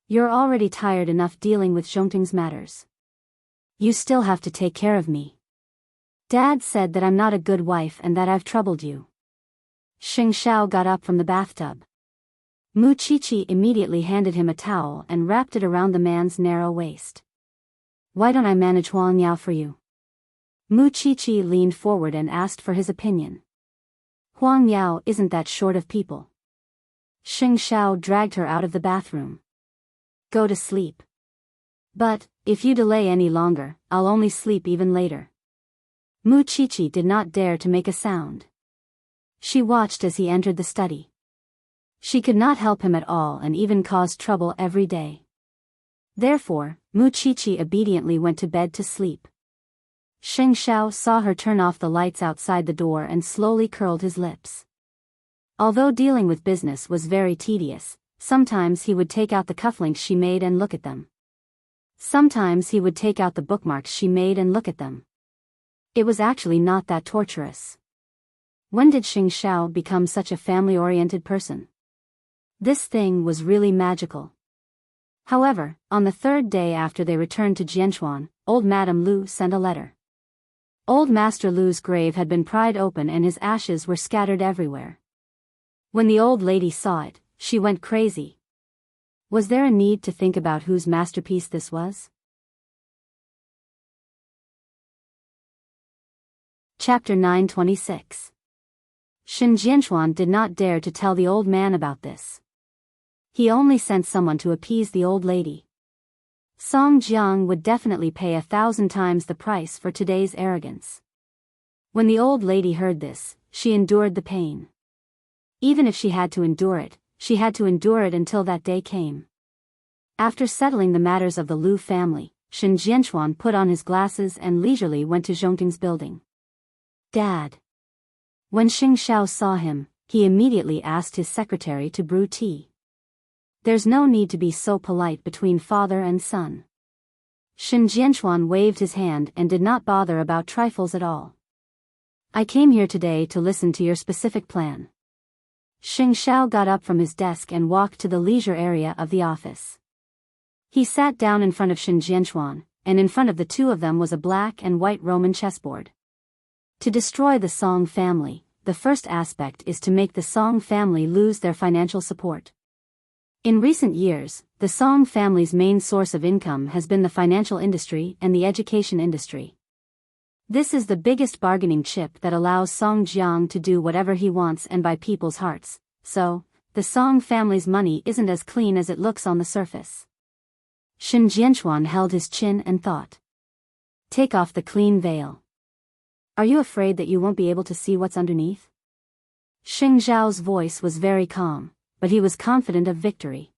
You're already tired enough dealing with Zhongting's matters. You still have to take care of me. Dad said that I'm not a good wife and that I've troubled you." Xing Zhao got up from the bathtub. Mu Qiqi immediately handed him a towel and wrapped it around the man's narrow waist. "Why don't I manage Huang Yao for you?" Mu Qiqi leaned forward and asked for his opinion. Huang Yao isn't that short of people. Xing Xiao dragged her out of the bathroom. Go to sleep. But, if you delay any longer, I'll only sleep even later. Mu Qiqi did not dare to make a sound. She watched as he entered the study. She could not help him at all and even caused trouble every day. Therefore, Mu Qiqi obediently went to bed to sleep. Xing Xiao saw her turn off the lights outside the door and slowly curled his lips. Although dealing with business was very tedious, sometimes he would take out the cufflinks she made and look at them. Sometimes he would take out the bookmarks she made and look at them. It was actually not that torturous. When did Xing Xiao become such a family-oriented person? This thing was really magical. However, on the third day after they returned to Jianchuan, old Madame Lu sent a letter. Old Master Lu's grave had been pried open and his ashes were scattered everywhere. When the old lady saw it, she went crazy. Was there a need to think about whose masterpiece this was? Chapter 926. Shin Jianchuan did not dare to tell the old man about this. He only sent someone to appease the old lady. Song Jiang would definitely pay 1,000 times the price for today's arrogance. When the old lady heard this, she endured the pain. Even if she had to endure it, she had to endure it until that day came. After settling the matters of the Lu family, Shin Jianchuan put on his glasses and leisurely went to Zhongting's building. Dad. When Xing Xiao saw him, he immediately asked his secretary to brew tea. There's no need to be so polite between father and son. Shin Jianchuan waved his hand and did not bother about trifles at all. I came here today to listen to your specific plan. Xing Xiao got up from his desk and walked to the leisure area of the office. He sat down in front of Shin Jianchuan, and in front of the two of them was a black and white Roman chessboard. To destroy the Song family, the first aspect is to make the Song family lose their financial support. In recent years, the Song family's main source of income has been the financial industry and the education industry. This is the biggest bargaining chip that allows Song Jiang to do whatever he wants and buy people's hearts, so, the Song family's money isn't as clean as it looks on the surface. Shin Jianchuan held his chin and thought. Take off the clean veil. Are you afraid that you won't be able to see what's underneath? Xing Zhao's voice was very calm, but he was confident of victory.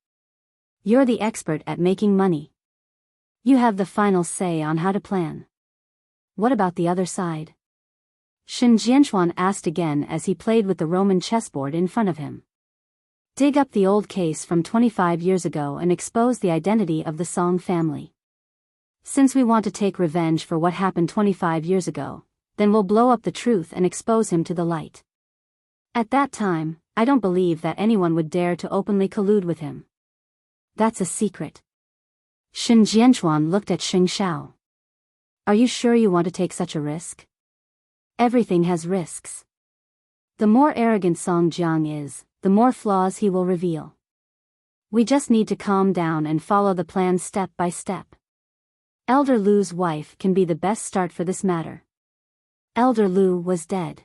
You're the expert at making money. You have the final say on how to plan. What about the other side? Shin Jianchuan asked again as he played with the Roman chessboard in front of him. Dig up the old case from 25 years ago and expose the identity of the Song family. Since we want to take revenge for what happened 25 years ago, then we'll blow up the truth and expose him to the light. At that time, I don't believe that anyone would dare to openly collude with him. That's a secret. Shin Jianchuan looked at Xing Xiao. Are you sure you want to take such a risk? Everything has risks. The more arrogant Song Jiang is, the more flaws he will reveal. We just need to calm down and follow the plan step by step. Elder Lu's wife can be the best start for this matter. Elder Lu was dead.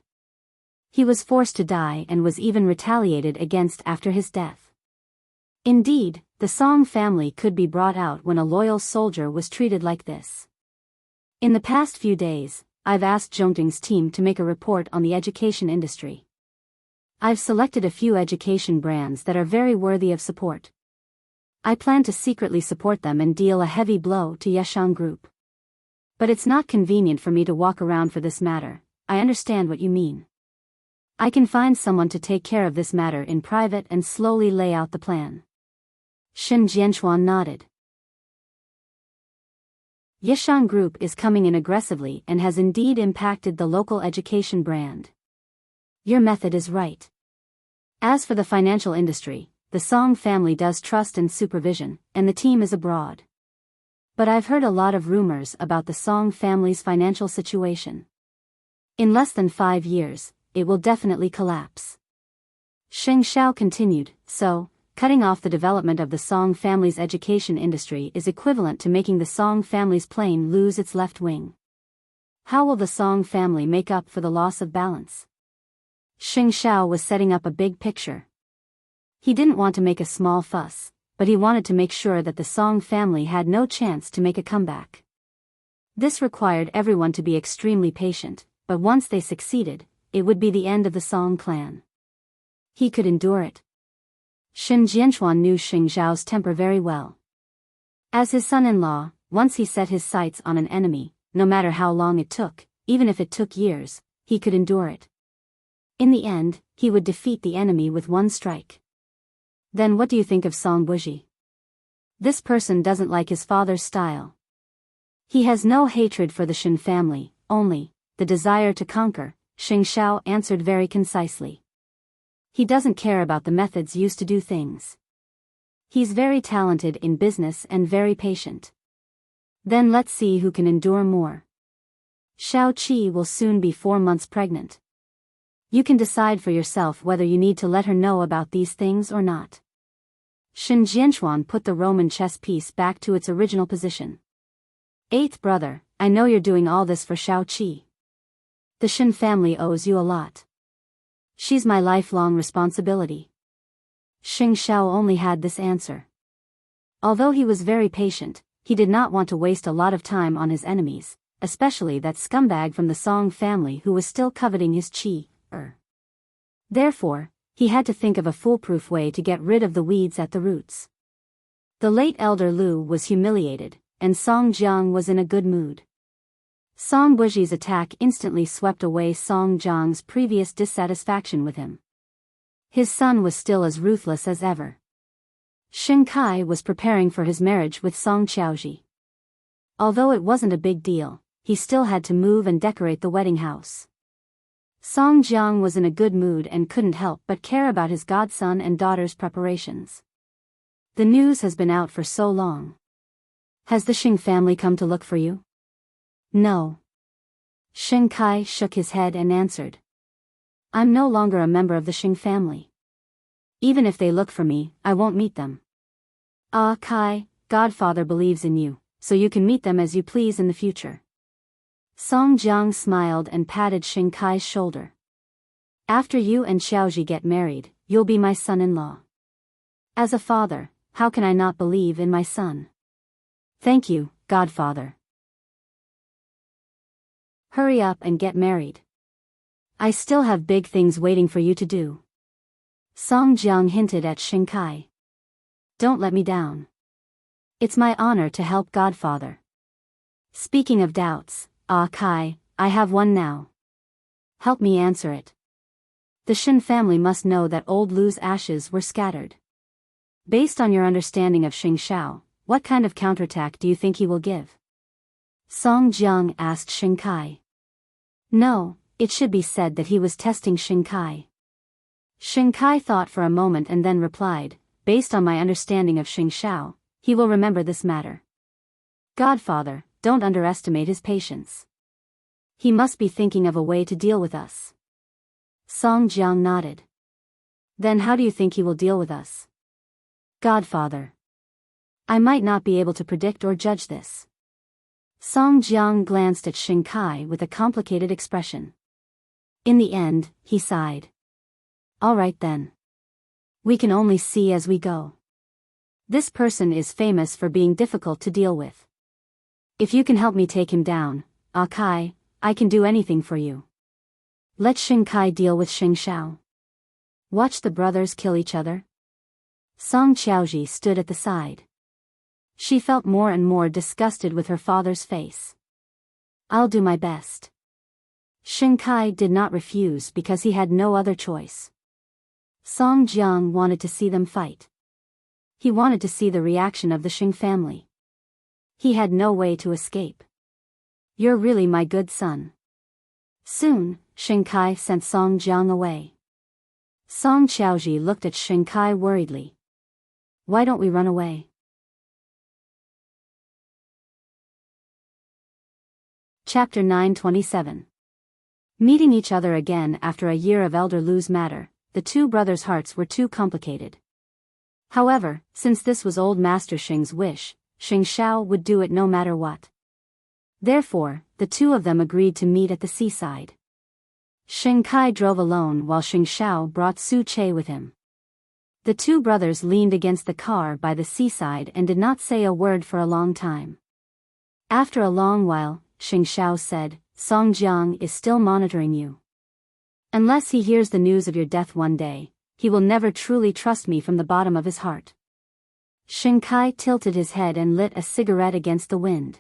He was forced to die and was even retaliated against after his death. Indeed, the Song family could be brought out when a loyal soldier was treated like this. In the past few days, I've asked Zhongting's team to make a report on the education industry. I've selected a few education brands that are very worthy of support. I plan to secretly support them and deal a heavy blow to Yeshang Group. But it's not convenient for me to walk around for this matter. I understand what you mean. I can find someone to take care of this matter in private and slowly lay out the plan. Shin Jianchuan nodded. Yeshang Group is coming in aggressively and has indeed impacted the local education brand. Your method is right. As for the financial industry, the Song family does trust and supervision, and the team is abroad. But I've heard a lot of rumors about the Song family's financial situation. In less than 5 years, it will definitely collapse. Xing Xiao continued, so, cutting off the development of the Song family's education industry is equivalent to making the Song family's plane lose its left wing. How will the Song family make up for the loss of balance? Xing Shao was setting up a big picture. He didn't want to make a small fuss, but he wanted to make sure that the Song family had no chance to make a comeback. This required everyone to be extremely patient, but once they succeeded, it would be the end of the Song clan. He could endure it. Shen Jianchuan knew Xing Zhao's temper very well. As his son-in-law, once he set his sights on an enemy, no matter how long it took, even if it took years, he could endure it. In the end, he would defeat the enemy with one strike. Then what do you think of Song Buji? This person doesn't like his father's style. He has no hatred for the Shen family, only the desire to conquer, Xing Shao answered very concisely. He doesn't care about the methods used to do things. He's very talented in business and very patient. Then let's see who can endure more. Shao Qi will soon be 4 months pregnant. You can decide for yourself whether you need to let her know about these things or not. Shen Jianchuan put the Roman chess piece back to its original position. Eighth brother, I know you're doing all this for Shao Qi. The Shen family owes you a lot. She's my lifelong responsibility. Xing Shao only had this answer. Although he was very patient, he did not want to waste a lot of time on his enemies, especially that scumbag from the Song family who was still coveting his qi. Therefore, he had to think of a foolproof way to get rid of the weeds at the roots. The late elder Lu was humiliated, and Song Jiang was in a good mood. Song Buji's attack instantly swept away Song Jiang's previous dissatisfaction with him. His son was still as ruthless as ever. Xing Kai was preparing for his marriage with Song Qiaoji. Although it wasn't a big deal, he still had to move and decorate the wedding house. Song Jiang was in a good mood and couldn't help but care about his godson and daughter's preparations. The news has been out for so long. Has the Xing family come to look for you? No. Xing Kai shook his head and answered. I'm no longer a member of the Xing family. Even if they look for me, I won't meet them. Ah, Kai, Godfather believes in you, so you can meet them as you please in the future. Song Jiang smiled and patted Xing Kai's shoulder. After you and Xiaoji get married, you'll be my son-in-law. As a father, how can I not believe in my son? Thank you, Godfather. Hurry up and get married. I still have big things waiting for you to do. Song Jiang hinted at Xing Kai. Don't let me down. It's my honor to help Godfather. Speaking of doubts, Ah Kai, I have one now. Help me answer it. The Shen family must know that old Lu's ashes were scattered. Based on your understanding of Xing Shao, what kind of counterattack do you think he will give? Song Jiang asked Xing Kai. No, it should be said that he was testing Xing Kai. Xing Kai thought for a moment and then replied, based on my understanding of Xing Shao, he will remember this matter. Godfather, don't underestimate his patience. He must be thinking of a way to deal with us. Song Jiang nodded. Then how do you think he will deal with us? Godfather. I might not be able to predict or judge this. Song Jiang glanced at Xing Kai with a complicated expression. In the end, he sighed. All right then. We can only see as we go. This person is famous for being difficult to deal with. If you can help me take him down, Ah Kai, I can do anything for you. Let Xing Kai deal with Xing Shao. Watch the brothers kill each other. Song Qiaoji stood at the side. She felt more and more disgusted with her father's face. I'll do my best. Xing Kai did not refuse because he had no other choice. Song Jiang wanted to see them fight. He wanted to see the reaction of the Xing family. He had no way to escape. You're really my good son. Soon, Xing Kai sent Song Jiang away. Song Qiaoji looked at Xing Kai worriedly. Why don't we run away? Chapter 927. Meeting each other again after a year of Elder Lu's matter, the two brothers' hearts were too complicated. However, since this was old Master Xing's wish, Xing Shao would do it no matter what. Therefore, the two of them agreed to meet at the seaside. Xing Kai drove alone while Xing Xiao brought Su Che with him. The two brothers leaned against the car by the seaside and did not say a word for a long time. After a long while, Xing Xiao said, Song Jiang is still monitoring you. Unless he hears the news of your death one day, he will never truly trust me from the bottom of his heart. Xing Kai tilted his head and lit a cigarette against the wind.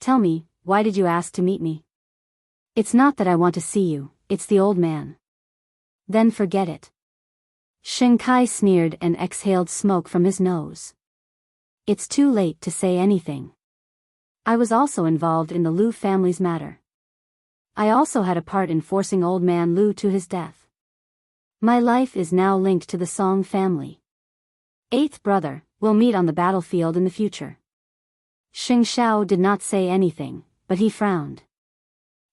Tell me, why did you ask to meet me? It's not that I want to see you, it's the old man. Then forget it. Xing Kai sneered and exhaled smoke from his nose. It's too late to say anything. I was also involved in the Lu family's matter. I also had a part in forcing old man Lu to his death. My life is now linked to the Song family. Eighth brother, we'll meet on the battlefield in the future. Xing Xiao did not say anything, but he frowned.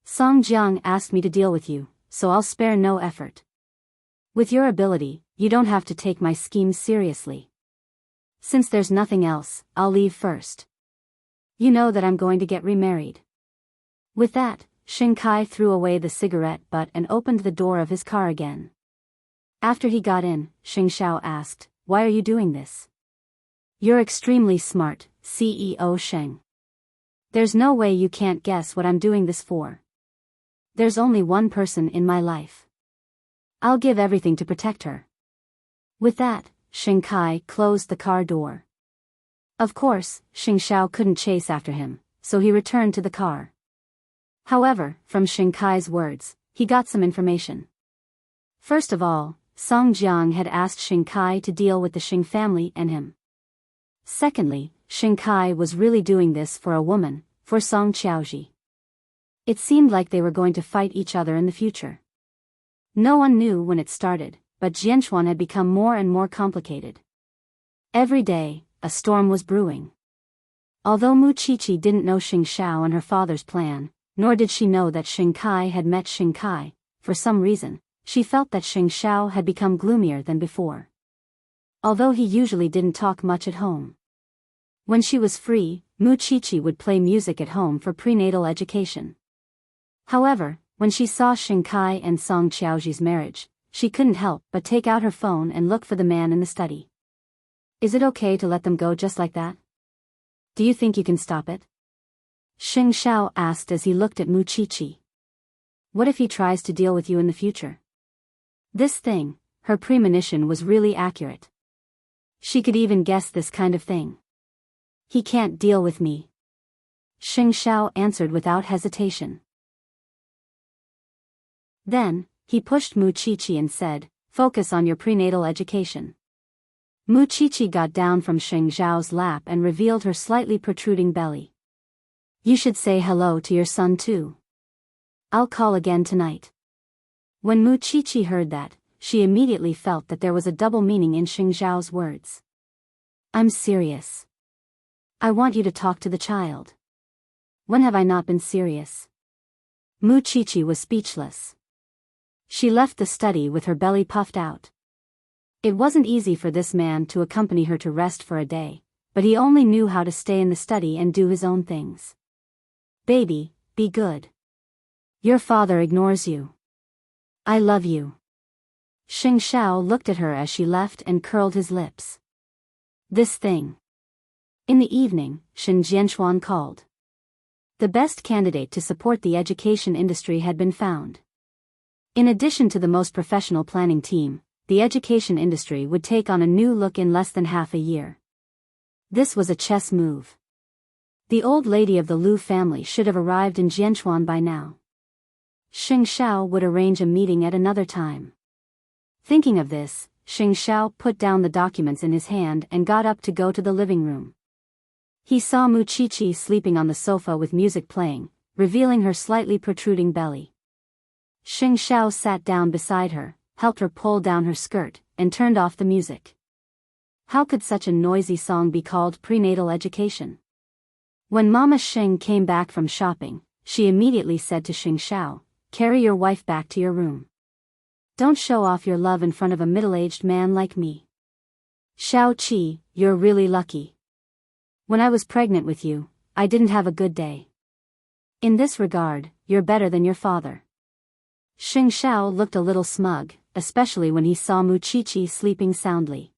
Song Jiang asked me to deal with you, so I'll spare no effort. With your ability, you don't have to take my schemes seriously. Since there's nothing else, I'll leave first. You know that I'm going to get remarried. With that, Xing Kai threw away the cigarette butt and opened the door of his car again. After he got in, Xing Xiao asked, Why are you doing this? You're extremely smart, CEO Sheng. There's no way you can't guess what I'm doing this for. There's only one person in my life. I'll give everything to protect her. With that, Xing Kai closed the car door. Of course, Xing Xiao couldn't chase after him, so he returned to the car. However, from Xing Kai's words, he got some information. First of all, Song Jiang had asked Xing Kai to deal with the Xing family and him. Secondly, Xing Kai was really doing this for a woman, for Song Qiaoji. It seemed like they were going to fight each other in the future. No one knew when it started, but Jianchuan had become more and more complicated. Every day, a storm was brewing. Although Mu Qiqi didn't know Xing Xiao and her father's plan, nor did she know that Xing Kai had met Xing Kai, for some reason, she felt that Xing Xiao had become gloomier than before. Although he usually didn't talk much at home. When she was free, Mu Qiqi would play music at home for prenatal education. However, when she saw Xing Kai and Song Qiaoji's marriage, she couldn't help but take out her phone and look for the man in the study. Is it okay to let them go just like that? Do you think you can stop it? Xing Xiao asked as he looked at Mu Qiqi. What if he tries to deal with you in the future? This thing, her premonition was really accurate. She could even guess this kind of thing. He can't deal with me. Xing Xiao answered without hesitation. Then, he pushed Mu Qiqi and said, Focus on your prenatal education. Mu Qiqi got down from Xing Xiao's lap and revealed her slightly protruding belly. You should say hello to your son too. I'll call again tonight. When Mu Qiqi heard that, she immediately felt that there was a double meaning in Xing Xiao's words. I'm serious. I want you to talk to the child. When have I not been serious? Mu Qiqi was speechless. She left the study with her belly puffed out. It wasn't easy for this man to accompany her to rest for a day, but he only knew how to stay in the study and do his own things. Baby, be good. Your father ignores you. I love you. Xing Xiao looked at her as she left and curled his lips. This thing. In the evening, Shen Jianchuan called. The best candidate to support the education industry had been found. In addition to the most professional planning team, the education industry would take on a new look in less than half a year. This was a chess move. The old lady of the Lu family should have arrived in Jianchuan by now. Xing Xiao would arrange a meeting at another time. Thinking of this, Xing Xiao put down the documents in his hand and got up to go to the living room. He saw Mu Qiqi sleeping on the sofa with music playing, revealing her slightly protruding belly. Xing Xiao sat down beside her, helped her pull down her skirt, and turned off the music. How could such a noisy song be called prenatal education? When Mama Xing came back from shopping, she immediately said to Xing Xiao, Carry your wife back to your room. Don't show off your love in front of a middle-aged man like me. Xiao Qi, you're really lucky. When I was pregnant with you, I didn't have a good day. In this regard, you're better than your father. Xing Xiao looked a little smug, especially when he saw Muchichi sleeping soundly.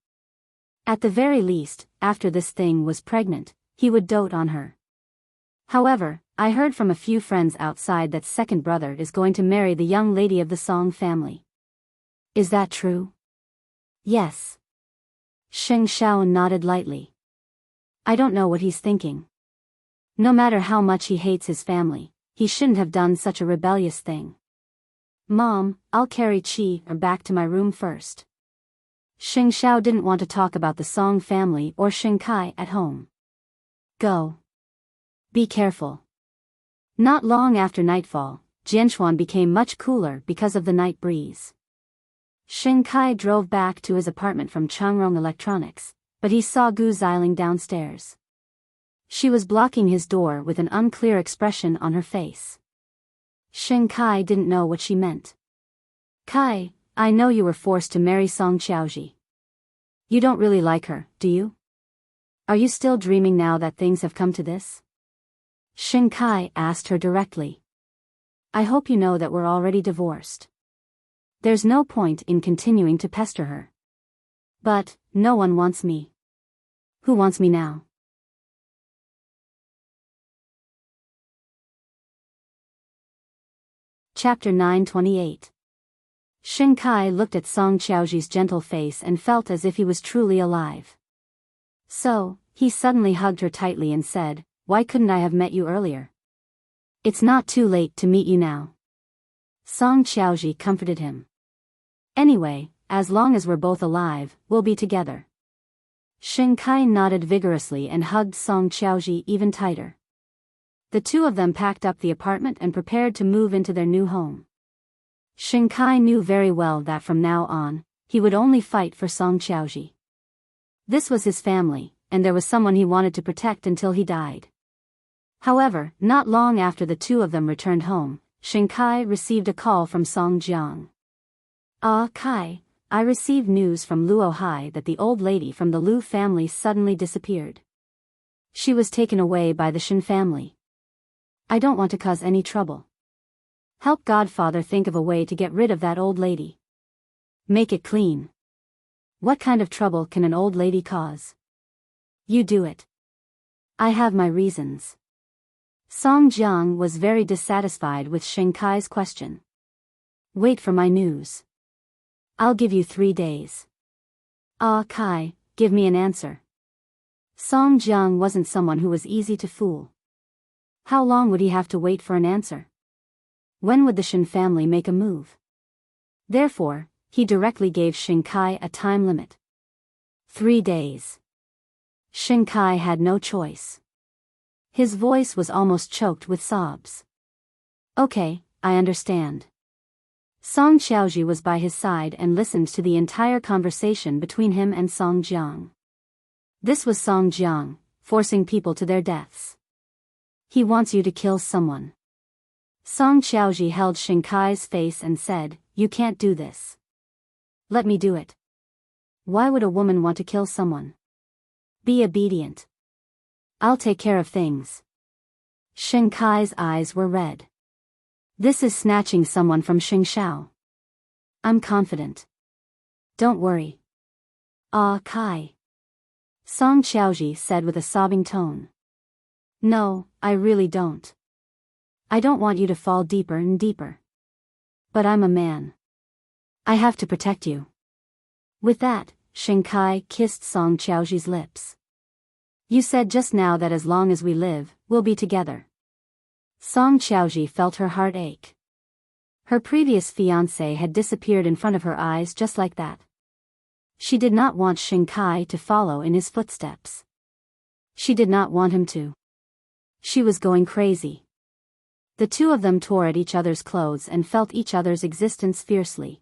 At the very least, after this thing was pregnant, he would dote on her. However, I heard from a few friends outside that second brother is going to marry the young lady of the Song family. Is that true? Yes. Xing Xiao nodded lightly. I don't know what he's thinking. No matter how much he hates his family, he shouldn't have done such a rebellious thing. Mom, I'll carry Qi back to my room first. Xing Xiao didn't want to talk about the Song family or Xing Kai at home. Go. Be careful. Not long after nightfall, Jianchuan became much cooler because of the night breeze. Xing Kai drove back to his apartment from Changrong Electronics, but he saw Gu Xiling downstairs. She was blocking his door with an unclear expression on her face. Xing Kai didn't know what she meant. Kai, I know you were forced to marry Song Qiaoji. You don't really like her, do you? Are you still dreaming now that things have come to this? Xing Kai asked her directly. I hope you know that we're already divorced. There's no point in continuing to pester her. But, no one wants me. Who wants me now? Chapter 928. Xing Kai looked at Song Qiaoji's gentle face and felt as if he was truly alive. So, he suddenly hugged her tightly and said, Why couldn't I have met you earlier? It's not too late to meet you now. Song Qiaoji comforted him. Anyway, as long as we're both alive, we'll be together. Xing Kai nodded vigorously and hugged Song Qiaoji even tighter. The two of them packed up the apartment and prepared to move into their new home. Xing Kai knew very well that from now on, he would only fight for Song Qiaoji. This was his family, and there was someone he wanted to protect until he died. However, not long after the two of them returned home, Xing Kai received a call from Song Jiang. Kai, I received news from Luo Hai that the old lady from the Lu family suddenly disappeared. She was taken away by the Shen family. I don't want to cause any trouble. Help Godfather think of a way to get rid of that old lady. Make it clean. What kind of trouble can an old lady cause? You do it. I have my reasons. Song Jiang was very dissatisfied with Xing Kai's question. Wait for my news. I'll give you 3 days. Kai, give me an answer. Song Jiang wasn't someone who was easy to fool. How long would he have to wait for an answer? When would the Shen family make a move? Therefore, he directly gave Xing Kai a time limit. 3 days. Xing Kai had no choice. His voice was almost choked with sobs. Okay, I understand. Song Qiaoji was by his side and listened to the entire conversation between him and Song Jiang. This was Song Jiang, forcing people to their deaths. He wants you to kill someone. Song Qiaoji held Xing Kai's face and said, You can't do this. Let me do it. Why would a woman want to kill someone? Be obedient. I'll take care of things. Xing Kai's eyes were red. This is snatching someone from Xing Xiao. I'm confident. Don't worry. Kai. Song Qiaoji said with a sobbing tone. No, I really don't. I don't want you to fall deeper and deeper. But I'm a man. I have to protect you. With that, Xing Kai kissed Song Qiaoji's lips. You said just now that as long as we live, we'll be together. Song Qiaoji felt her heart ache. Her previous fiancé had disappeared in front of her eyes just like that. She did not want Xing Kai to follow in his footsteps. She did not want him to. She was going crazy. The two of them tore at each other's clothes and felt each other's existence fiercely.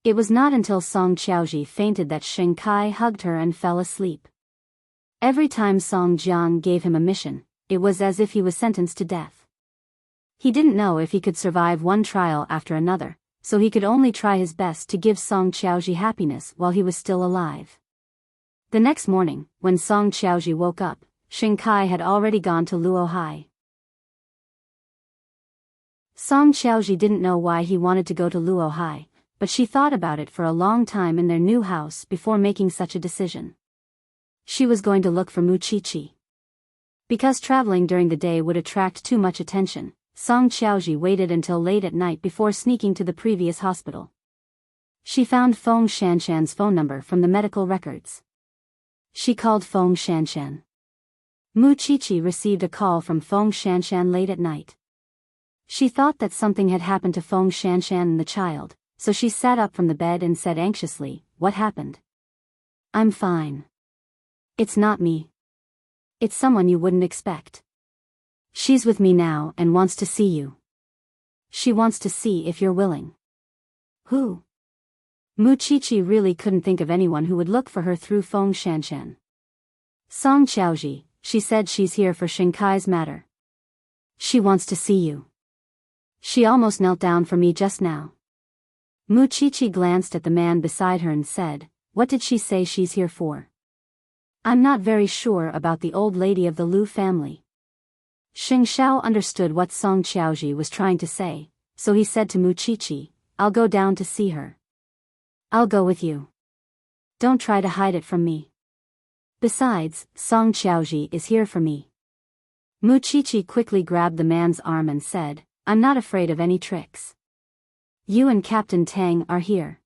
It was not until Song Qiaoji fainted that Xing Kai hugged her and fell asleep. Every time Song Jiang gave him a mission, it was as if he was sentenced to death. He didn't know if he could survive one trial after another, so he could only try his best to give Song Qiaoji happiness while he was still alive. The next morning, when Song Qiaoji woke up, Xing Kai had already gone to Luo Hai. Song Xiaoji didn't know why he wanted to go to Luo Hai, but she thought about it for a long time in their new house before making such a decision. She was going to look for Mu Qiqi. Because traveling during the day would attract too much attention, Song Xiaoji waited until late at night before sneaking to the previous hospital. She found Feng Shanshan's phone number from the medical records. She called Feng Shanshan. Mu Qiqi received a call from Feng Shanshan late at night. She thought that something had happened to Feng Shanshan and the child, so she sat up from the bed and said anxiously, "What happened?" "I'm fine. It's not me. It's someone you wouldn't expect. She's with me now and wants to see you. She wants to see if you're willing." "Who?" Mu Qiqi really couldn't think of anyone who would look for her through Feng Shanshan. "Song Xiaoji, she said she's here for Shinkai's matter. She wants to see you. She almost knelt down for me just now." Mu Qiqi glanced at the man beside her and said, "What did she say she's here for?" "I'm not very sure about the old lady of the Lu family." Xing Xiao understood what Song Xiaoji was trying to say, so he said to Mu Qiqi, "I'll go down to see her. I'll go with you. Don't try to hide it from me. Besides, Song Xiaoji is here for me." Mu Qiqi quickly grabbed the man's arm and said, "I'm not afraid of any tricks. You and Captain Tang are here."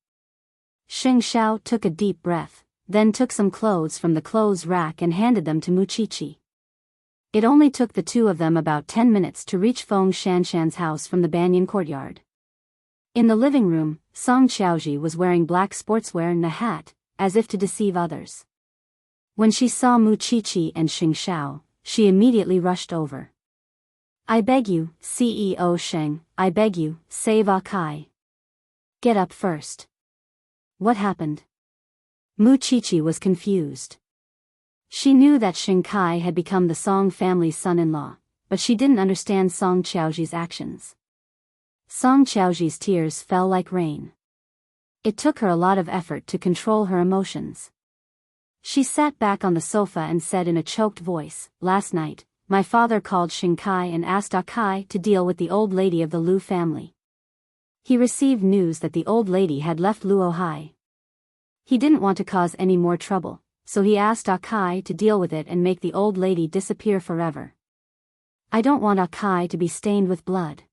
Xing Xiao took a deep breath, then took some clothes from the clothes rack and handed them to Mu Qiqi. It only took the two of them about 10 minutes to reach Feng Shanshan's house from the banyan courtyard. In the living room, Song Xiaoji was wearing black sportswear and a hat, as if to deceive others. When she saw Mu Qiqi and Xing Xiao, she immediately rushed over. "I beg you, CEO Sheng, I beg you, save Akai. Get up first." "What happened?" Mu Qiqi was confused. She knew that Shinkai had become the Song family's son-in-law, but she didn't understand Song Xiaoji's actions. Song Xiaoji's tears fell like rain. It took her a lot of effort to control her emotions. She sat back on the sofa and said in a choked voice, "Last night, my father called Shinkai and asked Akai to deal with the old lady of the Lu family. He received news that the old lady had left Luo Hai. He didn't want to cause any more trouble, so he asked Akai to deal with it and make the old lady disappear forever. I don't want Akai to be stained with blood.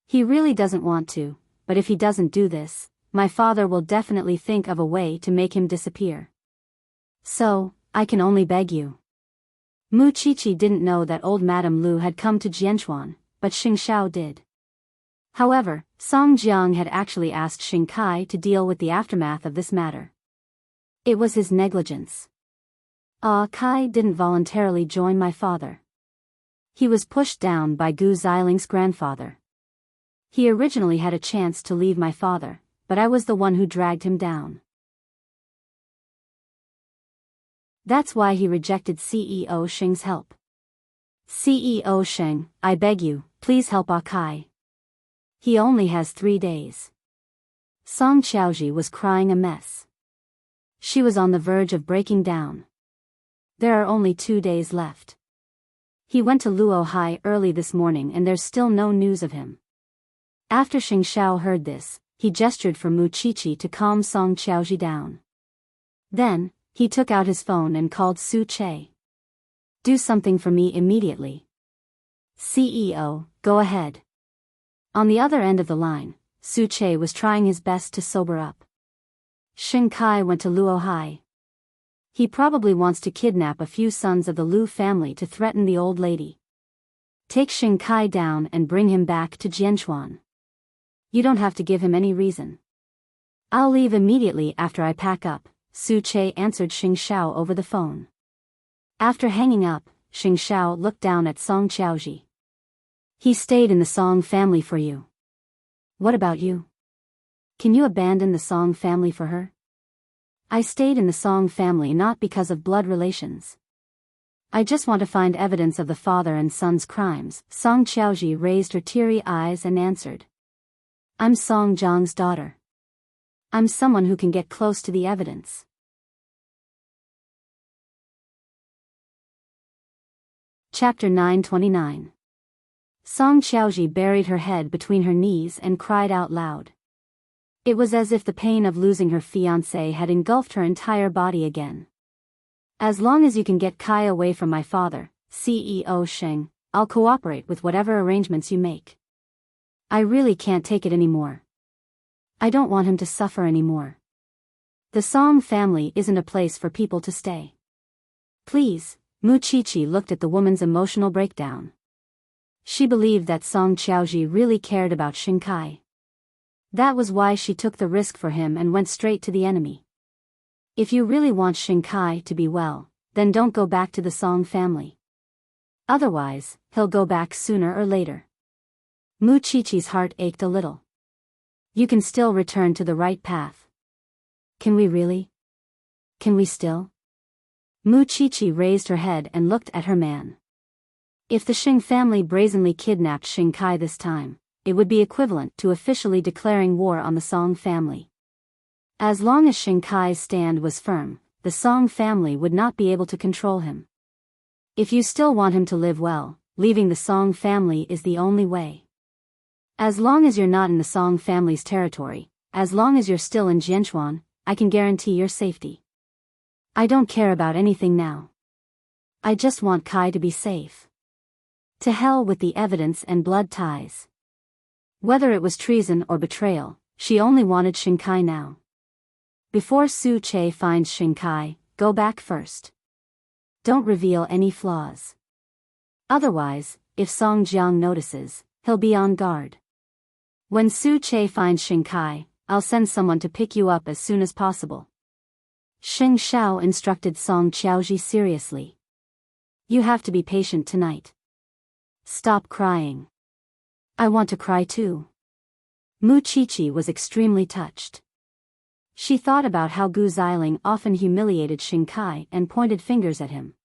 He really doesn't want to, but if he doesn't do this, my father will definitely think of a way to make him disappear. So, I can only beg you." Mu Qiqi didn't know that old Madame Lu had come to Jianchuan, but Xing Xiao did. However, Song Jiang had actually asked Shinkai to deal with the aftermath of this matter. It was his negligence. Kai didn't voluntarily join my father. He was pushed down by Gu Ziling's grandfather. He originally had a chance to leave my father, but I was the one who dragged him down. That's why he rejected CEO Sheng's help. CEO Sheng, I beg you, please help Akai. He only has 3 days. Song Xiaoji was crying a mess. She was on the verge of breaking down. There are only 2 days left. He went to Luo Hai early this morning and there's still no news of him. After Xing Xiao heard this, he gestured for Mu Qiqi to calm Song Xiaoji down. Then, he took out his phone and called Su Che. "Do something for me immediately." "CEO, go ahead." On the other end of the line, Su Che was trying his best to sober up. Shinkai went to Luo Hai. He probably wants to kidnap a few sons of the Lu family to threaten the old lady. Take Shinkai down and bring him back to Jianchuan. You don't have to give him any reason. "I'll leave immediately after I pack up," Su Che answered Xing Xiao over the phone. After hanging up, Xing Xiao looked down at Song Xiaoji. "He stayed in the Song family for you. What about you? Can you abandon the Song family for her?" "I stayed in the Song family not because of blood relations. I just want to find evidence of the father and son's crimes." Song Xiaoji raised her teary eyes and answered. "I'm Song Jiang's daughter. I'm someone who can get close to the evidence." Chapter 929. Song Xiaoji buried her head between her knees and cried out loud. It was as if the pain of losing her fiancé had engulfed her entire body again. As long as you can get Kai away from my father, CEO Sheng, I'll cooperate with whatever arrangements you make. I really can't take it anymore. I don't want him to suffer anymore. The Song family isn't a place for people to stay. Please. Mu Qiqi looked at the woman's emotional breakdown. She believed that Song Xiaoji really cared about Xing Kai. That was why she took the risk for him and went straight to the enemy. If you really want Xing Kai to be well, then don't go back to the Song family. Otherwise, he'll go back sooner or later. Mu Qiqi's heart ached a little. You can still return to the right path. Can we really? Can we still? Mu Qiqi raised her head and looked at her man. If the Xing family brazenly kidnapped Xing Kai this time, it would be equivalent to officially declaring war on the Song family. As long as Xing Kai's stand was firm, the Song family would not be able to control him. If you still want him to live well, leaving the Song family is the only way. As long as you're not in the Song family's territory, as long as you're still in Jianchuan, I can guarantee your safety. I don't care about anything now. I just want Kai to be safe. To hell with the evidence and blood ties. Whether it was treason or betrayal, she only wanted Xing Kai now. Before Su Che finds Xing Kai, go back first. Don't reveal any flaws. Otherwise, if Song Jiang notices, he'll be on guard. When Su Che finds Xing Kai, I'll send someone to pick you up as soon as possible. Xing Xiao instructed Song Xiaoji seriously. You have to be patient tonight. Stop crying. I want to cry too. Mu Qiqi was extremely touched. She thought about how Gu Xiling often humiliated Xing Kai and pointed fingers at him.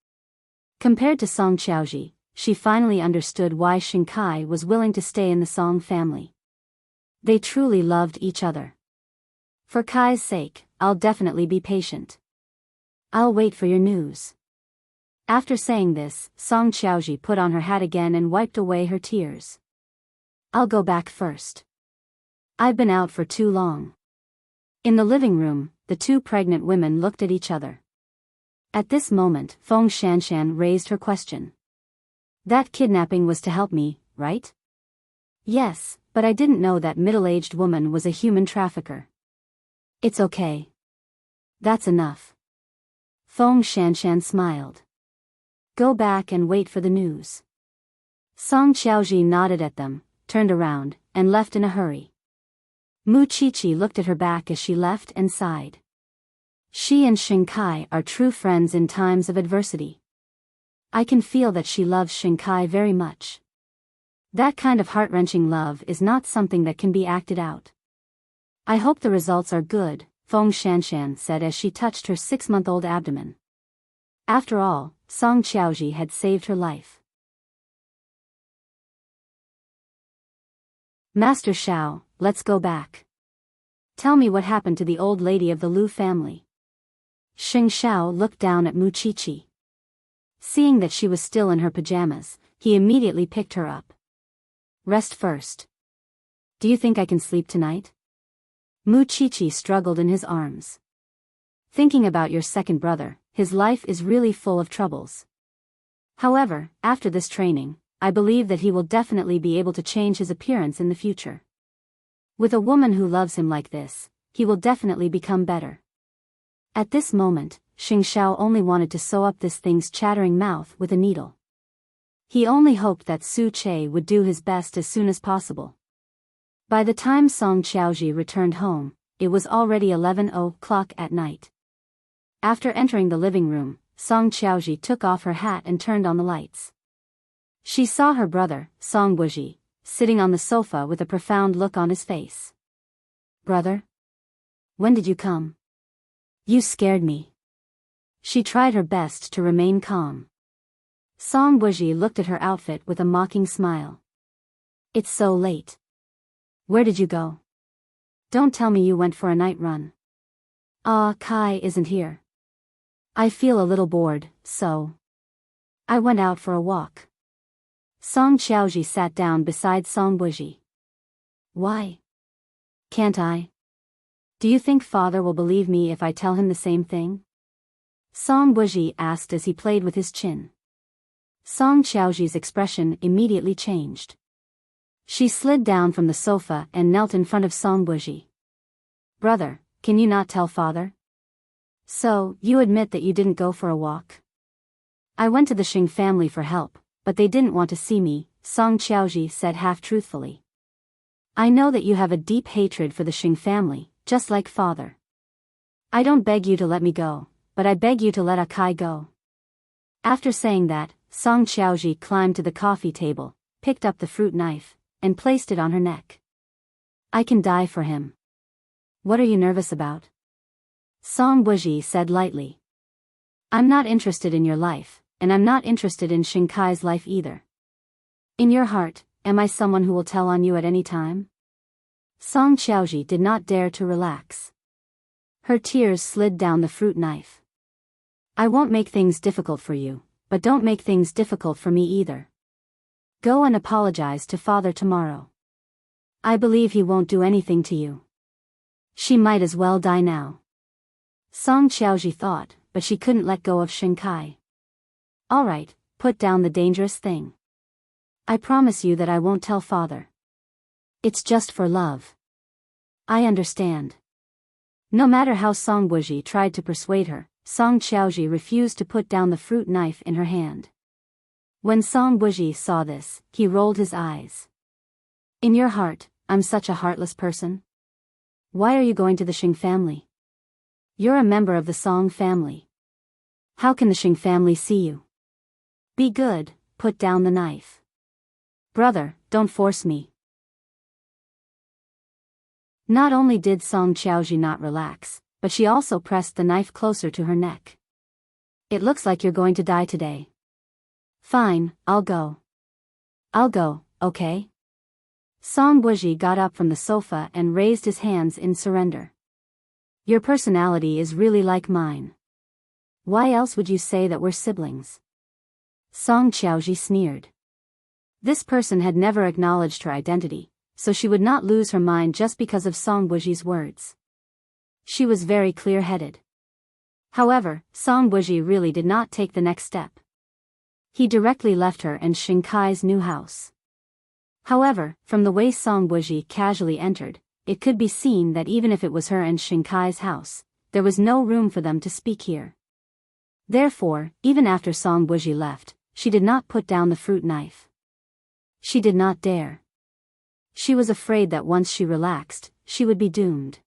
Compared to Song Xiaoji, she finally understood why Xing Kai was willing to stay in the Song family. They truly loved each other. For Kai's sake, I'll definitely be patient. I'll wait for your news. After saying this, Song Xiaoji put on her hat again and wiped away her tears. I'll go back first. I've been out for too long. In the living room, the two pregnant women looked at each other. At this moment, Feng Shanshan raised her question. That kidnapping was to help me, right? Yes, but I didn't know that middle-aged woman was a human trafficker. It's okay. That's enough. Feng Shanshan smiled. Go back and wait for the news. Song Xiaoji nodded at them, turned around, and left in a hurry. Mu Qiqi looked at her back as she left and sighed. She and Xing Kai are true friends in times of adversity. I can feel that she loves Xing Kai very much. That kind of heart-wrenching love is not something that can be acted out. I hope the results are good, Feng Shanshan said as she touched her 6-month-old abdomen. After all, Song Xiaoji had saved her life. Master Xiao, let's go back. Tell me what happened to the old lady of the Lu family. Xing Xiao looked down at Mu Qiqi. Seeing that she was still in her pajamas, he immediately picked her up. Rest first. Do you think I can sleep tonight? Mu Qiqi struggled in his arms. Thinking about your second brother, his life is really full of troubles. However, after this training, I believe that he will definitely be able to change his appearance in the future. With a woman who loves him like this, he will definitely become better. At this moment, Xing Xiao only wanted to sew up this thing's chattering mouth with a needle. He only hoped that Su Che would do his best as soon as possible. By the time Song Xiaoji returned home, it was already 11 o'clock at night. After entering the living room, Song Xiaoji took off her hat and turned on the lights. She saw her brother, Song Buji, sitting on the sofa with a profound look on his face. Brother? When did you come? You scared me. She tried her best to remain calm. Song Buji looked at her outfit with a mocking smile. It's so late. Where did you go? Don't tell me you went for a night run. Kai isn't here. I feel a little bored, so I went out for a walk. Song Xiaoji sat down beside Song Buji. Why? Can't I? Do you think father will believe me if I tell him the same thing? Song Buji asked as he played with his chin. Song Xiaoji's expression immediately changed. She slid down from the sofa and knelt in front of Song Buji. Brother, can you not tell father? So, you admit that you didn't go for a walk? I went to the Xing family for help, but they didn't want to see me, Song Xiaoji said half-truthfully. I know that you have a deep hatred for the Xing family, just like father. I don't beg you to let me go, but I beg you to let Akai go. After saying that, Song Xiaoji climbed to the coffee table, picked up the fruit knife, and placed it on her neck. I can die for him. What are you nervous about? Song Buji said lightly. I'm not interested in your life, and I'm not interested in Shinkai's life either. In your heart, am I someone who will tell on you at any time? Song Xiaoji did not dare to relax. Her tears slid down the fruit knife. I won't make things difficult for you, but don't make things difficult for me either. Go and apologize to father tomorrow. I believe he won't do anything to you. She might as well die now. Song Xiaoji thought, but she couldn't let go of Shinkai. All right, put down the dangerous thing. I promise you that I won't tell father. It's just for love. I understand. No matter how Song Buji tried to persuade her, Song Xiaoji refused to put down the fruit knife in her hand. When Song Buji saw this, he rolled his eyes. In your heart, I'm such a heartless person? Why are you going to the Xing family? You're a member of the Song family. How can the Xing family see you? Be good, put down the knife. Brother, don't force me. Not only did Song Xiaoji not relax, but she also pressed the knife closer to her neck. It looks like you're going to die today. Fine, I'll go. I'll go, okay? Song Buji got up from the sofa and raised his hands in surrender. Your personality is really like mine. Why else would you say that we're siblings? Song Xiaoji sneered. This person had never acknowledged her identity, so she would not lose her mind just because of Song Buji's words. She was very clear-headed. However, Song Buji really did not take the next step. He directly left her and Shinkai's new house. However, from the way Song Buji casually entered, it could be seen that even if it was her and Shinkai's house, there was no room for them to speak here. Therefore, even after Song Buji left, she did not put down the fruit knife. She did not dare. She was afraid that once she relaxed, she would be doomed.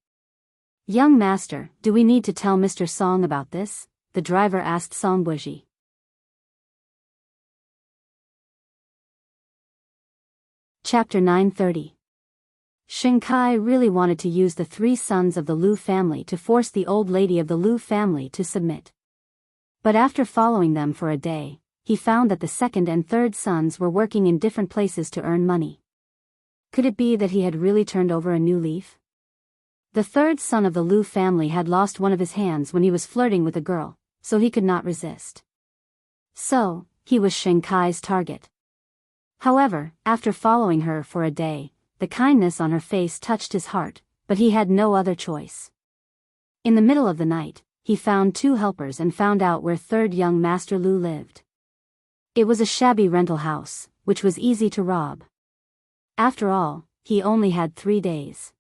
Young master, do we need to tell Mr. Song about this? The driver asked Song Buji. Chapter 930. Shinkai really wanted to use the three sons of the Lu family to force the old lady of the Lu family to submit. But after following them for a day, he found that the second and third sons were working in different places to earn money. Could it be that he had really turned over a new leaf? The third son of the Lu family had lost one of his hands when he was flirting with a girl, so he could not resist. So, he was Shinkai's target. However, after following her for a day, the kindness on her face touched his heart, but he had no other choice. In the middle of the night, he found two helpers and found out where third young Master Lu lived. It was a shabby rental house, which was easy to rob. After all, he only had 3 days.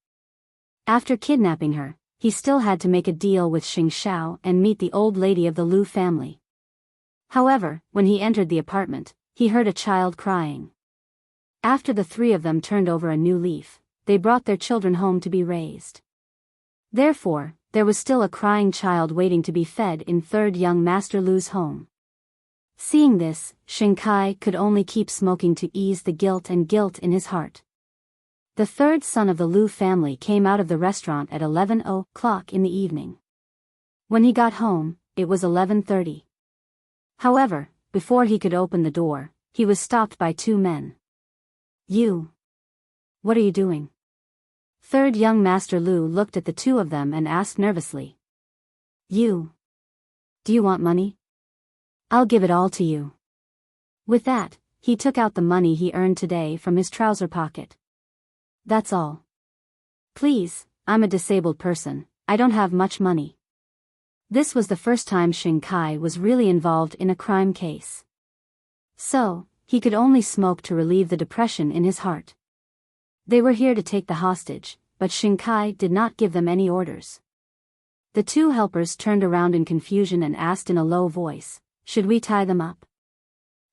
After kidnapping her, he still had to make a deal with Xing Xiao and meet the old lady of the Lu family. However, when he entered the apartment, he heard a child crying. After the three of them turned over a new leaf, they brought their children home to be raised. Therefore, there was still a crying child waiting to be fed in third young Master Lu's home. Seeing this, Shinkai could only keep smoking to ease the guilt in his heart. The third son of the Lu family came out of the restaurant at 11:00 in the evening. When he got home, it was 11:30. However, before he could open the door, he was stopped by 2 men. You. What are you doing? Third young Master Lu looked at the 2 of them and asked nervously. You. Do you want money? I'll give it all to you. With that, he took out the money he earned today from his trouser pocket. That's all. Please, I'm a disabled person, I don't have much money. This was the first time Xing Kai was really involved in a crime case. So, he could only smoke to relieve the depression in his heart. They were here to take the hostage, but Xing Kai did not give them any orders. The two helpers turned around in confusion and asked in a low voice, "Should we tie them up?"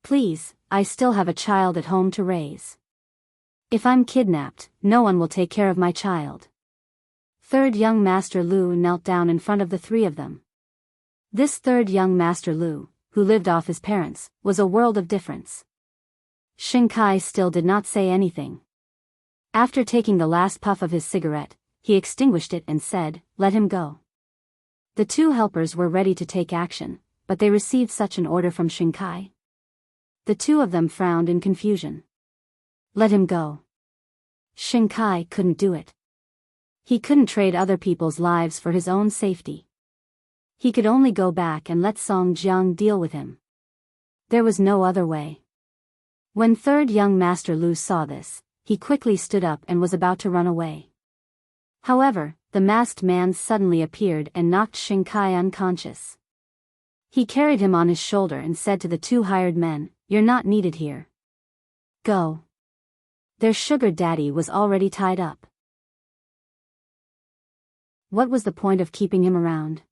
"Please, I still have a child at home to raise. If I'm kidnapped, no one will take care of my child." Third young Master Lu knelt down in front of the three of them. This third young Master Lu, who lived off his parents, was a world of difference. Xing Kai still did not say anything. After taking the last puff of his cigarette, he extinguished it and said, "Let him go." The two helpers were ready to take action, but they received such an order from Xing Kai. The two of them frowned in confusion. Let him go. Xing Kai couldn't do it. He couldn't trade other people's lives for his own safety. He could only go back and let Song Jiang deal with him. There was no other way. When third young Master Lu saw this, he quickly stood up and was about to run away. However, the masked man suddenly appeared and knocked Xing Kai unconscious. He carried him on his shoulder and said to the two hired men, "You're not needed here. Go." Their sugar daddy was already tied up. What was the point of keeping him around?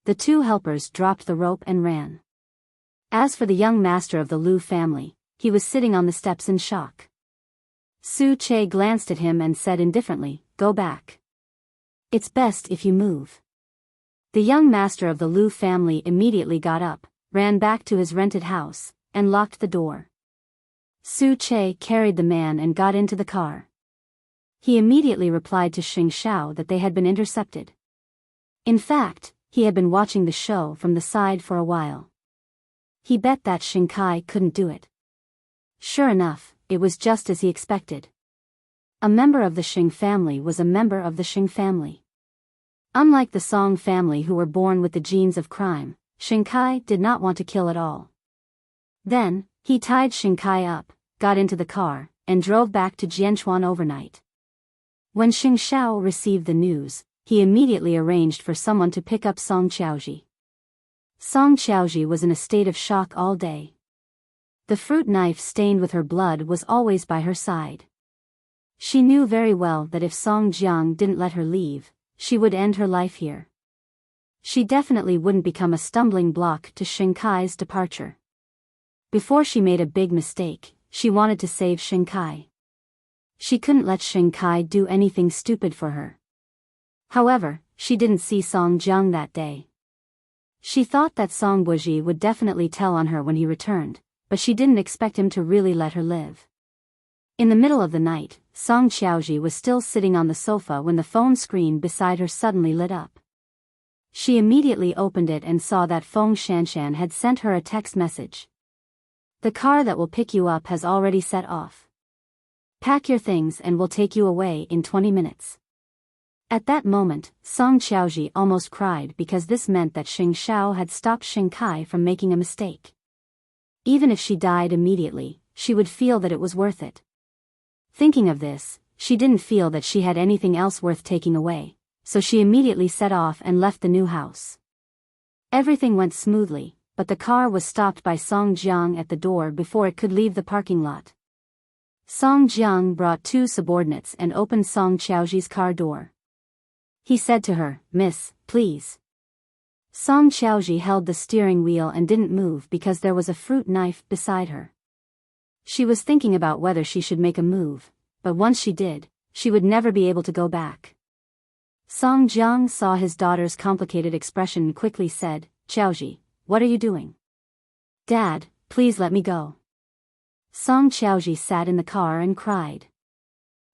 The two helpers dropped the rope and ran. As for the young master of the Lu family, he was sitting on the steps in shock. Su Che glanced at him and said indifferently, "Go back. It's best if you move." The young master of the Lu family immediately got up, ran back to his rented house, and locked the door. Su Che carried the man and got into the car. He immediately replied to Xing Xiao that they had been intercepted. In fact, he had been watching the show from the side for a while. He bet that Xing Kai couldn't do it. Sure enough, it was just as he expected. A member of the Xing family was a member of the Xing family. Unlike the Song family who were born with the genes of crime, Xing Kai did not want to kill at all. Then, he tied Xing Kai up, got into the car, and drove back to Jianchuan overnight. When Xing Xiao received the news, he immediately arranged for someone to pick up Song Qiaoji. Song Qiaoji was in a state of shock all day. The fruit knife stained with her blood was always by her side. She knew very well that if Song Jiang didn't let her leave, she would end her life here. She definitely wouldn't become a stumbling block to Xing Kai's departure. Before she made a big mistake, she wanted to save Xing Kai. She couldn't let Xing Kai do anything stupid for her. However, she didn't see Song Jiang that day. She thought that Song Buji would definitely tell on her when he returned, but she didn't expect him to really let her live. In the middle of the night, Song Qiaoji was still sitting on the sofa when the phone screen beside her suddenly lit up. She immediately opened it and saw that Feng Shanshan had sent her a text message. "The car that will pick you up has already set off. Pack your things and we'll take you away in 20 minutes. At that moment, Song Qiaoji almost cried because this meant that Xing Xiao had stopped Xing Kai from making a mistake. Even if she died immediately, she would feel that it was worth it. Thinking of this, she didn't feel that she had anything else worth taking away, so she immediately set off and left the new house. Everything went smoothly, but the car was stopped by Song Jiang at the door before it could leave the parking lot. Song Jiang brought two subordinates and opened Song Qiaoji's car door. He said to her, "Miss, please." Song Qiaoji held the steering wheel and didn't move because there was a fruit knife beside her. She was thinking about whether she should make a move, but once she did, she would never be able to go back. Song Jiang saw his daughter's complicated expression and quickly said, "Qiaoji, what are you doing?" "Dad, please let me go." Song Qiaoji sat in the car and cried.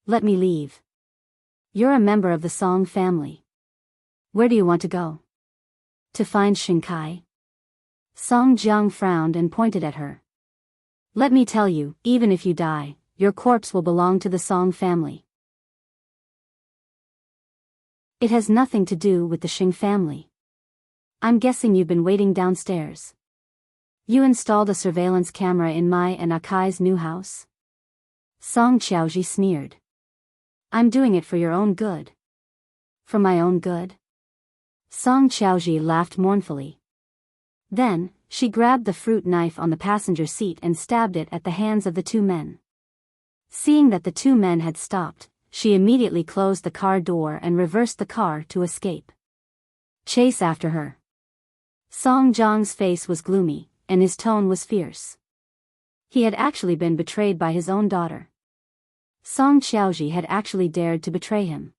"Let me leave. You're a member of the Song family. Where do you want to go?" "To find Xing Kai." Song Jiang frowned and pointed at her. "Let me tell you, even if you die, your corpse will belong to the Song family. It has nothing to do with the Xing family. I'm guessing you've been waiting downstairs." You installed a surveillance camera in my and Akai's new house? Song Qiaoji sneered. I'm doing it for your own good. For my own good? Song Qiaoji laughed mournfully. Then, she grabbed the fruit knife on the passenger seat and stabbed it at the hands of the two men. Seeing that the two men had stopped, she immediately closed the car door and reversed the car to escape. Chase after her. Song Jiang's face was gloomy, and his tone was fierce. He had actually been betrayed by his own daughter. Song Qiaoji had actually dared to betray him.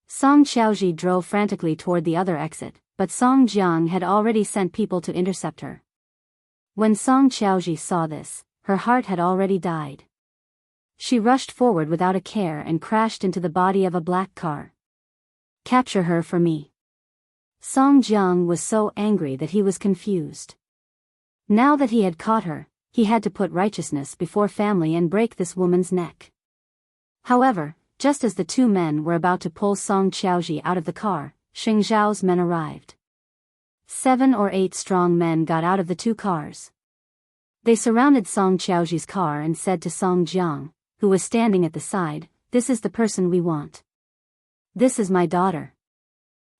Song Qiaoji drove frantically toward the other exit, but Song Jiang had already sent people to intercept her. When Song Qiaoji saw this, her heart had already died. She rushed forward without a care and crashed into the body of a black car. Capture her for me. Song Jiang was so angry that he was confused. Now that he had caught her, he had to put righteousness before family and break this woman's neck. However, just as the two men were about to pull Song Qiaoji out of the car, Xing Zhao's men arrived. 7 or 8 strong men got out of the two cars. They surrounded Song Qiaoji's car and said to Song Jiang, who was standing at the side, "This is the person we want. This is my daughter.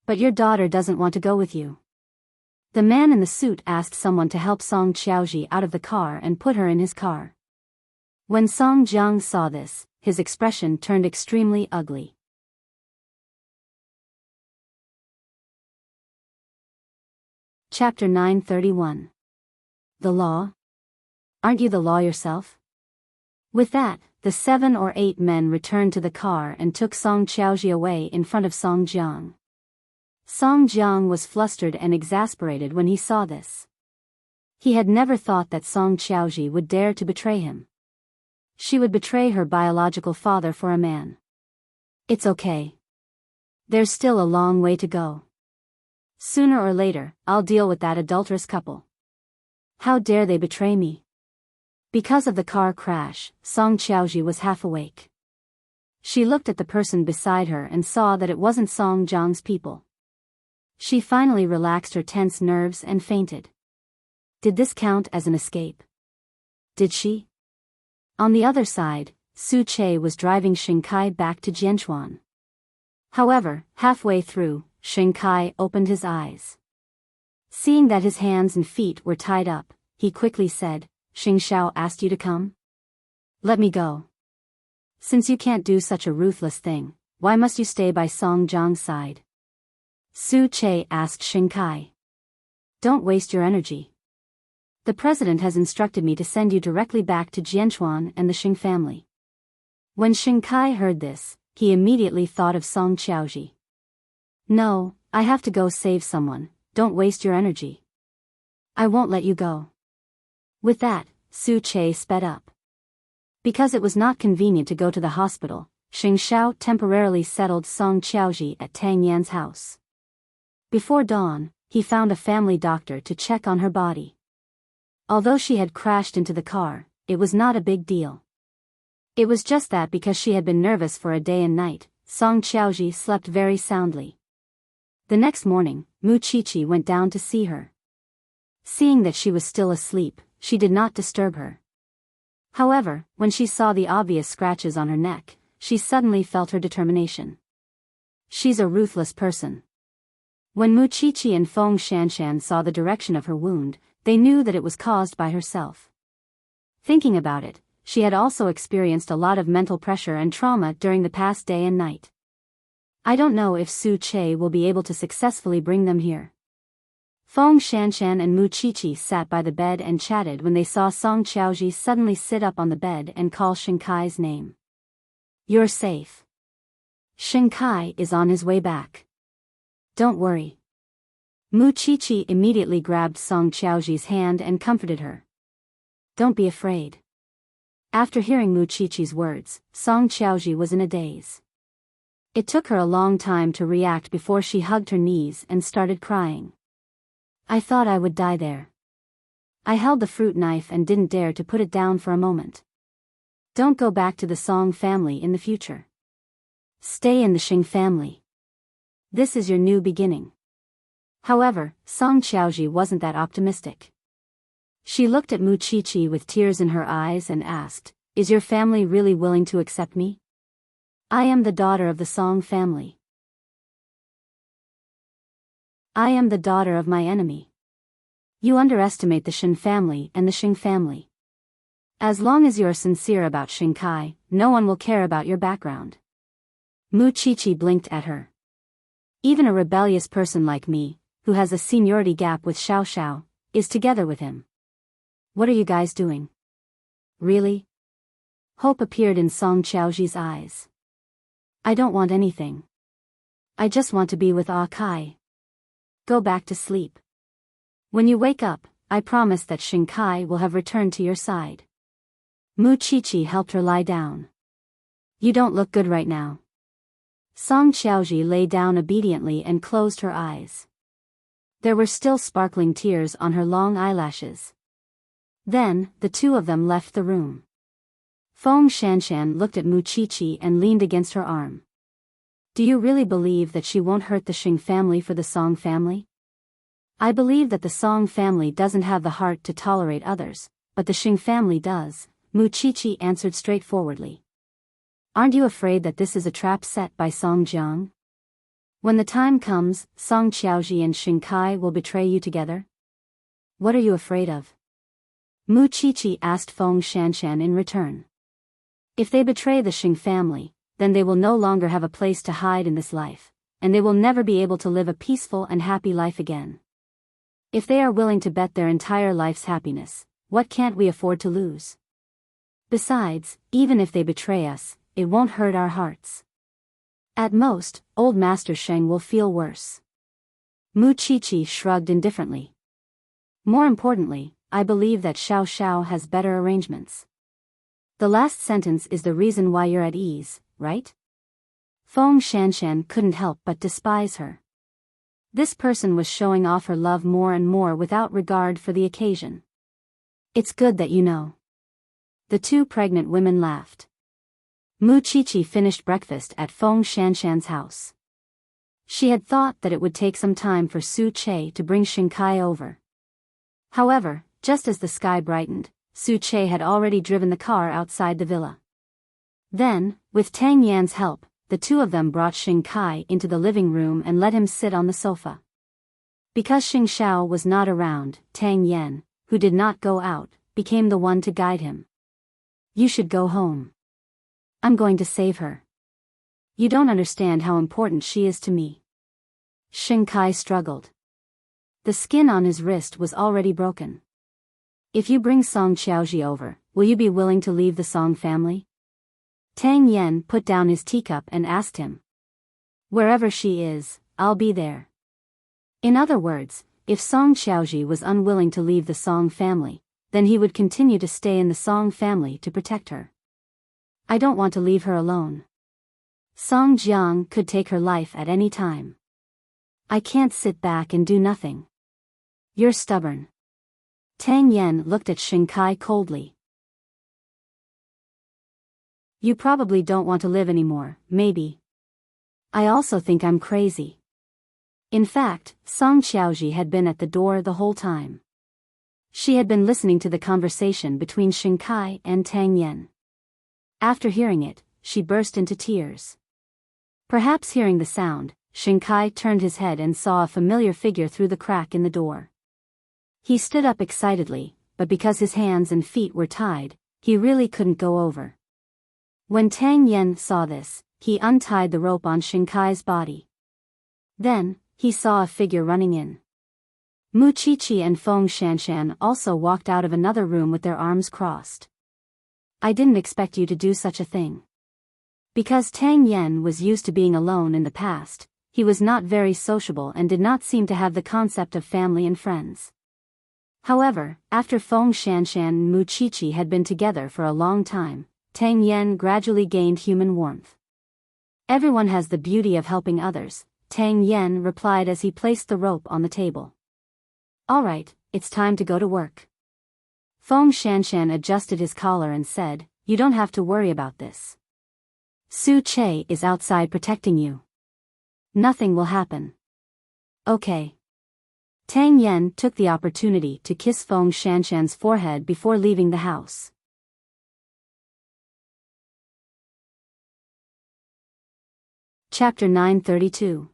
But your daughter doesn't want to go with you." The man in the suit asked someone to help Song Qiaoji out of the car and put her in his car. When Song Jiang saw this, his expression turned extremely ugly. Chapter 931. The law? Aren't you the law yourself? With that, the 7 or 8 men returned to the car and took Song Qiaoji away in front of Song Jiang. Song Jiang was flustered and exasperated when he saw this. He had never thought that Song Qiaoji would dare to betray him. She would betray her biological father for a man. It's okay. There's still a long way to go. Sooner or later, I'll deal with that adulterous couple. How dare they betray me? Because of the car crash, Song Qiaoji was half awake. She looked at the person beside her and saw that it wasn't Song Jiang's people. She finally relaxed her tense nerves and fainted. Did this count as an escape? Did she? On the other side, Su Che was driving Xing Kai back to Jianchuan. However, halfway through, Xing Kai opened his eyes. Seeing that his hands and feet were tied up, he quickly said, "Xing Xiao asked you to come? Let me go. Since you can't do such a ruthless thing, why must you stay by Song Jiang's side?" Su Che asked Xing Kai. "Don't waste your energy. The president has instructed me to send you directly back to Jianchuan and the Xing family." When Xing Kai heard this, he immediately thought of Song Qiaoji. "No, I have to go save someone, don't waste your energy. I won't let you go." With that, Su Che sped up. Because it was not convenient to go to the hospital, Xing Xiao temporarily settled Song Qiaoji at Tang Yan's house. Before dawn, he found a family doctor to check on her body. Although she had crashed into the car, it was not a big deal. It was just that because she had been nervous for a day and night, Song Qiaoji slept very soundly. The next morning, Mu Qiqi went down to see her. Seeing that she was still asleep, she did not disturb her. However, when she saw the obvious scratches on her neck, she suddenly felt her determination. She's a ruthless person. When Mu Qiqi and Feng Shanshan saw the direction of her wound, they knew that it was caused by herself. Thinking about it, she had also experienced a lot of mental pressure and trauma during the past day and night. I don't know if Su Che will be able to successfully bring them here. Feng Shanshan and Mu Qiqi sat by the bed and chatted when they saw Song Qiaoji suddenly sit up on the bed and call Xing Kai's name. "You're safe. Xing Kai is on his way back. Don't worry." Mu Qiqi immediately grabbed Song Qiaoji's hand and comforted her. "Don't be afraid." After hearing Mu Qiqi's words, Song Qiaoji was in a daze. It took her a long time to react before she hugged her knees and started crying. "I thought I would die there. I held the fruit knife and didn't dare to put it down for a moment. Don't go back to the Song family in the future. Stay in the Xing family. This is your new beginning." However, Song Qiaoji wasn't that optimistic. She looked at Muchichi with tears in her eyes and asked, "Is your family really willing to accept me? I am the daughter of the Song family. I am the daughter of my enemy. You underestimate the Shin family and the Xing family. As long as you are sincere about Shinkai, no one will care about your background." Muchichi blinked at her. "Even a rebellious person like me, who has a seniority gap with Xiao Xiao, is together with him. What are you guys doing?" "Really?" Hope appeared in Song Qiaoji's eyes. "I don't want anything. I just want to be with Ah Kai. Go back to sleep. When you wake up, I promise that Shinkai will have returned to your side." Muchichi helped her lie down. "You don't look good right now." Song Qiaoji lay down obediently and closed her eyes. There were still sparkling tears on her long eyelashes. Then, the two of them left the room. Feng Shanshan looked at Muchichi and leaned against her arm. "Do you really believe that she won't hurt the Xing family for the Song family?" "I believe that the Song family doesn't have the heart to tolerate others, but the Xing family does," Muchichi answered straightforwardly. "Aren't you afraid that this is a trap set by Song Jiang? When the time comes, Song Qiaoji and Shinkai will betray you together? What are you afraid of?" Muchichi asked Feng Shanshan in return. "If they betray the Xing family, then they will no longer have a place to hide in this life, and they will never be able to live a peaceful and happy life again. If they are willing to bet their entire life's happiness, what can't we afford to lose? Besides, even if they betray us, it won't hurt our hearts. At most, old Master Sheng will feel worse." Muchichi shrugged indifferently. "More importantly, I believe that Xiao Xiao has better arrangements. The last sentence is the reason why you're at ease, right?" Feng Shanshan couldn't help but despise her. This person was showing off her love more and more without regard for the occasion. "It's good that you know." The two pregnant women laughed. Muchichi finished breakfast at Feng Shanshan's house. She had thought that it would take some time for Su Che to bring Shinkai over. However, just as the sky brightened, Su Che had already driven the car outside the villa. Then, with Tang Yan's help, the two of them brought Shinkai into the living room and let him sit on the sofa. Because Xing Xiao was not around, Tang Yan, who did not go out, became the one to guide him. "You should go home. I'm going to save her. You don't understand how important she is to me." Shinkai struggled. The skin on his wrist was already broken. "If you bring Song Qiaoji over, will you be willing to leave the Song family?" Tang Yan put down his teacup and asked him. "Wherever she is, I'll be there." In other words, if Song Qiaoji was unwilling to leave the Song family, then he would continue to stay in the Song family to protect her. "I don't want to leave her alone. Song Jiang could take her life at any time. I can't sit back and do nothing." "You're stubborn." Tang Yan looked at Shinkai coldly. "You probably don't want to live anymore, maybe. I also think I'm crazy." In fact, Song Qiaoji had been at the door the whole time. She had been listening to the conversation between Shinkai and Tang Yan. After hearing it, she burst into tears. Perhaps hearing the sound, Shinkai turned his head and saw a familiar figure through the crack in the door. He stood up excitedly, but because his hands and feet were tied, he really couldn't go over. When Tang Yan saw this, he untied the rope on Shinkai's body. Then, he saw a figure running in. Muchichi and Feng Shanshan also walked out of another room with their arms crossed. "I didn't expect you to do such a thing." Because Tang Yan was used to being alone in the past, he was not very sociable and did not seem to have the concept of family and friends. However, after Feng Shanshan and Muchichi had been together for a long time, Tang Yan gradually gained human warmth. "Everyone has the beauty of helping others," Tang Yan replied as he placed the rope on the table. "All right, it's time to go to work." Feng Shanshan adjusted his collar and said, "You don't have to worry about this. Su Che is outside protecting you. Nothing will happen." "Okay." Tang Yan took the opportunity to kiss Feng Shanshan's forehead before leaving the house. Chapter 932.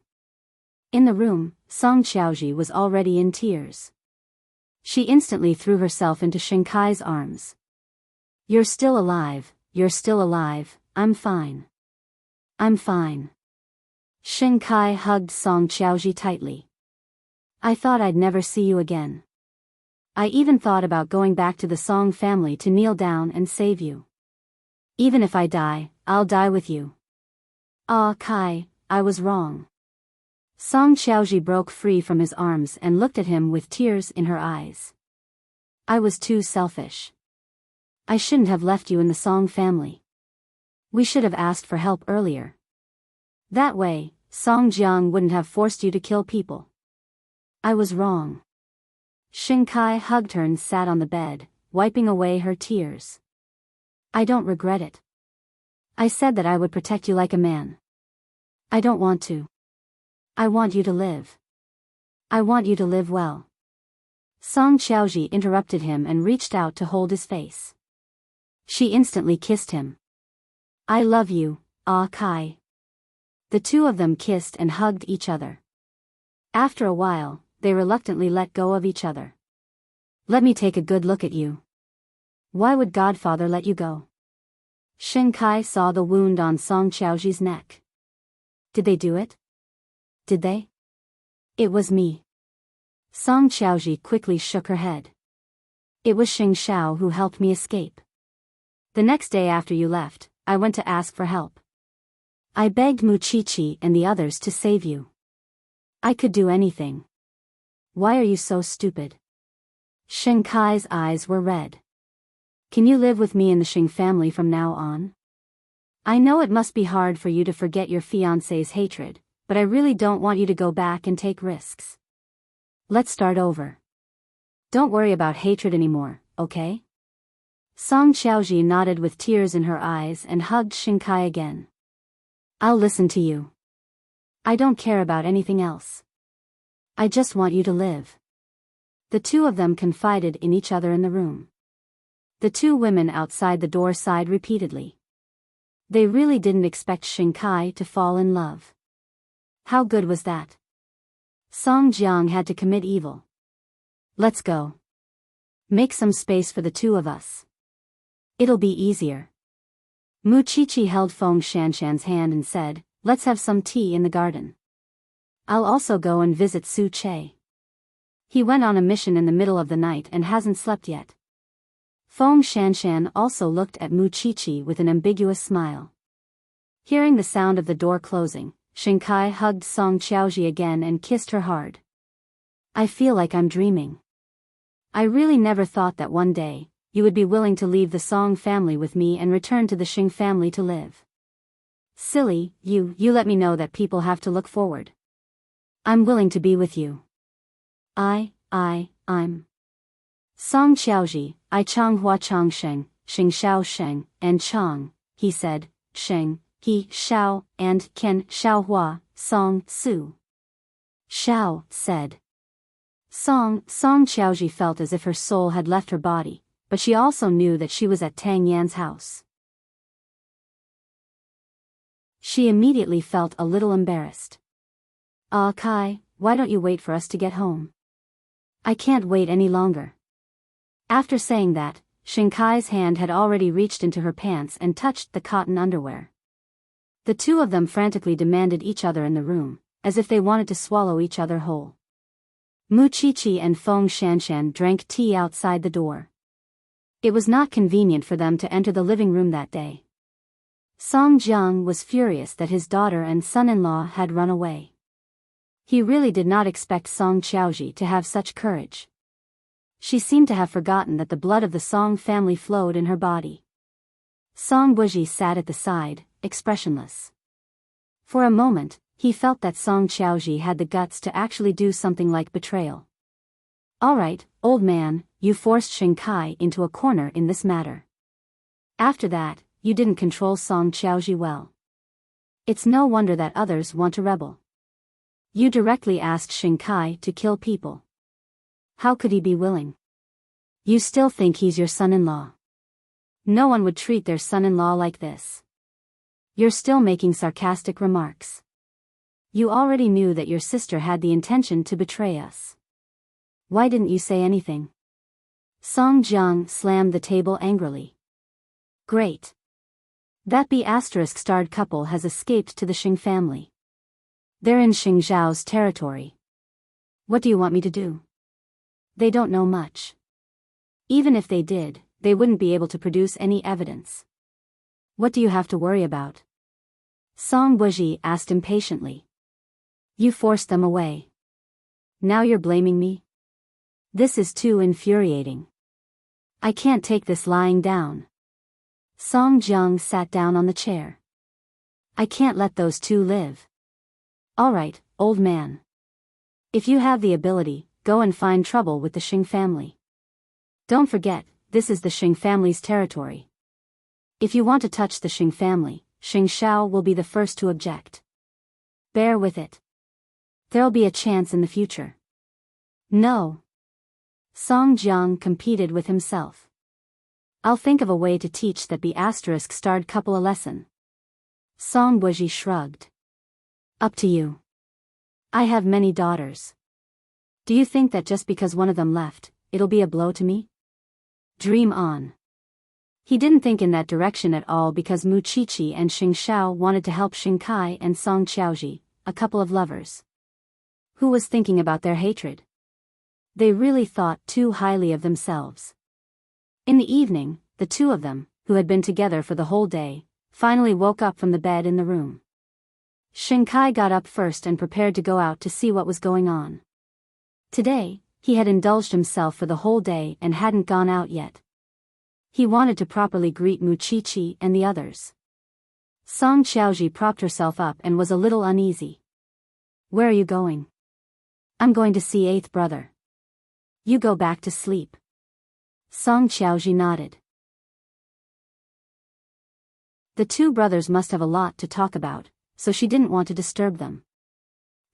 In the room, Song Xiaoji was already in tears. She instantly threw herself into Shinkai's arms. "You're still alive, you're still alive, I'm fine. I'm fine." Shinkai hugged Song Xiaoji tightly. "I thought I'd never see you again. I even thought about going back to the Song family to kneel down and save you. Even if I die, I'll die with you." "Ah, Kai, I was wrong." Song Xiaoji broke free from his arms and looked at him with tears in her eyes. "I was too selfish. I shouldn't have left you in the Song family. We should have asked for help earlier. That way, Song Jiang wouldn't have forced you to kill people. I was wrong." Shinkai hugged her and sat on the bed, wiping away her tears. "I don't regret it. I said that I would protect you like a man. I don't want to. I want you to live. I want you to live well." Song Xiaoji interrupted him and reached out to hold his face. She instantly kissed him. "I love you, Ah Kai." The two of them kissed and hugged each other. After a while, they reluctantly let go of each other. "Let me take a good look at you." "Why would Godfather let you go?" Shinkai saw the wound on Song Xiaoji's neck. "Did they do it? Did they?" "It was me." Song Xiaoji quickly shook her head. "It was Xing Xiao who helped me escape. The next day after you left, I went to ask for help. I begged Mu Chichi and the others to save you. I could do anything. Why are you so stupid?" Shinkai's eyes were red. "Can you live with me in the Xing family from now on? I know it must be hard for you to forget your fiancé's hatred, but I really don't want you to go back and take risks. Let's start over. Don't worry about hatred anymore, okay?" Song Xiaoji nodded with tears in her eyes and hugged Shinkai again. "I'll listen to you. I don't care about anything else. I just want you to live." The two of them confided in each other in the room. The two women outside the door sighed repeatedly. They really didn't expect Shinkai to fall in love. How good was that? Song Jiang had to commit evil. "Let's go. Make some space for the two of us. It'll be easier." Mu Chichi held Feng Shanshan's hand and said, "Let's have some tea in the garden. I'll also go and visit Su Che. He went on a mission in the middle of the night and hasn't slept yet." Feng Shanshan also looked at Mu Chichi with an ambiguous smile. Hearing the sound of the door closing, Shinkai hugged Song Xiaoji again and kissed her hard. "I feel like I'm dreaming. I really never thought that one day, you would be willing to leave the Song family with me and return to the Xing family to live. Silly, you let me know that people have to look forward. I'm willing to be with you. I'm Song Xiaoji, I Chang Hua Chang Sheng, Xing Xiao Sheng, and Chang," he said, "Sheng, he, Xiao, and Ken, Xiao Hua, Song, Su." Xiao said. Song Xiaoji felt as if her soul had left her body, but she also knew that she was at Tang Yan's house. She immediately felt a little embarrassed. "Ah Kai, why don't you wait for us to get home? I can't wait any longer." After saying that, Shinkai's hand had already reached into her pants and touched the cotton underwear. The two of them frantically demanded each other in the room, as if they wanted to swallow each other whole. Mu Chichi and Feng Shanshan drank tea outside the door. It was not convenient for them to enter the living room that day. Song Jiang was furious that his daughter and son-in-law had run away. He really did not expect Song Xiaoji to have such courage. She seemed to have forgotten that the blood of the Song family flowed in her body. Song Buji sat at the side, expressionless. For a moment, he felt that Song Xiaoji had the guts to actually do something like betrayal. "All right, old man, you forced Shinkai into a corner in this matter. After that, you didn't control Song Xiaoji well. It's no wonder that others want to rebel. You directly asked Shinkai to kill people. How could he be willing? You still think he's your son-in-law? No one would treat their son-in-law like this. You're still making sarcastic remarks. You already knew that your sister had the intention to betray us. Why didn't you say anything? Song Jiang slammed the table angrily. Great. That B***-starred couple has escaped to the Xing family. They're in Xing Zhao's territory. What do you want me to do? They don't know much. Even if they did, they wouldn't be able to produce any evidence. What do you have to worry about? Song Buji asked impatiently. You forced them away. Now you're blaming me? This is too infuriating. I can't take this lying down. Song Jiang sat down on the chair. I can't let those two live. All right, old man. If you have the ability, go and find trouble with the Xing family. Don't forget, this is the Xing family's territory. If you want to touch the Xing family, Xing Shao will be the first to object. Bear with it. There'll be a chance in the future. No. Song Jiang competed with himself. I'll think of a way to teach that B***-starred couple a lesson. Song Buji shrugged. Up to you. I have many daughters. Do you think that just because one of them left, it'll be a blow to me? Dream on. He didn't think in that direction at all because Mu Qiqi and Xing Shao wanted to help Xing Kai and Song Qiaoji, a couple of lovers. Who was thinking about their hatred? They really thought too highly of themselves. In the evening, the two of them, who had been together for the whole day, finally woke up from the bed in the room. Xing Kai got up first and prepared to go out to see what was going on. Today, he had indulged himself for the whole day and hadn't gone out yet. He wanted to properly greet Mu Qiqi and the others. Song Qiaoji propped herself up and was a little uneasy. Where are you going? I'm going to see eighth brother. You go back to sleep. Song Qiaoji nodded. The two brothers must have a lot to talk about, so she didn't want to disturb them.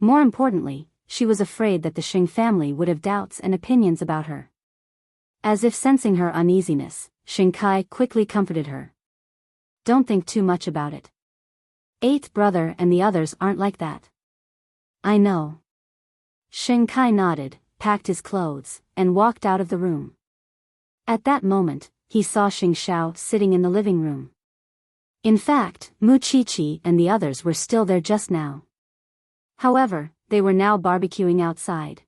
More importantly, she was afraid that the Xing family would have doubts and opinions about her. As if sensing her uneasiness, Xing Kai quickly comforted her. Don't think too much about it. Eighth brother and the others aren't like that. I know. Xing Kai nodded, packed his clothes, and walked out of the room. At that moment, he saw Xing Shao sitting in the living room. In fact, Mu Qiqi and the others were still there just now. However, they were now barbecuing outside.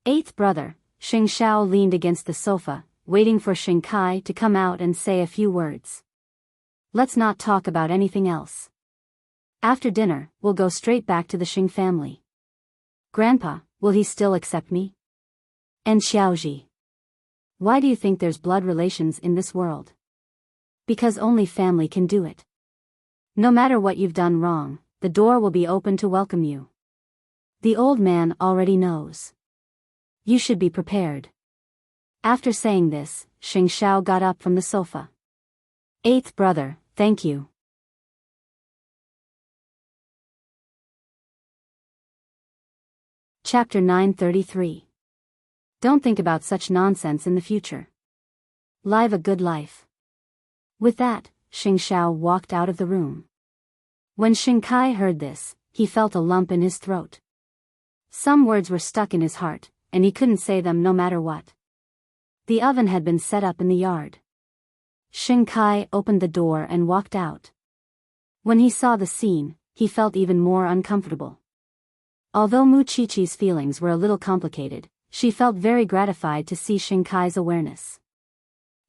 Eighth brother, Xing Shao leaned against the sofa, waiting for Xing Kai to come out and say a few words. Let's not talk about anything else. After dinner, we'll go straight back to the Xing family. Grandpa, will he still accept me? And Xiaoji. Why do you think there's blood relations in this world? Because only family can do it. No matter what you've done wrong, the door will be open to welcome you. The old man already knows. You should be prepared. After saying this, Xing Shao got up from the sofa. Eighth brother, thank you. Chapter 933. Don't think about such nonsense in the future. Live a good life. With that, Xing Shao walked out of the room. When Xing Kai heard this, he felt a lump in his throat. Some words were stuck in his heart, and he couldn't say them no matter what. The oven had been set up in the yard. Xing Kai opened the door and walked out. When he saw the scene, he felt even more uncomfortable. Although Mu Qiqi's feelings were a little complicated, she felt very gratified to see Xing Kai's awareness.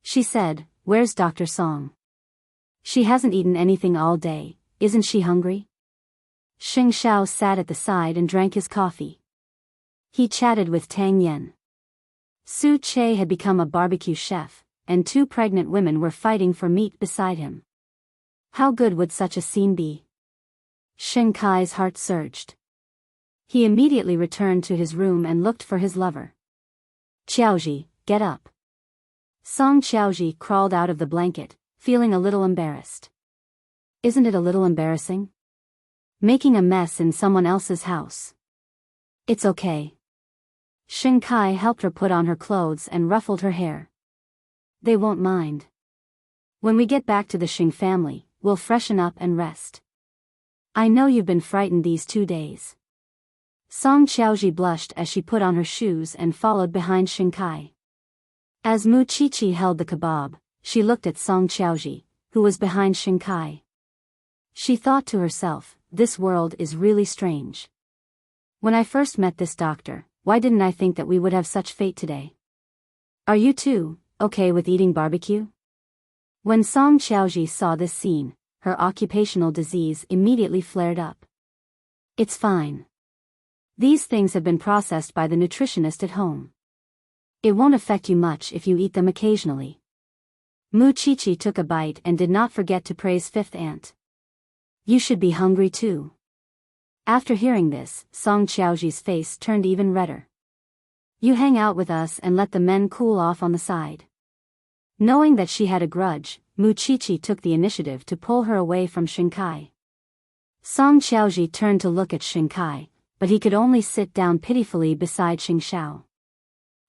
She said, "Where's Dr. Song? She hasn't eaten anything all day, isn't she hungry?" Xing Shao sat at the side and drank his coffee. He chatted with Tang Yan. Su Che had become a barbecue chef, and two pregnant women were fighting for meat beside him. How good would such a scene be? Xing Kai's heart surged. He immediately returned to his room and looked for his lover. Qiaoji, get up. Song Qiaoji crawled out of the blanket, feeling a little embarrassed. Isn't it a little embarrassing? Making a mess in someone else's house. It's okay. Xing Kai helped her put on her clothes and ruffled her hair. They won't mind. When we get back to the Xing family, we'll freshen up and rest. I know you've been frightened these 2 days. Song Qiaoji blushed as she put on her shoes and followed behind Xing Kai. As Mu Qiqi held the kebab, she looked at Song Qiaoji, who was behind Xing Kai. She thought to herself, this world is really strange. When I first met this doctor, why didn't I think that we would have such fate today? Are you too okay with eating barbecue? When Song Qiaoji saw this scene, her occupational disease immediately flared up. It's fine. These things have been processed by the nutritionist at home. It won't affect you much if you eat them occasionally. Mu Qiqi took a bite and did not forget to praise Fifth Aunt. You should be hungry too. After hearing this, Song Qiaoji's face turned even redder. You hang out with us and let the men cool off on the side. Knowing that she had a grudge, Mu Qiqi took the initiative to pull her away from Xing Kai. Song Qiaoji turned to look at Xing Kai, but he could only sit down pitifully beside Xing Xiao.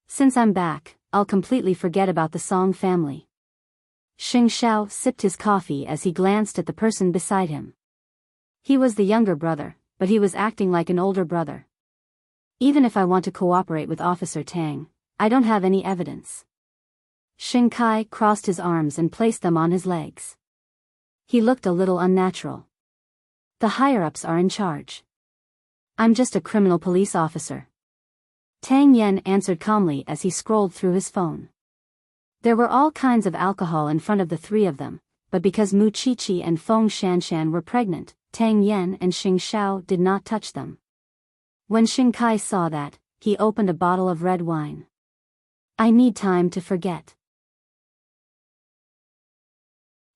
Since I'm back, I'll completely forget about the Song family. Xing Xiao sipped his coffee as he glanced at the person beside him. He was the younger brother, but he was acting like an older brother. Even if I want to cooperate with Officer Tang, I don't have any evidence. Xing Kai crossed his arms and placed them on his legs. He looked a little unnatural. The higher-ups are in charge. I'm just a criminal police officer. Tang Yen answered calmly as he scrolled through his phone. There were all kinds of alcohol in front of the three of them, but because Mu Qiqi and Feng Shanshan were pregnant, Tang Yen and Xing Xiao did not touch them. When Xing Kai saw that, he opened a bottle of red wine. I need time to forget.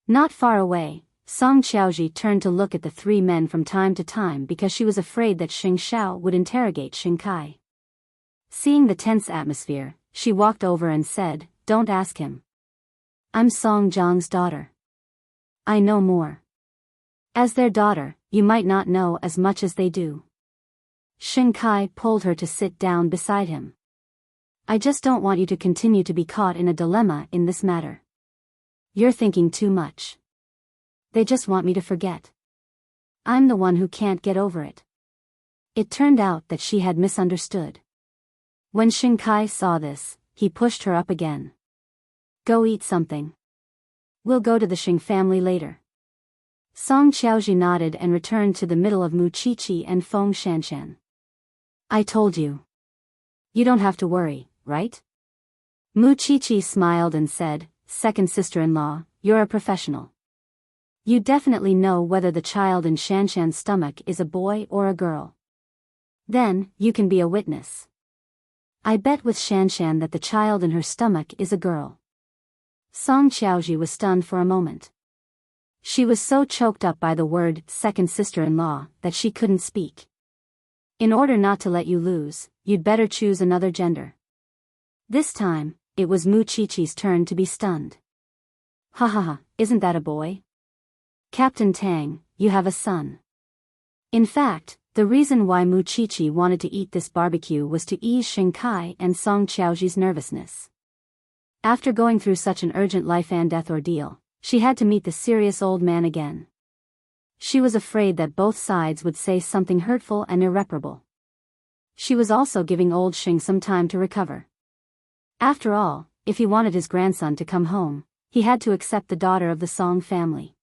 Not far away, Song Qiaoji turned to look at the three men from time to time because she was afraid that Xing Xiao would interrogate Xing Kai. Seeing the tense atmosphere, she walked over and said, Don't ask him. I'm Song Zhang's daughter. I know more. As their daughter, you might not know as much as they do. Xing Kai pulled her to sit down beside him. I just don't want you to continue to be caught in a dilemma in this matter. You're thinking too much. They just want me to forget. I'm the one who can't get over it. It turned out that she had misunderstood. When Xing Kai saw this, he pushed her up again. Go eat something. We'll go to the Xing family later. Song Qiaoji nodded and returned to the middle of Mu Qiqi and Feng Shanshan. I told you. You don't have to worry, right? Mu Qiqi smiled and said, Second sister-in-law, you're a professional. You definitely know whether the child in Shanshan's stomach is a boy or a girl. Then, you can be a witness. I bet with Shanshan that the child in her stomach is a girl. Song Qiaoji was stunned for a moment. She was so choked up by the word second sister-in-law that she couldn't speak. In order not to let you lose, you'd better choose another gender. This time, it was Mu Qiqi's turn to be stunned. Ha ha ha, isn't that a boy? Captain Tang, you have a son. In fact, the reason why Mu Qiqi wanted to eat this barbecue was to ease Xing Kai and Song Qiaoji's nervousness. After going through such an urgent life-and-death ordeal, she had to meet the serious old man again. She was afraid that both sides would say something hurtful and irreparable. She was also giving old Xing some time to recover. After all, if he wanted his grandson to come home, he had to accept the daughter of the Song family.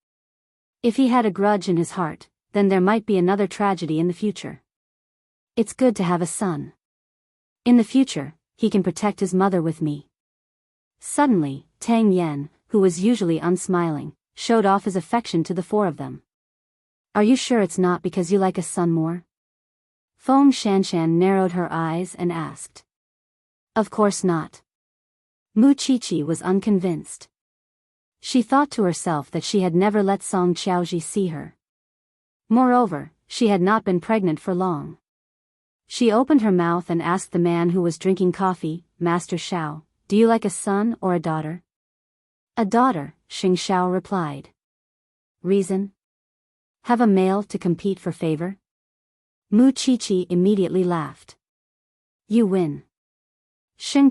If he had a grudge in his heart, then there might be another tragedy in the future. It's good to have a son. In the future, he can protect his mother with me. Suddenly, Tang Yen, who was usually unsmiling, showed off his affection to the four of them. Are you sure it's not because you like a son more? Feng Shanshan narrowed her eyes and asked. Of course not. Mu Qiqi was unconvinced. She thought to herself that she had never let Song Qiaoji see her. Moreover, she had not been pregnant for long. She opened her mouth and asked the man who was drinking coffee, Master Xiao, do you like a son or a daughter? A daughter, Xing Xiao replied. Reason? Have a male to compete for favor? Mu Qiqi immediately laughed. You win.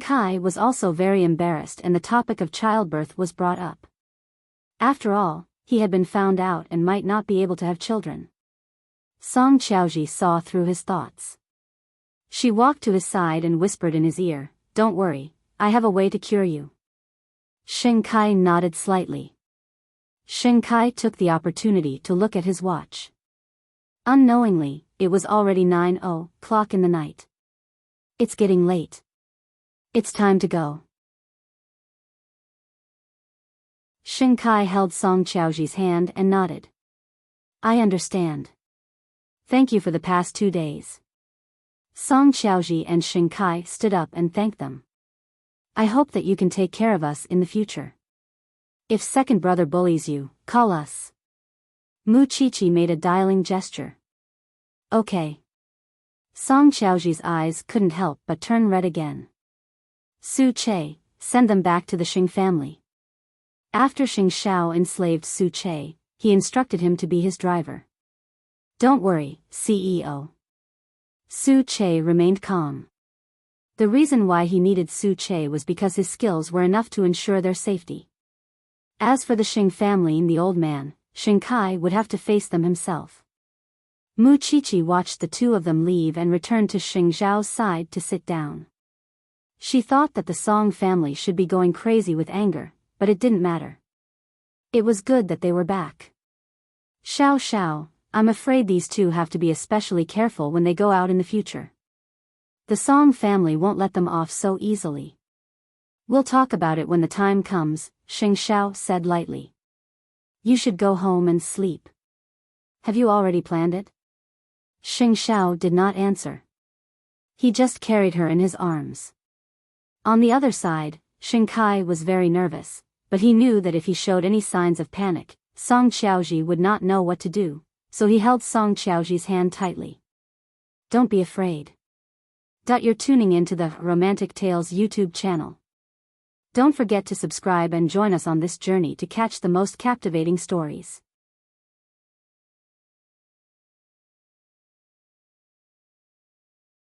Kai was also very embarrassed and the topic of childbirth was brought up. After all, he had been found out and might not be able to have children. Song Qiaoji saw through his thoughts. She walked to his side and whispered in his ear, "Don't worry, I have a way to cure you." Kai nodded slightly. Kai took the opportunity to look at his watch. Unknowingly, it was already 9:00 in the night. It's getting late. It's time to go. Kai held Song Qiaoji's hand and nodded. I understand. Thank you for the past 2 days. Song Qiaoji and Kai stood up and thanked them. I hope that you can take care of us in the future. If second brother bullies you, call us. Mu Qiqi made a dialing gesture. Okay. Song Qiaoji's eyes couldn't help but turn red again. Su Che, send them back to the Xing family. After Xing Xiao enslaved Su Che, he instructed him to be his driver. Don't worry, CEO. Su Che remained calm. The reason why he needed Su Che was because his skills were enough to ensure their safety. As for the Xing family and the old man, Kai would have to face them himself. Mu Qiqi watched the two of them leave and returned to Xing Zhao's side to sit down. She thought that the Song family should be going crazy with anger, but it didn't matter. It was good that they were back. Xiao, I'm afraid these two have to be especially careful when they go out in the future. The Song family won't let them off so easily. We'll talk about it when the time comes, Xing Xiao said lightly. You should go home and sleep. Have you already planned it? Xing Xiao did not answer. He just carried her in his arms. On the other side, Kai was very nervous, but he knew that if he showed any signs of panic, Song Qiaoji would not know what to do, so he held Song Qiaoji's hand tightly. Don't be afraid. You're tuning into the Romantic Tales YouTube channel. Don't forget to subscribe and join us on this journey to catch the most captivating stories.